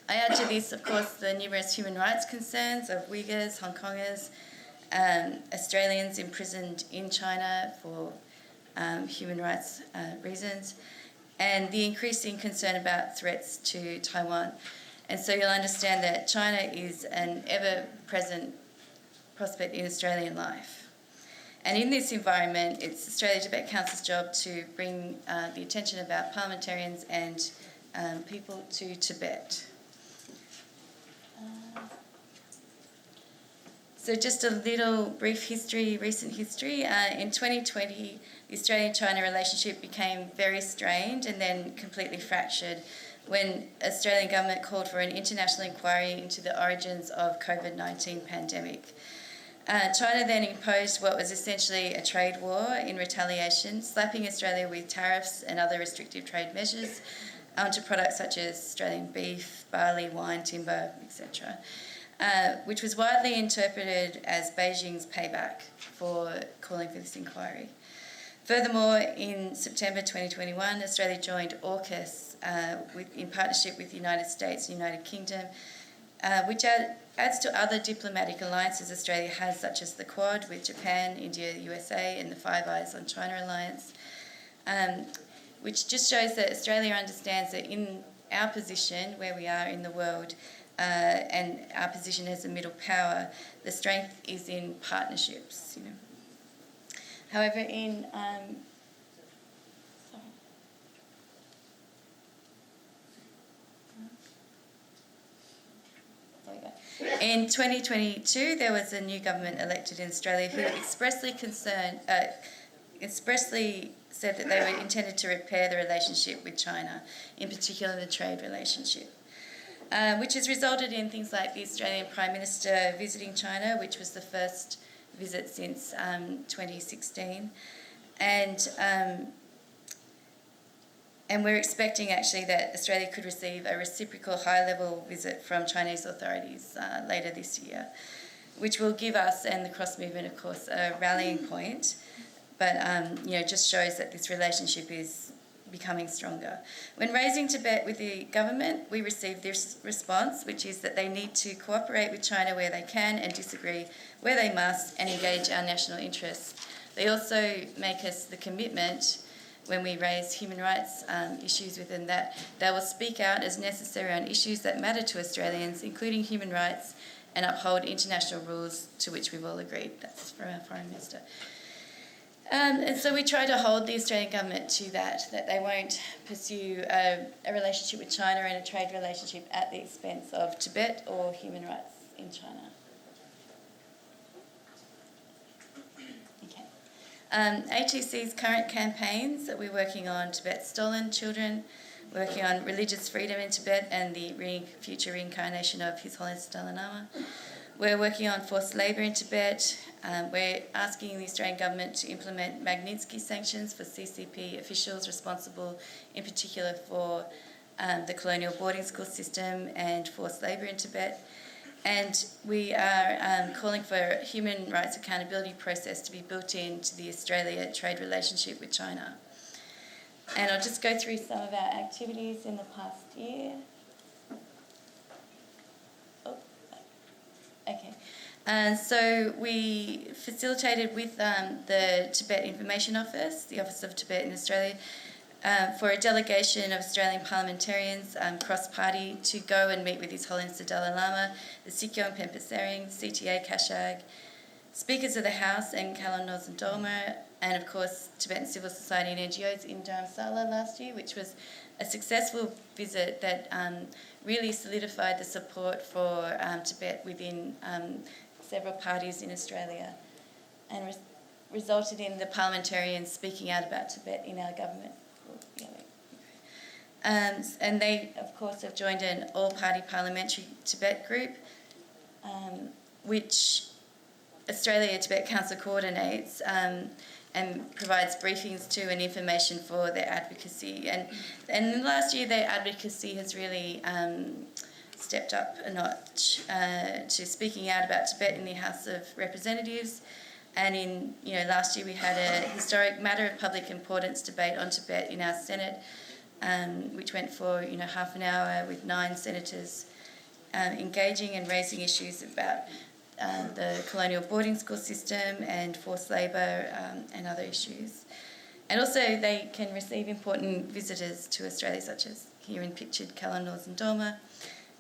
I add to this, of course, the numerous human rights concerns of Uyghurs, Hong Kongers, Australians imprisoned in China for human rights reasons, and the increasing concern about threats to Taiwan. And so you'll understand that China is an ever-present prospect in Australian life. And in this environment, it's Australia-Tibet Council's job to bring the attention of our parliamentarians and people to Tibet. So just a little brief history, recent history. In 2020, the Australian-China relationship became very strained and then completely fractured when the Australian government called for an international inquiry into the origins of COVID-19 pandemic. China then imposed what was essentially a trade war in retaliation, slapping Australia with tariffs and other restrictive trade measures onto products such as Australian beef, barley, wine, timber, etc., which was widely interpreted as Beijing's payback for calling for this inquiry. Furthermore, in September 2021, Australia joined AUKUS in partnership with the United States and United Kingdom, which adds to other diplomatic alliances Australia has, such as the Quad with Japan, India, USA, and the Five Eyes on China alliance, which just shows that Australia understands that in our position, where we are in the world, and our position as a middle power, the strength is in partnerships. You know. However, in 2022, there was a new government elected in Australia who expressly said that they were intended to repair the relationship with China, in particular the trade relationship, which has resulted in things like the Australian Prime Minister visiting China, which was the first visit since 2016, and we're expecting actually that Australia could receive a reciprocal high-level visit from Chinese authorities later this year, which will give us and the cross movement, of course, a rallying point, but just shows that this relationship is becoming stronger. When raising Tibet with the government, we received this response, which is that they need to cooperate with China where they can and disagree where they must and engage our national interests. They also make us the commitment when we raise human rights issues with them that they will speak out as necessary on issues that matter to Australians, including human rights, and uphold international rules to which we've all agreed. That's from our Foreign Minister. And so we try to hold the Australian government to that they won't pursue a relationship with China and a trade relationship at the expense of Tibet or human rights in China. ATC's current campaigns that we're working on Tibet's stolen children, working on religious freedom in Tibet and the future reincarnation of His Holiness Dalai Lama. We're working on forced labour in Tibet. We're asking the Australian government to implement Magnitsky sanctions for CCP officials responsible in particular for the Colonial boarding school system and forced labour in Tibet. And we are calling for a human rights accountability process to be built into the Australia trade relationship with China. And I'll just go through some of our activities in the past year. So we facilitated with the Tibet Information Office, the Office of Tibet in Australia, for a delegation of Australian parliamentarians, cross-party, to go and meet with His Holiness the Dalai Lama, the Sikyo and Pempasering, CTA Kashag, speakers of the House and Colonial and Dolma, and of course Tibetan civil society and NGOs in Dharamsala last year, which was a successful visit that really solidified the support for Tibet within several parties in Australia and resulted in the parliamentarians speaking out about Tibet in our government. And they, of course, have joined an all-party parliamentary Tibet group, which Australia Tibet Council coordinates and provides briefings to and information for their advocacy. And in the last year, their advocacy has really stepped up a notch to speaking out about Tibet in the House of Representatives. And in last year, we had a historic matter of public importance debate on Tibet in our Senate, which went for half an hour with 9 senators engaging and raising issues about the colonial boarding school system and forced labour and other issues. And also they can receive important visitors to Australia, such as here in pictured Colonial and Dolma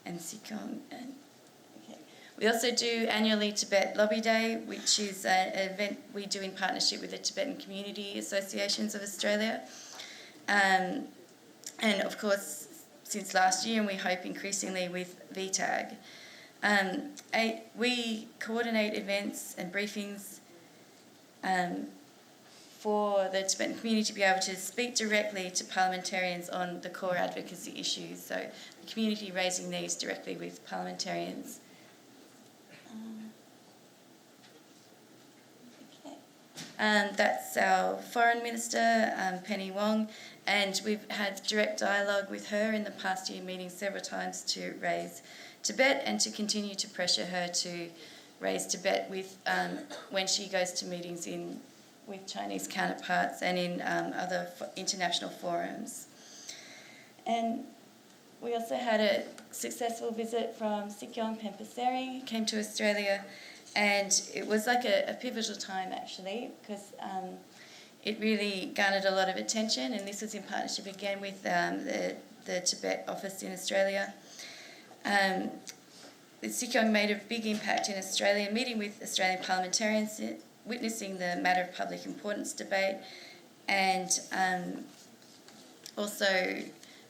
and Sikong. We also do annually Tibet Lobby Day, which is an event we do in partnership with the Tibetan Community Associations of Australia. And of course, since last year, and we hope increasingly with VTAG. We coordinate events and briefings for the Tibetan community to be able to speak directly to parliamentarians on the core advocacy issues. So the community raising these directly with parliamentarians. That's our Foreign Minister, Penny Wong, and we've had direct dialogue with her in the past year, meeting several times to raise Tibet and to continue to pressure her to raise Tibet with when she goes to meetings in with Chinese counterparts and in other international forums. And we also had a successful visit from Sikyong Pempaseri, who came to Australia, and it was like a pivotal time actually, because it really garnered a lot of attention, and this was in partnership again with the Tibet office in Australia. Sikyong made a big impact in Australia, meeting with Australian parliamentarians, witnessing the matter of public importance debate, and also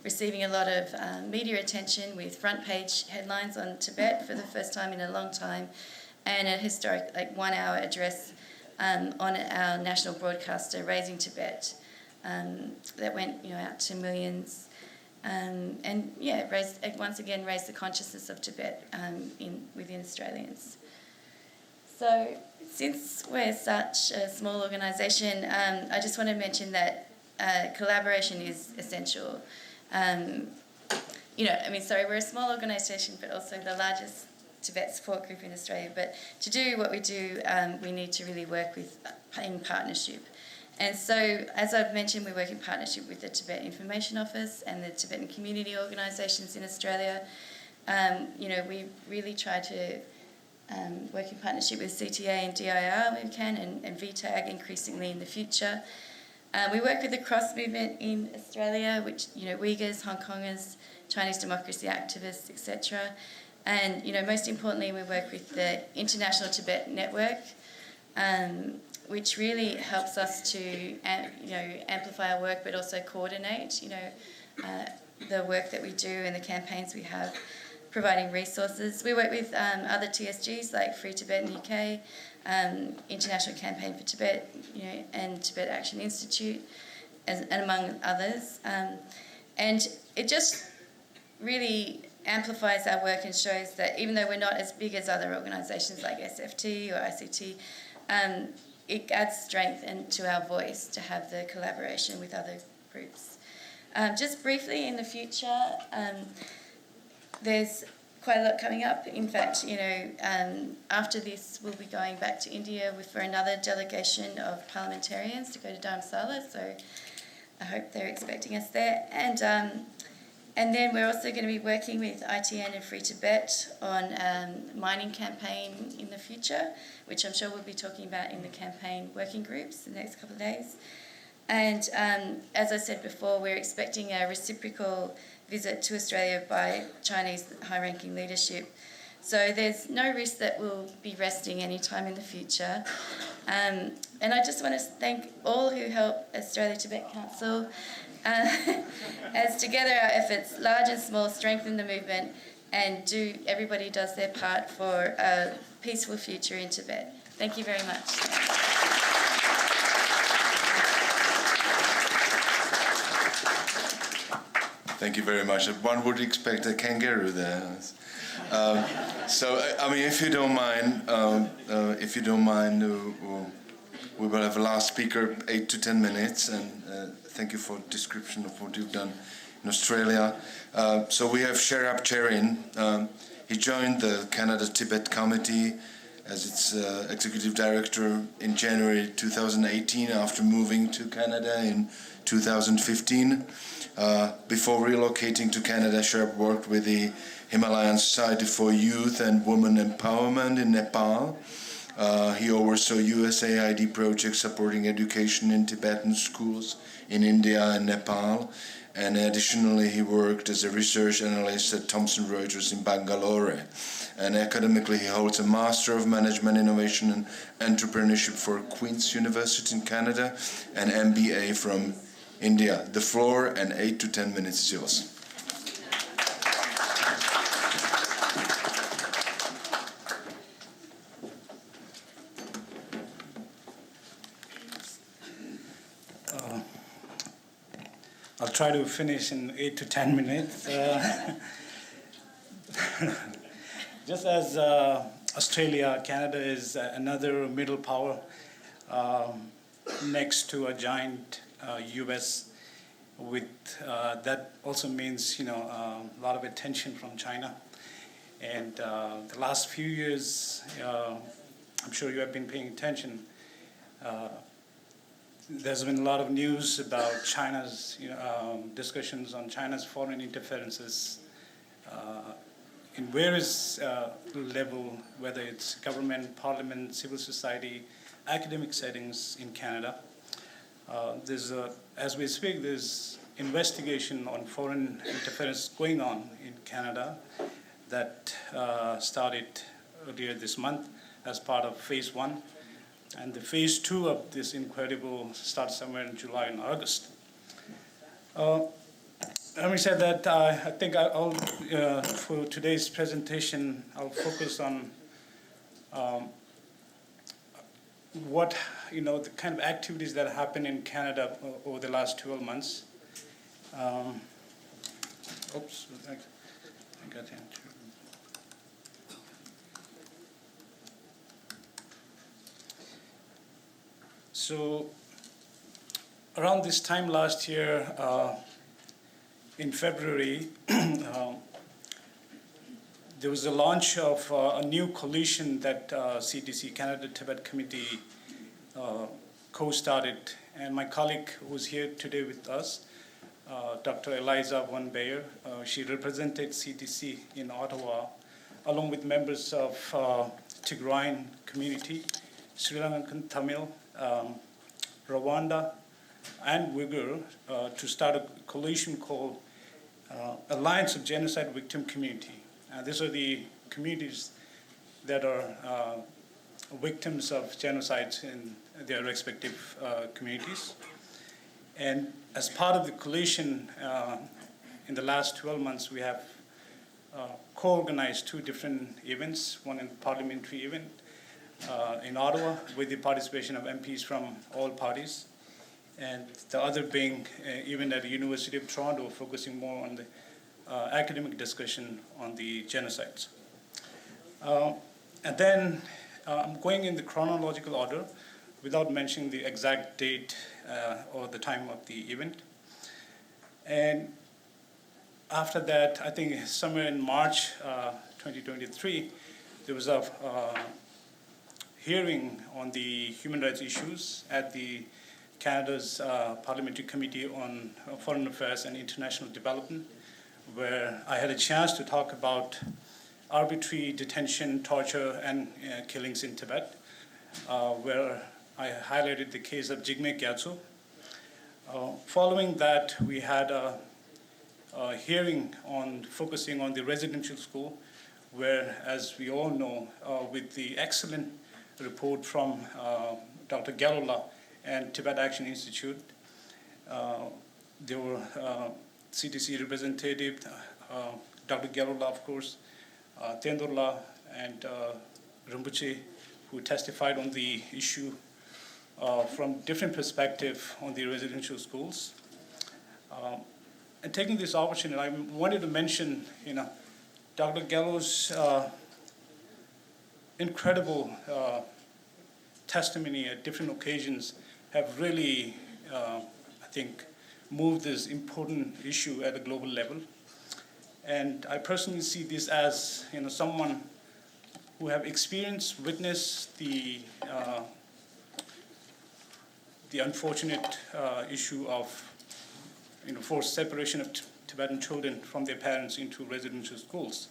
receiving a lot of media attention with front page headlines on Tibet for the first time in a long time, and a historic 1 hour address on our national broadcaster, Raising Tibet, that went out to millions, and once again raised the consciousness of Tibet within Australians. So since we're such a small organisation, I just want to mention that collaboration is essential. We're a small organisation, but also the largest Tibet support group in Australia. But to do what we do, we need to really work in partnership. And so, as I've mentioned, we work in partnership with the Tibet Information Office and the Tibetan community organisations in Australia. We really try to work in partnership with CTA and DIR when we can, and VTAG increasingly in the future. We work with the cross movement in Australia, which, Uyghurs, Hong Kongers, Chinese democracy activists, etc. And, most importantly, we work with the International Tibet Network, which really helps us to, amplify our work, but also coordinate, the work that we do and the campaigns we have, providing resources. We work with other TSGs like Free Tibet in the UK, International Campaign for Tibet, and Tibet Action Institute, and among others. And it just really amplifies our work and shows that even though we're not as big as other organisations like SFT or ICT, it adds strength to our voice to have the collaboration with other groups. Just briefly, in the future, there's quite a lot coming up. In fact, after this, we'll be going back to India for another delegation of parliamentarians to go to Dharamsala, so I hope they're expecting us there. And then we're also going to be working with ITN and Free Tibet on a mining campaign in the future, which I'm sure we'll be talking about in the campaign working groups in the next couple of days. And as I said before, we're expecting a reciprocal visit to Australia by Chinese high-ranking leadership. So there's no risk that we'll be resting anytime in the future. And I just want to thank all who help Australia-Tibet Council, as together our efforts, large and small, strengthen the movement, and everybody does their part for a peaceful future in Tibet. Thank you very much. Thank you very much. One would expect a kangaroo there. If you don't mind, we will have a last speaker, 8 to 10 minutes, and thank you for description of what you've done in Australia. So we have Sherab Cherin. He joined the Canada-Tibet Committee as its executive director in January 2018 after moving to Canada in 2015. Before relocating to Canada, Sherab worked with the Himalayan Society for Youth and Women Empowerment in Nepal. He oversaw USAID projects supporting education in Tibetan schools in India and Nepal. And additionally, he worked as a research analyst at Thomson Reuters in Bangalore. And academically, he holds a Master of Management, Innovation and Entrepreneurship for Queen's University in Canada and MBA from India. The floor and 8 to 10 minutes is yours. I'll try to finish in 8 to 10 minutes. Just as Australia, Canada is another middle power next to a giant US. With that also means a lot of attention from China. And the last few years, I'm sure you have been paying attention. there's been a lot of news about China's discussions on China's foreign interferences in various level, whether it's government, parliament, civil society, academic settings in Canada. As we speak, there's investigation on foreign interference going on in Canada that started earlier this month as part of phase 1. And the phase 2 of this inquiry will start somewhere in July and August. Having said that, I think I'll for today's presentation, I'll focus on what, the kind of activities that happen in Canada over the last 12 months. Oops, I got into. So around this time last year, in February, there was a launch of a new coalition that CTC, Canada Tibet Committee, co-started. And my colleague who's here today with us, Dr. Eliza Von Bayer, she represented CTC in Ottawa, along with members of Tigrayan community, Sri Lankan Tamil, Rwanda, and Uyghur to start a coalition called Alliance of Genocide Victim Community. These are the communities that are victims of genocides in their respective communities. And as part of the coalition, in the last 12 months, we have co-organized 2 different events, one in parliamentary event in Ottawa with the participation of MPs from all parties, and the other being even at the University of Toronto, focusing more on the academic discussion on the genocides. And then I'm going in the chronological order without mentioning the exact date or the time of the event. And after that, I think somewhere in March 2023, there was a hearing on the human rights issues at the Canada's Parliamentary Committee on Foreign Affairs and International Development, where I had a chance to talk about arbitrary detention, torture, and killings in Tibet, where I highlighted the case of Jigme Gyatso. Following that, we had a hearing on focusing on the residential school, where, as we all know, with the excellent report from Dr. Gyal and Tibet Action Institute, there were CTC representative, Dr. Gyal, of course, Tendurla, and Rinpoche, who testified on the issue from different perspectives on the residential schools. And taking this opportunity, I wanted to mention, Dr. Gyal's incredible testimony at different occasions have really, I think, moved this important issue at a global level. And I personally see this as, someone who have experienced, witnessed the unfortunate issue of, forced separation of Tibetan children from their parents into residential schools.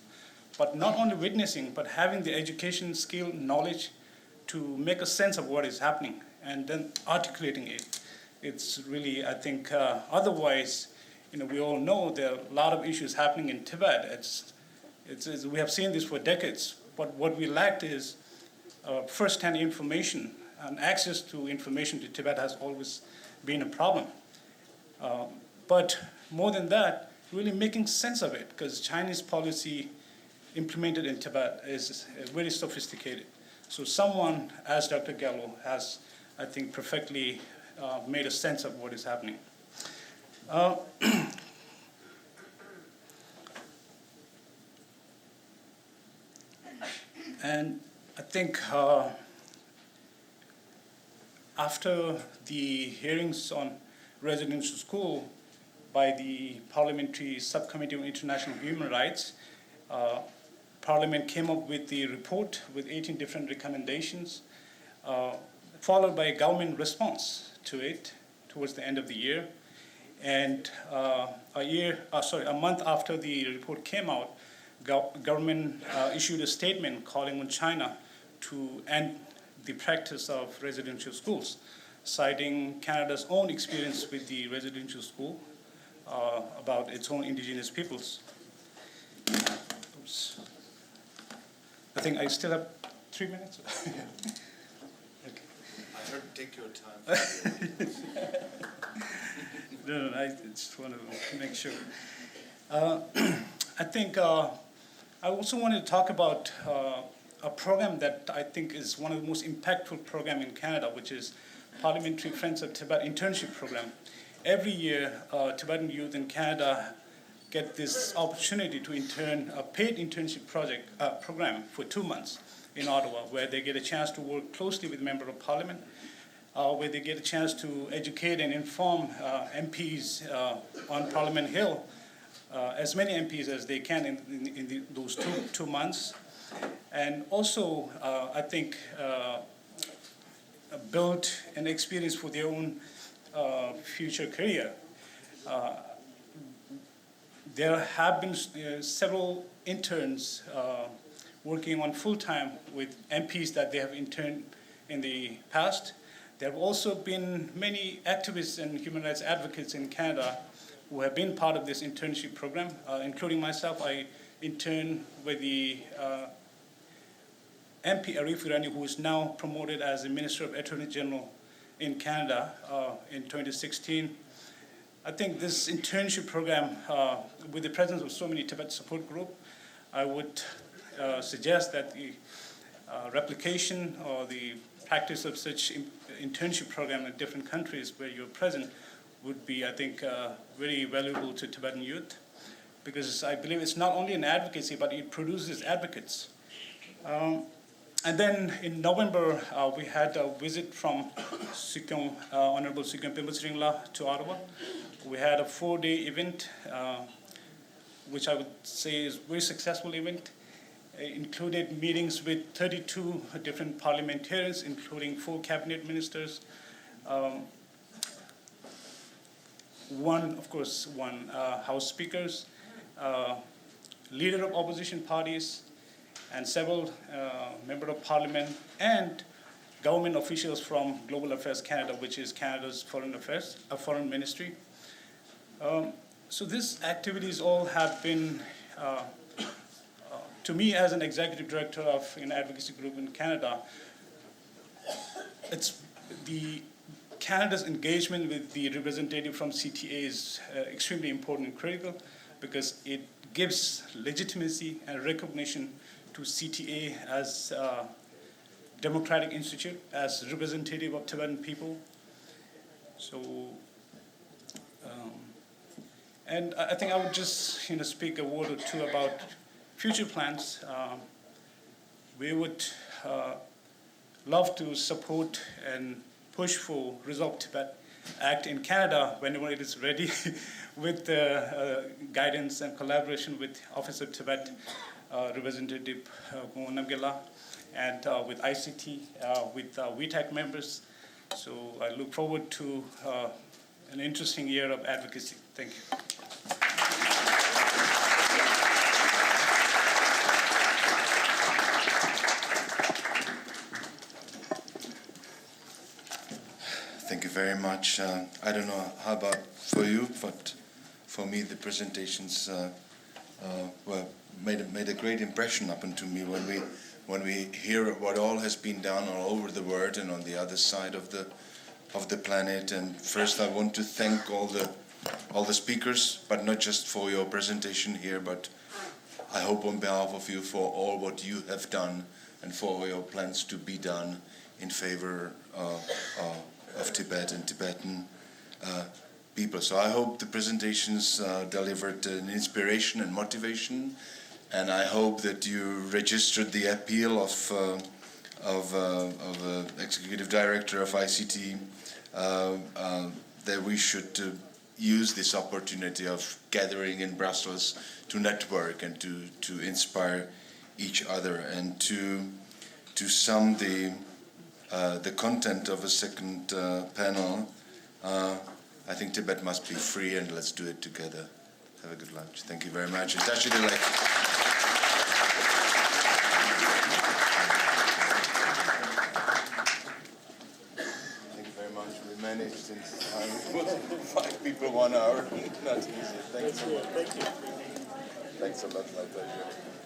But not only witnessing, but having the education, skill, knowledge to make a sense of what is happening and then articulating it. It's really, I think, otherwise, we all know there are a lot of issues happening in Tibet. We have seen this for decades, but what we lacked is first-hand information, and access to information to Tibet has always been a problem. But more than that, really making sense of it, because Chinese policy implemented in Tibet is very sophisticated. So someone, as Dr. Gyal, has, I think, perfectly made a sense of what is happening. And I think after the hearings on residential school by the Parliamentary Subcommittee on International Human Rights, Parliament came up with the report with 18 different recommendations, followed by a government response to it towards the end of the year. And a month after the report came out, government issued a statement calling on China to end the practice of residential schools, citing Canada's own experience with the residential school about its own indigenous peoples. Oops. I think I still have 3 minutes. Okay. I heard take your time. No, I just want to make sure. I think I also wanted to talk about a program that I think is one of the most impactful programs in Canada, which is Parliamentary Friends of Tibet internship program. Every year, Tibetan youth in Canada get this opportunity to intern a paid internship program for 2 months in Ottawa, where they get a chance to work closely with members of Parliament, where they get a chance to educate and inform MPs on Parliament Hill, as many MPs as they can in those two months. And also, I think, build an experience for their own future career. There have been several interns working on full-time with MPs that they have interned in the past. There have also been many activists and human rights advocates in Canada who have been part of this internship program, including myself. I interned with the MP Arifu Rani, who is now promoted as the Minister of Attorney General in Canada in 2016. I think this internship program, with the presence of so many Tibet support groups, I would suggest that the replication or the practice of such internship program in different countries where you're present would be, I think, very valuable to Tibetan youth, because I believe it's not only an advocacy, but it produces advocates. And then in November, we had a visit from Honorable Sikyong Pimbasringla to Ottawa. We had a 4-day event, which I would say is a very successful event. It included meetings with 32 different parliamentarians, including 4 cabinet ministers, one House speakers, leader of opposition parties, and several members of parliament, and government officials from Global Affairs Canada, which is Canada's foreign ministry. So these activities all have been, to me as an executive director of an advocacy group in Canada, it's Canada's engagement with the representative from CTA is extremely important and critical, because it gives legitimacy and recognition to CTA as a democratic institute, as representative of Tibetan people. So, and I think I would just speak a word or two about future plans. We would love to support and push for Resolve Tibet Act in Canada whenever it is ready, with guidance and collaboration with Office of Tibet Representative Namgyala, and with ICT, with WTAC members. So I look forward to an interesting year of advocacy. Thank you. Thank you very much. I don't know how about for you, but for me the presentations made a great impression up into me when we hear what all has been done all over the world and on the other side of the planet. And first, I want to thank all the speakers, but not just for your presentation here, but I hope on behalf of you for all what you have done and for all your plans to be done in favor of Tibet and Tibetan people. So I hope the presentations delivered an inspiration and motivation, and I hope that you registered the appeal of Executive Director of ICT that we should use this opportunity of gathering in Brussels to network and to inspire each other and to sum the content of a second panel. I think Tibet must be free, and let's do it together. Have a good lunch. Thank you very much. It's actually like... Thank you very much. We managed since 5 people 1 hour. Not easy. Thanks so much. Thank you. Thanks a lot. My pleasure.